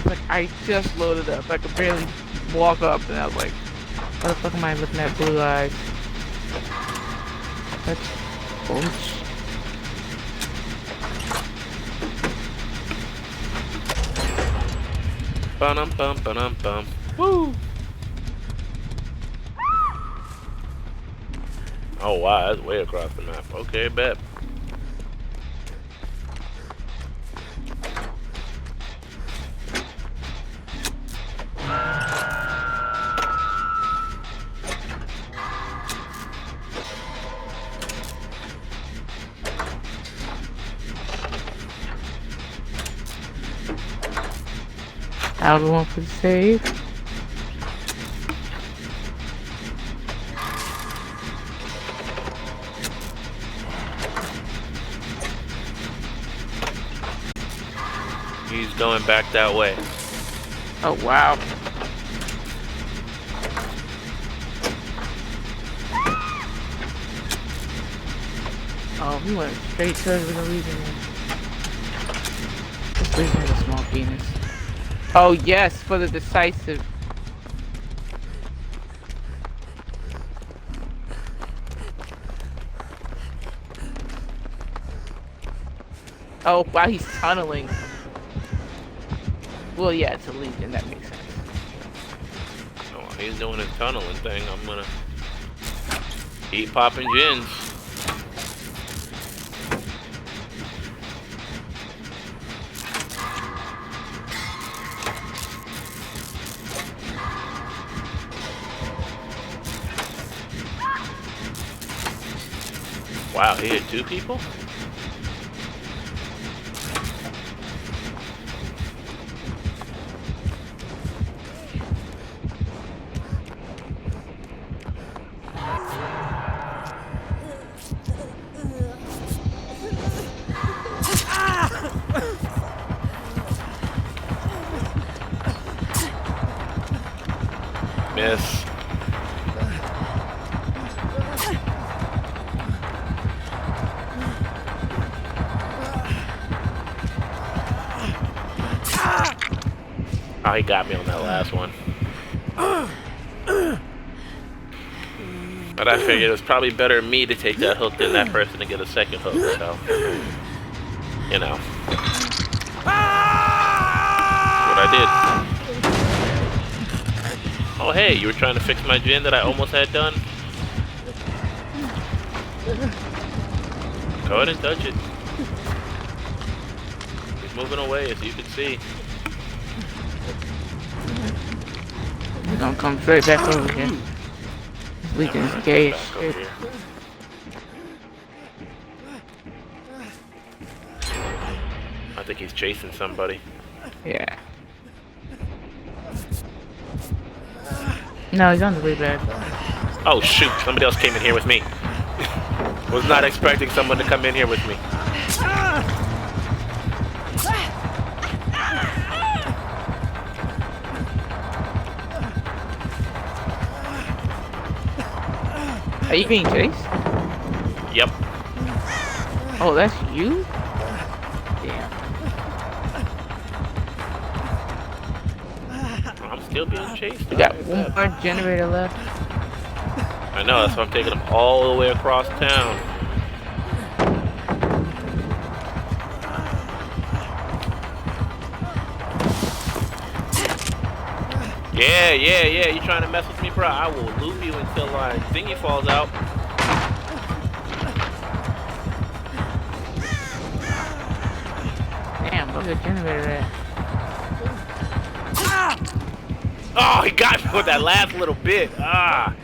Like, I just loaded up. I could barely walk up, and I was like, what the fuck am I looking at blue eyes? That's bullshit. Bum. Woo! Oh wow, that's way across the map. Okay, bet. I'll go for the save. He's going back that way. Oh wow. Oh, he went straight to the Legion. This Legion has a small penis. Oh yes, for the decisive. Oh wow, he's tunneling. Well, yeah, it's a Legion. That makes sense. Oh, while he's doing his tunneling thing, I'm gonna keep popping gins. Wow, he hit 2 people? Miss. Oh, he got me on that last one. But I figured it was probably better me to take that hook than that person to get a second hook, so... You know. What I did. Oh hey, you were trying to fix my gin that I almost had done? Go ahead and touch it. He's moving away, as you can see. He's gonna come straight back over here. We can engage. Back over here. I think he's chasing somebody. Yeah. No, he's on the way back. Oh shoot, somebody else came in here with me. Was not expecting someone to come in here with me. Are you being chased? Yep. Oh, that's you? Damn. I'm still being chased. We got one more generator left. I know, that's why I'm taking them all the way across town. Yeah, you trying to mess with me, bro? I will loop you until thingy falls out. Damn, where's the generator at? Oh, he got me with that last little bit. Ah.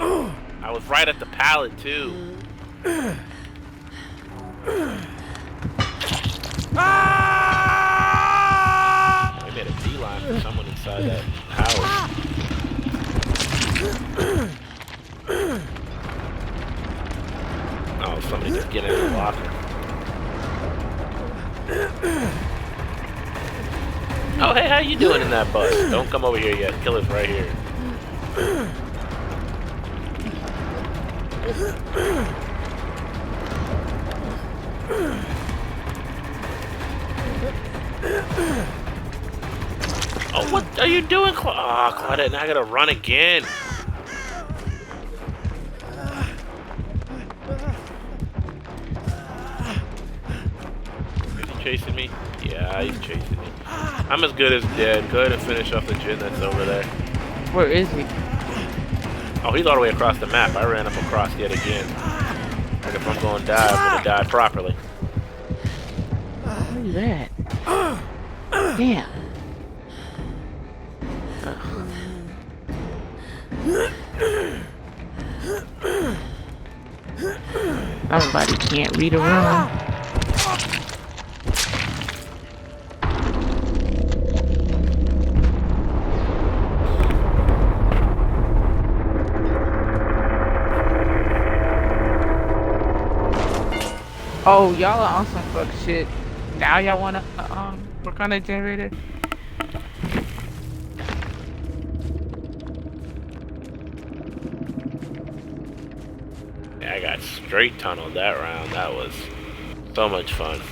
I was right at the pallet, too. I made a beeline for someone inside that house. Oh, somebody just get in the locker. Oh, hey, how you doing in that bus? Don't come over here yet. Killer's right here. Oh, what are you doing, Claudette? Oh, Claudette, now I gotta run again. Is he chasing me? Yeah, he's chasing me. I'm as good as dead. Go ahead and finish off the gin that's over there. Where is he? Oh, he's all the way across the map. I ran him across yet again. Like if I'm gonna die, I'm gonna die properly. Where you at? Damn. Somebody can't read a room. Oh, y'all are on some fuck shit. Now y'all wanna work on the generator? Yeah, I got straight tunneled that round. That was so much fun.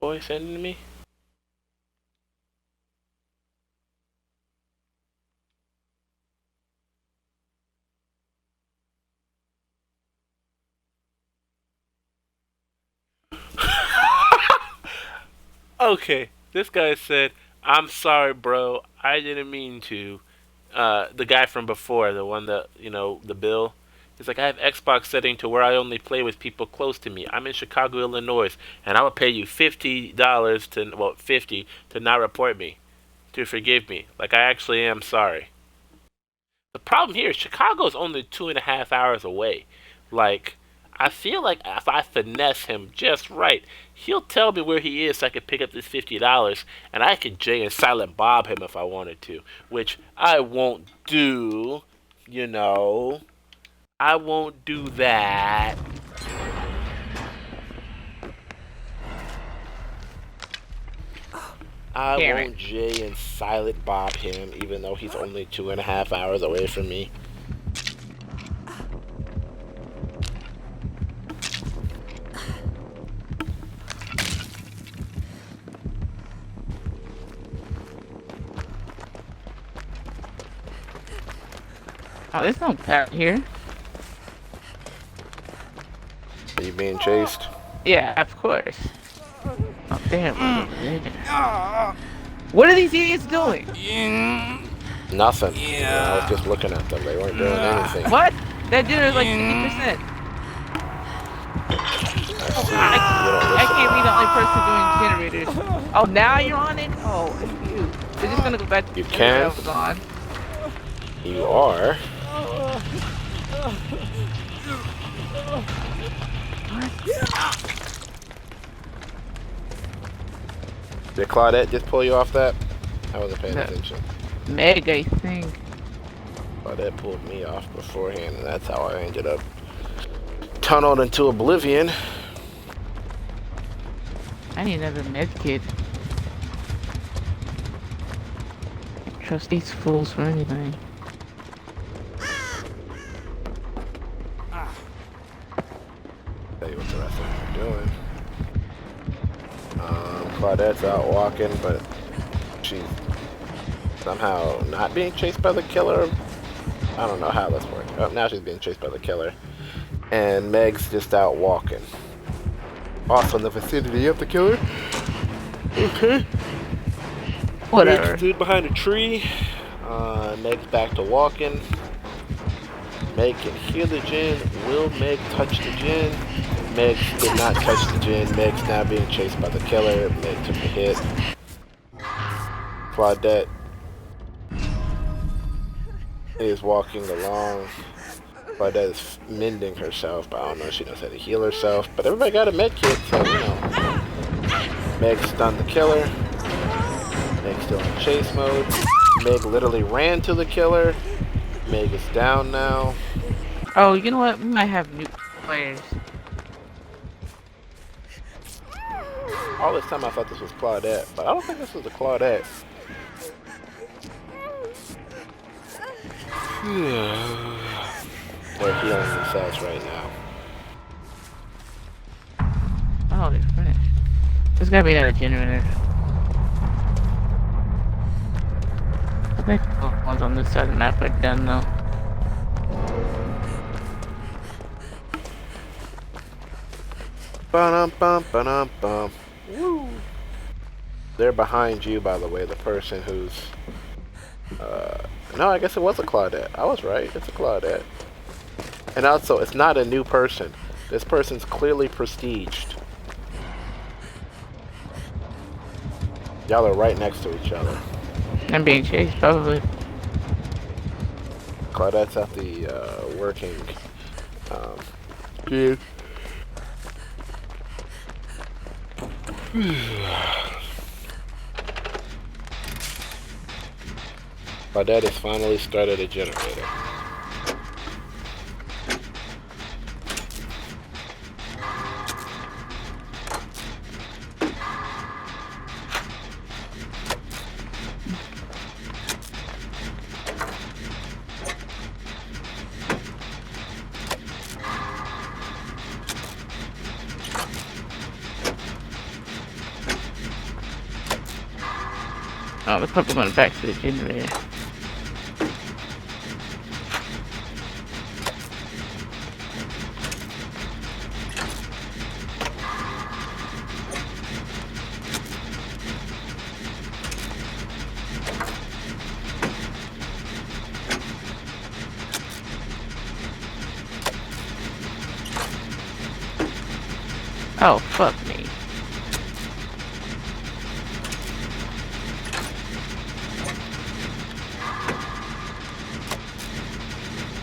Boy sending me? Okay, this guy said, "I'm sorry, bro. I didn't mean to." The guy from before, the one that, the Bill. He's like, "I have Xbox setting to where I only play with people close to me. I'm in Chicago, Illinois, and I will pay you $50 $50 to not report me, to forgive me. Like, I actually am sorry." The problem here is Chicago's only 2.5 hours away. Like, I feel like if I finesse him just right, he'll tell me where he is so I can pick up this $50, and I can Jay and Silent Bob him if I wanted to, which I won't do, I won't do that. I Damn won't Jay and Silent Bob him, even though he's only 2.5 hours away from me. Oh, there's no parrot here. Are you being chased? Yeah, of course. Oh, damn. What are these idiots doing? Nothing. I was just looking at them. They weren't doing anything. What? That dinner is like 50%. I can't be the only person doing generators. Oh, now you're on it? Oh, it's you. We're just gonna go back to You the can. that was on. You are. Did Claudette just pull you off that? I wasn't paying No. attention. Meg, I think. Claudette pulled me off beforehand, and that's how I ended up tunneled into oblivion. I need another med kit. I trust these fools for anything. Tell you what the rest of them are doing. Claudette's out walking, but she's somehow not being chased by the killer. I don't know how this works. Oh, now she's being chased by the killer. And Meg's just out walking. Also in the vicinity of the killer. Okay. Whatever. Meg stood behind a tree. Meg's back to walking. Meg can hear the gin. Will Meg touch the gin? Meg did not touch the gin. Meg's now being chased by the killer. Meg took a hit. Claudette is walking along. Claudette is mending herself, but I don't know if she knows how to heal herself. But everybody got a med kit, so you know. Meg stunned the killer. Meg's still in chase mode. Meg literally ran to the killer. Meg is down now. Oh, you know what? We might have new players. All this time I thought this was Claudette, but I don't think this was a Claudette. They're healing themselves right now. Oh, they're finished. There's gotta be another generator. I think the ones on this side of the map are done though. Ba-dum-bum. Woo. They're behind you, by the way, the person who's... no, I guess it was a Claudette. I was right, it's a Claudette. And also, it's not a new person. This person's clearly prestiged. Y'all are right next to each other. I'm being chased, probably. Claudette's at the, working, dude. Claudette has finally started a generator. Oh, they're probably going back to the generator. Oh, fuck me.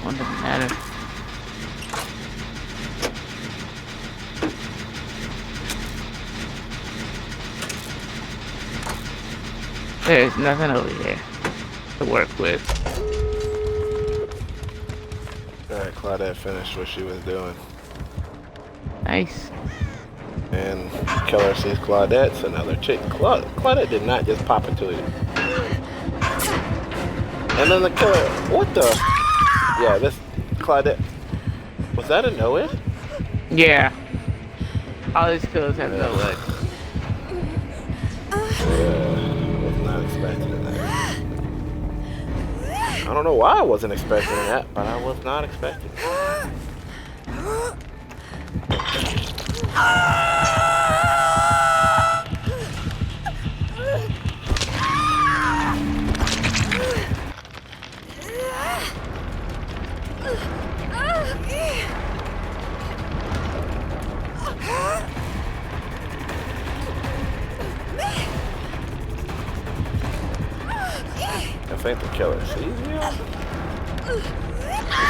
One doesn't matter. There's nothing over here to work with. Alright, Claudette finished what she was doing. Nice. And killer sees Claudette's another chick. Claudette did not just pop into it. And then the killer, what the? Yeah, this Claudette, was that a no-hit? Yeah. All these kills have no leg. Yeah, was not expecting that. I don't know why I wasn't expecting that, but I was not expecting it. I think the killer sees me. He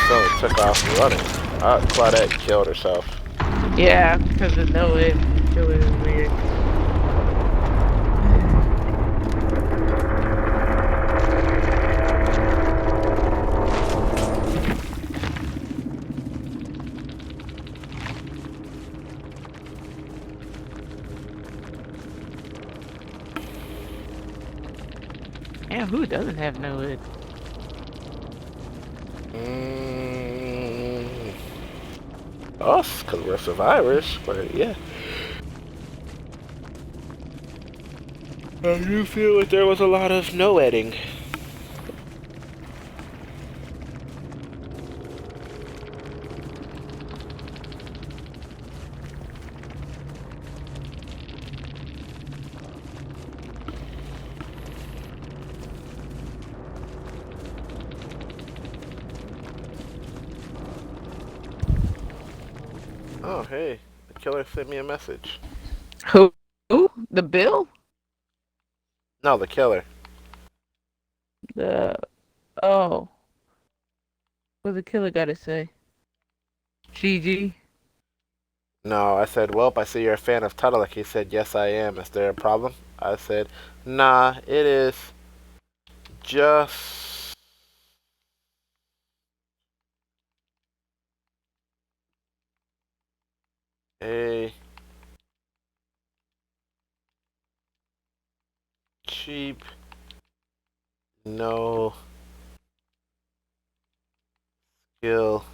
suddenly took off running. Claudette killed herself. Yeah, because of no it. Killer is weird. Yeah, who doesn't have no it? Us, because we're survivors, but yeah. I do feel like there was a lot of no-editing. Oh, hey, the killer sent me a message. Who? Who? The Bill? No, the killer. The... Oh. What the killer gotta say? GG. No, I said, well, I see you're a fan of Tuttle. He said, yes, I am. Is there a problem? I said, nah, it is just a cheap, no skill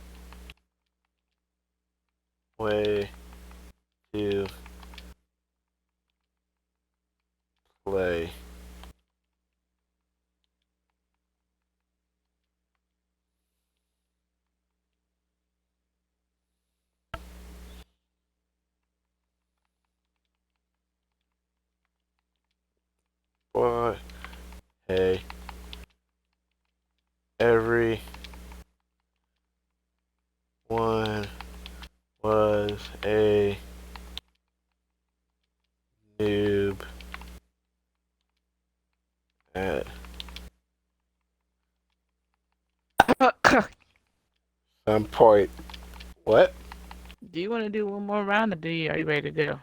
way to play. But hey, everyone was a noob at some point. What? Do you want to do one more round, or are you ready to go?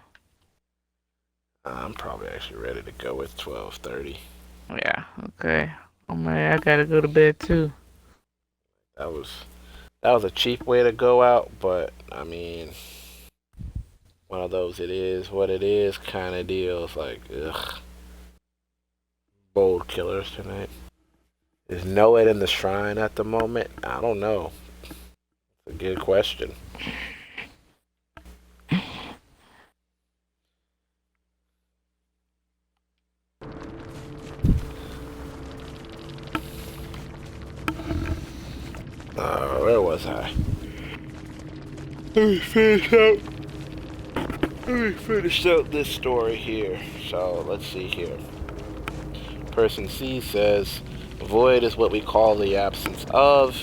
I'm probably actually ready to go with 12:30. Yeah. Okay. Oh man, I gotta go to bed too. That was a cheap way to go out, but I mean, one of those it is what it is kind of deals. Like, ugh, bold killers tonight. Is Noed in the shrine at the moment? I don't know. It's a good question. Where was I? Let me finish out this story here. So let's see here. Person C says, void is what we call the absence of.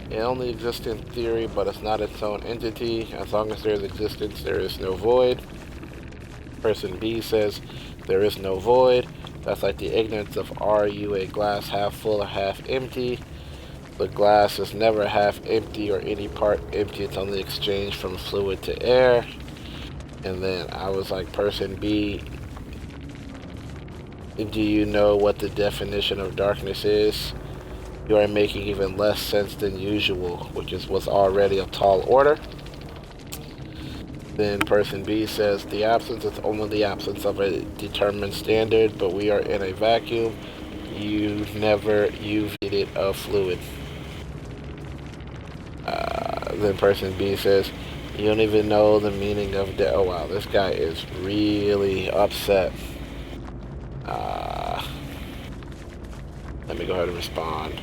It only exists in theory, but it's not its own entity. As long as there is existence, there is no void. Person B says, there is no void. That's like the ignorance of, are you a glass half full or half empty? The glass is never half empty or any part empty. It's only exchanged from fluid to air. And then I was like, person B, do you know what the definition of darkness is? You are making even less sense than usual, which was already a tall order. Then person B says, the absence is only the absence of a determined standard, but we are in a vacuum. You've never UV'd it a fluid. Then person B says, you don't even know the meaning of death. Oh wow, this guy is really upset. Let me go ahead and respond.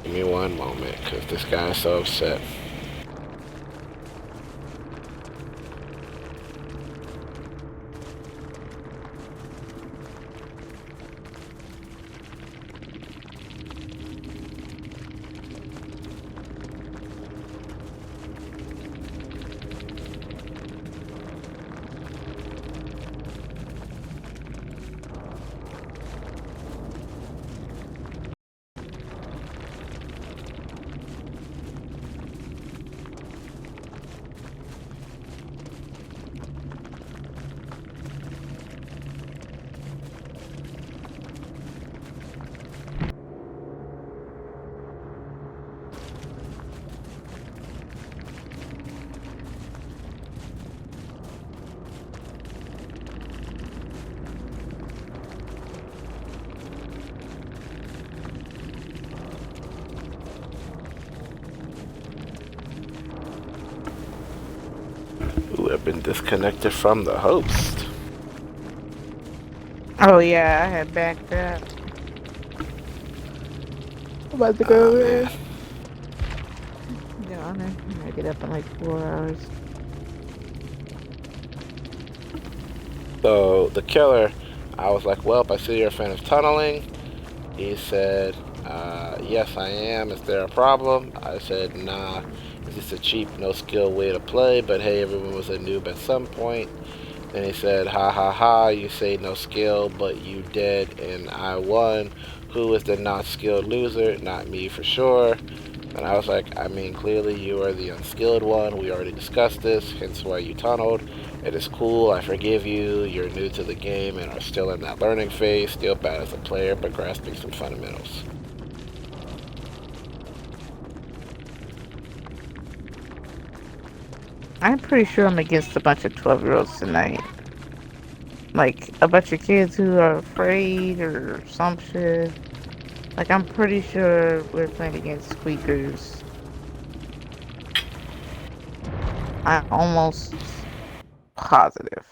Give me one moment, because this guy is so upset. Ooh, I've been disconnected from the host. Oh yeah, I had backed up. I'm about to go in. Yeah, I'm gonna get up in like 4 hours. So the killer, I was like, well, I see you're a fan of tunneling. He said, yes, I am. Is there a problem? I said, nah. It's just a cheap, no skill way to play, but hey, everyone was a noob at some point. Then he said, ha ha ha, you say no skill, but you dead and I won. Who is the not skilled loser? Not me for sure. And I was like, I mean, clearly you are the unskilled one. We already discussed this, hence why you tunneled. It is cool. I forgive you. You're new to the game and are still in that learning phase. Still bad as a player, but grasping some fundamentals. I'm pretty sure I'm against a bunch of 12-year-olds tonight. Like, a bunch of kids who are afraid or some shit. Like, I'm pretty sure we're playing against squeakers. I'm almost positive.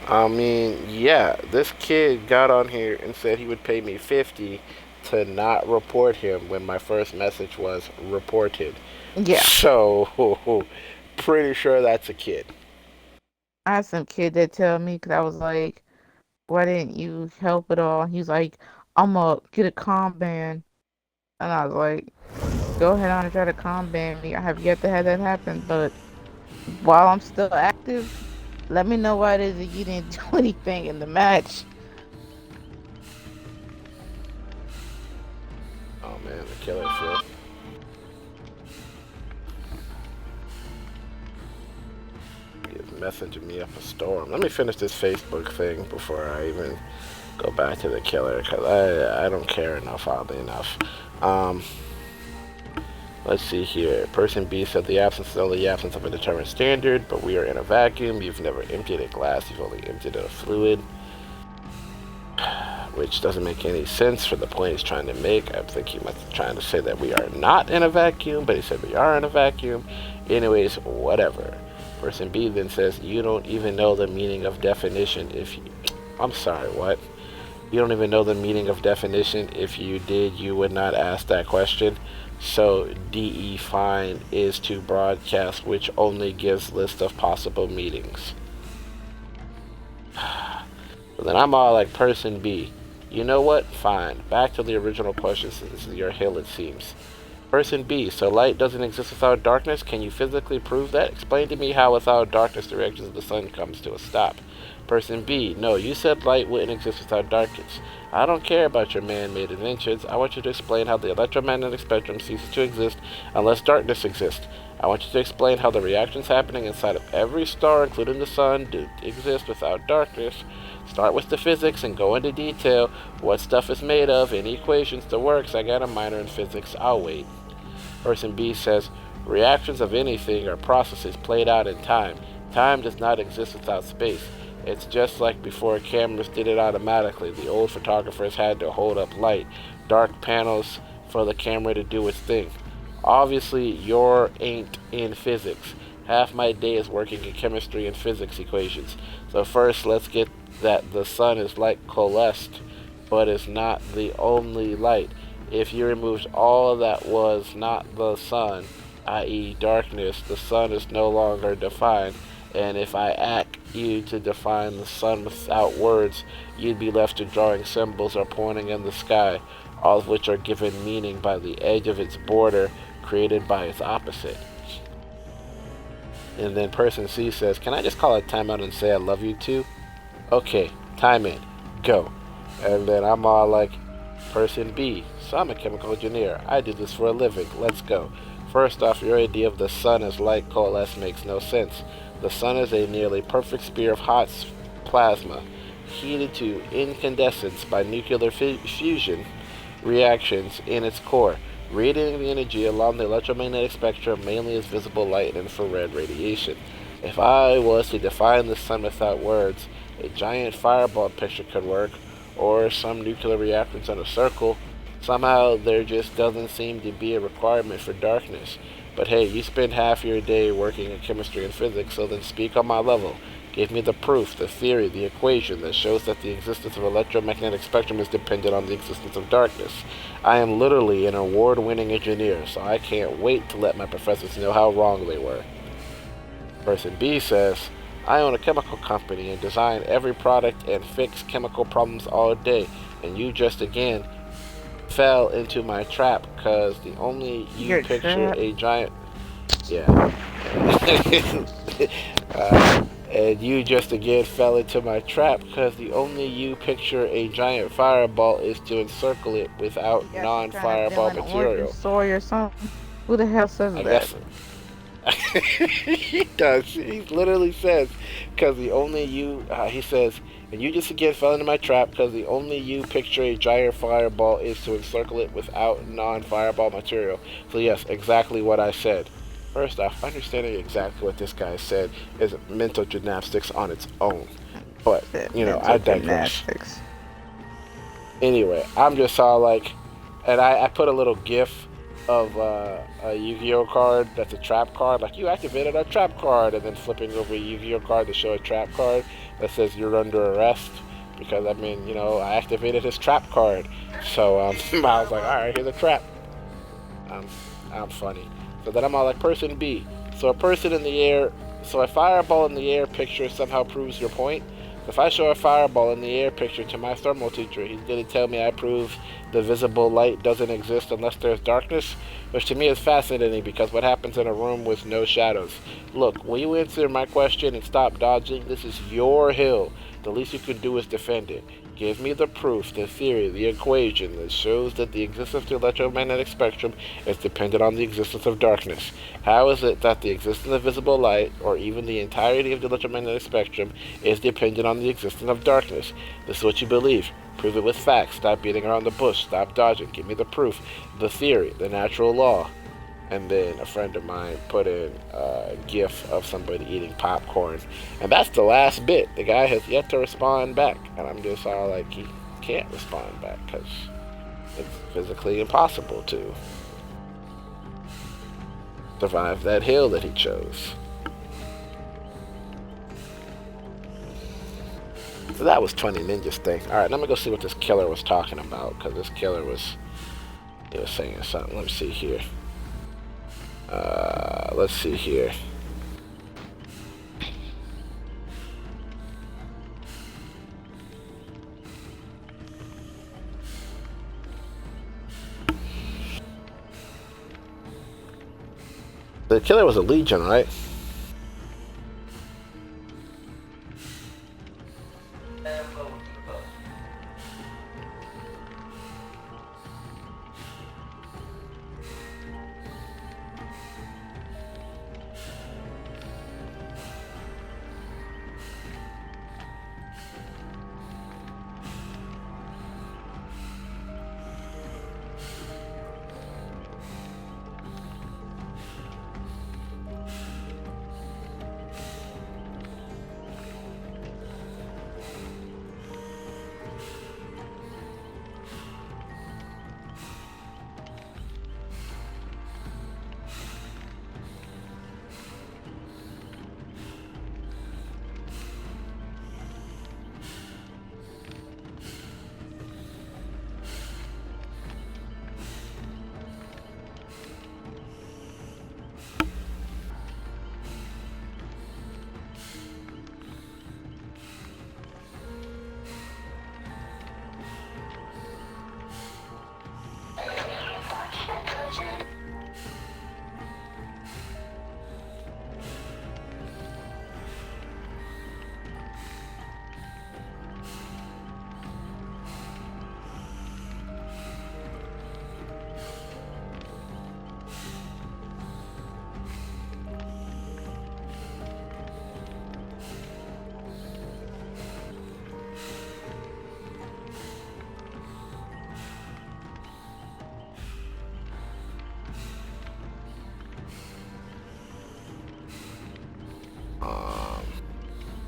I mean, yeah, this kid got on here and said he would pay me 50 to not report him when my first message was reported. Yeah. So, pretty sure that's a kid. I had some kid that tell me, because I was like, why didn't you help at all? He's like, I'm gonna get a com ban. And I was like, go ahead on and try to com ban me. I have yet to have that happen, but while I'm still active, let me know why it is that you didn't do anything in the match. Oh man, the killer shit. He's messaging me up a storm. Let me finish this Facebook thing before I even go back to the killer, because I don't care enough, oddly enough. Let's see here. Person B said the absence is only the absence of a determined standard, but we are in a vacuum. You've never emptied a glass, you've only emptied a fluid. Which doesn't make any sense for the point he's trying to make. I think he must be trying to say that we are not in a vacuum, but he said we are in a vacuum. Anyways, whatever. Person B then says, you don't even know the meaning of definition if you... I'm sorry, what? You don't even know the meaning of definition. If you did, you would not ask that question. So DE fine is to broadcast, which only gives list of possible meanings. But then I'm all like, person B, you know what? Fine. Back to the original question, since this is your hill, it seems. Person B, so light doesn't exist without darkness? Can you physically prove that? Explain to me how without darkness the reaction of the sun comes to a stop. Person B, no, you said light wouldn't exist without darkness. I don't care about your man-made inventions. I want you to explain how the electromagnetic spectrum ceases to exist unless darkness exists. I want you to explain how the reactions happening inside of every star, including the sun, do exist without darkness. Start with the physics and go into detail. What stuff is made of, any equations, the works. I got a minor in physics. I'll wait. Person B says, reactions of anything are processes played out in time. Time does not exist without space. It's just like before cameras did it automatically. The old photographers had to hold up light, dark panels for the camera to do its thing. Obviously, you're ain't in physics. Half my day is working in chemistry and physics equations. So first, let's get that the sun is light coalesced, but is not the only light. If you removed all that was not the sun, i.e. darkness, the sun is no longer defined. And if I ask you to define the sun without words, you'd be left to drawing symbols or pointing in the sky, all of which are given meaning by the edge of its border created by its opposite. And then person C says, can I just call a timeout and say I love you too? Okay, time in, go. And then I'm all like, person B, so I'm a chemical engineer. I do this for a living. Let's go. First off, your idea of the sun as light coalesced makes no sense. The sun is a nearly perfect sphere of hot plasma, heated to incandescence by nuclear fusion reactions in its core, radiating the energy along the electromagnetic spectrum mainly as visible light and infrared radiation. If I was to define the sun without words, a giant fireball picture could work, or some nuclear reactors in a circle. Somehow there just doesn't seem to be a requirement for darkness. But hey, you spend half your day working in chemistry and physics, so then speak on my level. Give me the proof, the theory, the equation that shows that the existence of electromagnetic spectrum is dependent on the existence of darkness. I am literally an award-winning engineer, so I can't wait to let my professors know how wrong they were. Person B says, I own a chemical company and design every product and fix chemical problems all day, and you just again fell into my trap because the only you Your picture trap? a giant... Yeah. And you just again fell into my trap because the only you picture a giant fireball is to encircle it without Yeah, she's trying to fill non-fireball in origin material. story or something. Who the hell says I that? guess he does. He literally says, because the only you, he says, and you just again fell into my trap because the only you picture a giant fireball is to encircle it without non-fireball material. So yes, exactly what I said. First off, understanding exactly what this guy said is mental gymnastics on its own. But, Shit, you know, mental I digress. gymnastics. Anyway, I'm just all like, and I put a little gif of a Yu-Gi-Oh card that's a trap card. Like, you activated a trap card, and then flipping over a Yu-Gi-Oh card to show a trap card that says you're under arrest. Because, I mean, you know, I activated his trap card. So, I was like, alright, here's a trap. I'm funny. So then I'm all like, person B. So a person in the air, so a fireball in the air picture somehow proves your point. If I show a fireball in the air picture to my thermal teacher, he's going to tell me I prove the visible light doesn't exist unless there's darkness, which to me is fascinating because what happens in a room with no shadows? Look, when you answer my question and stop dodging, this is your hill. The least you can do is defend it. Give me the proof, the theory, the equation that shows that the existence of the electromagnetic spectrum is dependent on the existence of darkness. How is it that the existence of visible light, or even the entirety of the electromagnetic spectrum, is dependent on the existence of darkness? This is what you believe. Prove it with facts. Stop beating around the bush. Stop dodging. Give me the proof, the theory, the natural law. And then a friend of mine put in a gif of somebody eating popcorn. And that's the last bit. The guy has yet to respond back. And I'm just all like, he can't respond back because it's physically impossible to survive that hill that he chose. So that was 20 Ninjas thing. Alright, let me go see what this killer was talking about. Because this killer was, he was saying something. Let me see here. Let's see here. The killer was a Legion, right?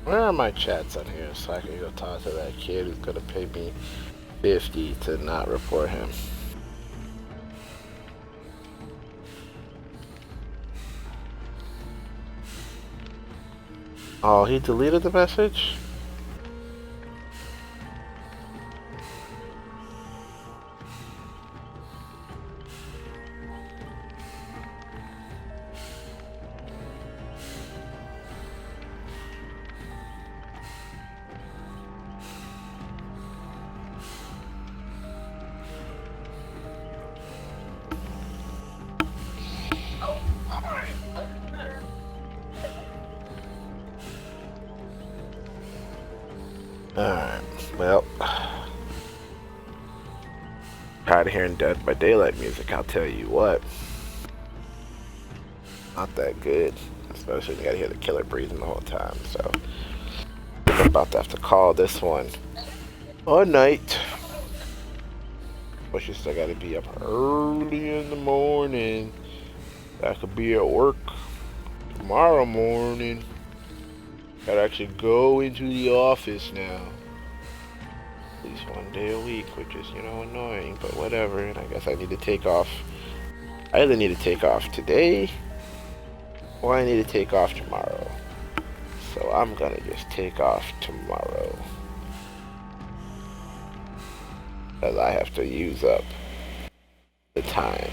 Where are my chats on here so I can go talk to that kid who's gonna pay me 50 to not report him? Oh, he deleted the message? Alright, well, tired of hearing Dead by Daylight music, I'll tell you what. Not that good. Especially when you gotta hear the killer breathing the whole time, so. I'm about to have to call this one all night. But you still gotta be up early in the morning. I could be at work tomorrow morning. Gotta actually go into the office now. At least one day a week, which is, annoying, but whatever. And I guess I need to take off. I either need to take off today, or I need to take off tomorrow. So I'm gonna just take off tomorrow. Because I have to use up the time.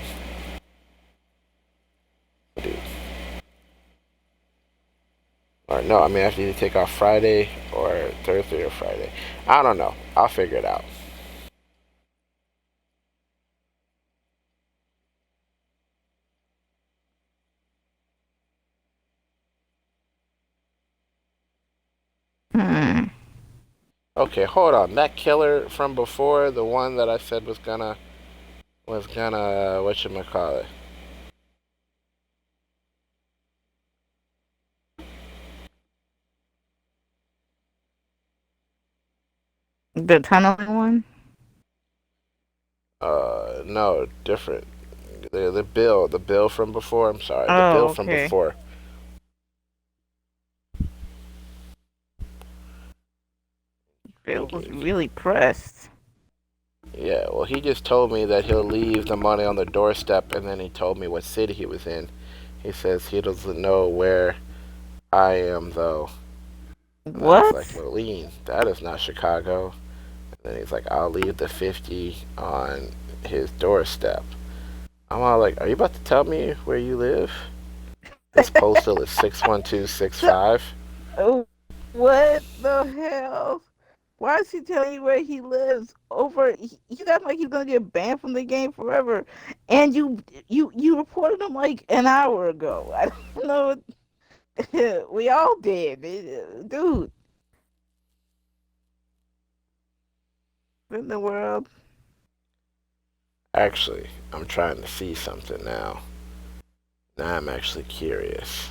Dude. Or no, I mean I have to either take off Friday or Thursday or Friday. I don't know. I'll figure it out. Hmm. Okay, hold on. That killer from before, the one that I said was gonna whatchamacallit. The tunneling one? No, different. The bill from before. I'm sorry, the Oh, bill from okay. before. Bill was really pressed. Yeah, well, he just told me that he'll leave the money on the doorstep, and then he told me what city he was in. He says he doesn't know where I am, though. And I was What? like, Moline, that is not Chicago. And then he's like, I'll leave the 50 on his doorstep. I'm all like, are you about to tell me where you live? This postal is 61265. Oh, what the hell? Why is he telling you where he lives? You got like he's gonna get banned from the game forever, and you reported him like an hour ago. I don't know. We all did, dude. In the world. Actually, I'm trying to see something now. Now I'm actually curious.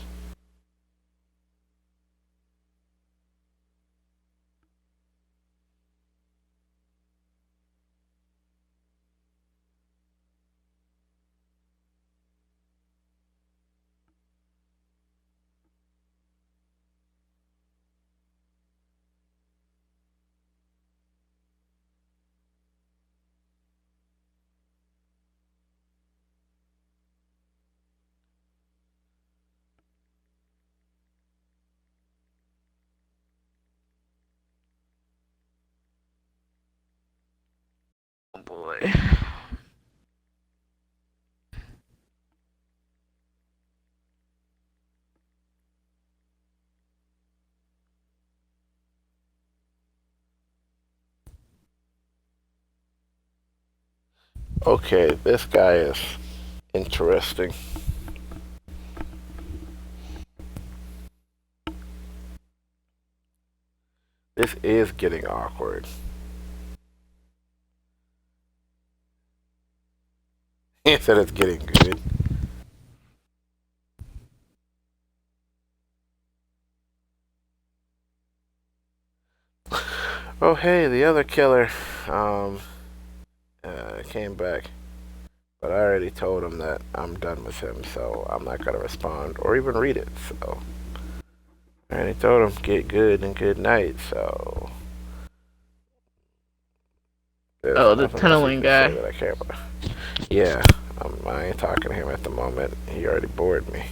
Oh boy. Okay, this guy is interesting. This is getting awkward. He said it's getting good. Oh, hey, the other killer came back. But I already told him that I'm done with him, so I'm not going to respond or even read it. So I already told him, get good and good night, so there's Oh, the nothing else he tunneling can say guy. that I care about. Yeah, I ain't talking to him at the moment. He already bored me.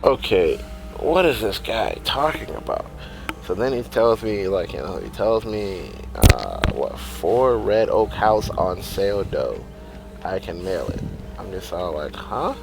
Okay, what is this guy talking about? So then he tells me, like, you know, he tells me, what, 4 Red Oak House on sale dough. I can mail it. I'm just all like, huh?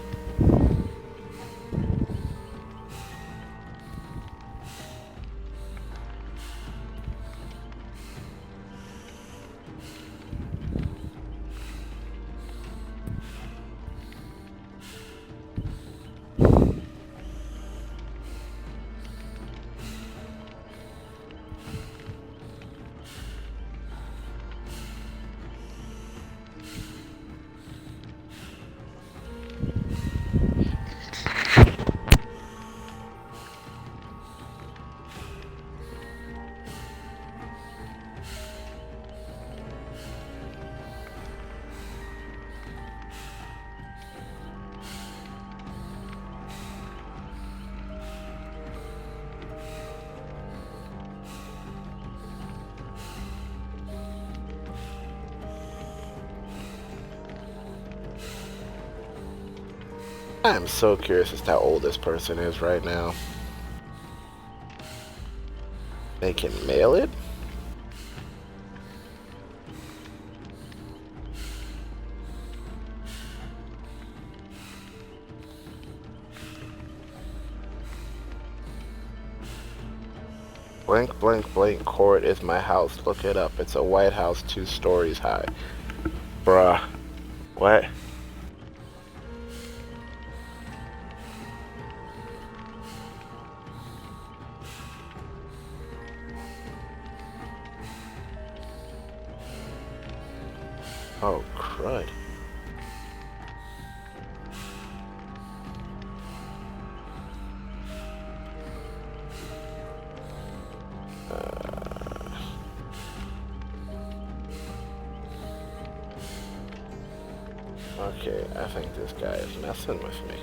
I am so curious as to how old this person is right now. They can mail it? Blank, blank, blank court is my house. Look it up. It's a White House 2 stories high. Bruh. What? Oh, crud. Okay, I think this guy is messing with me.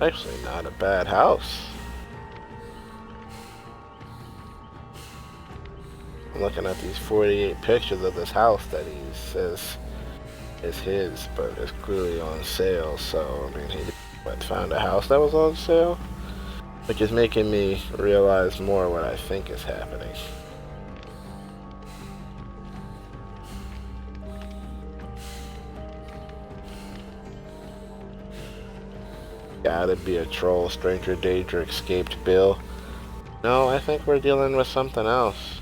Actually, not a bad house. I'm looking at these 48 pictures of this house that he says is his, but it's clearly on sale. So, I mean, he found a house that was on sale, which is making me realize more what I think is happening. Gotta be a troll, stranger danger, escaped Bill. No, I think we're dealing with something else.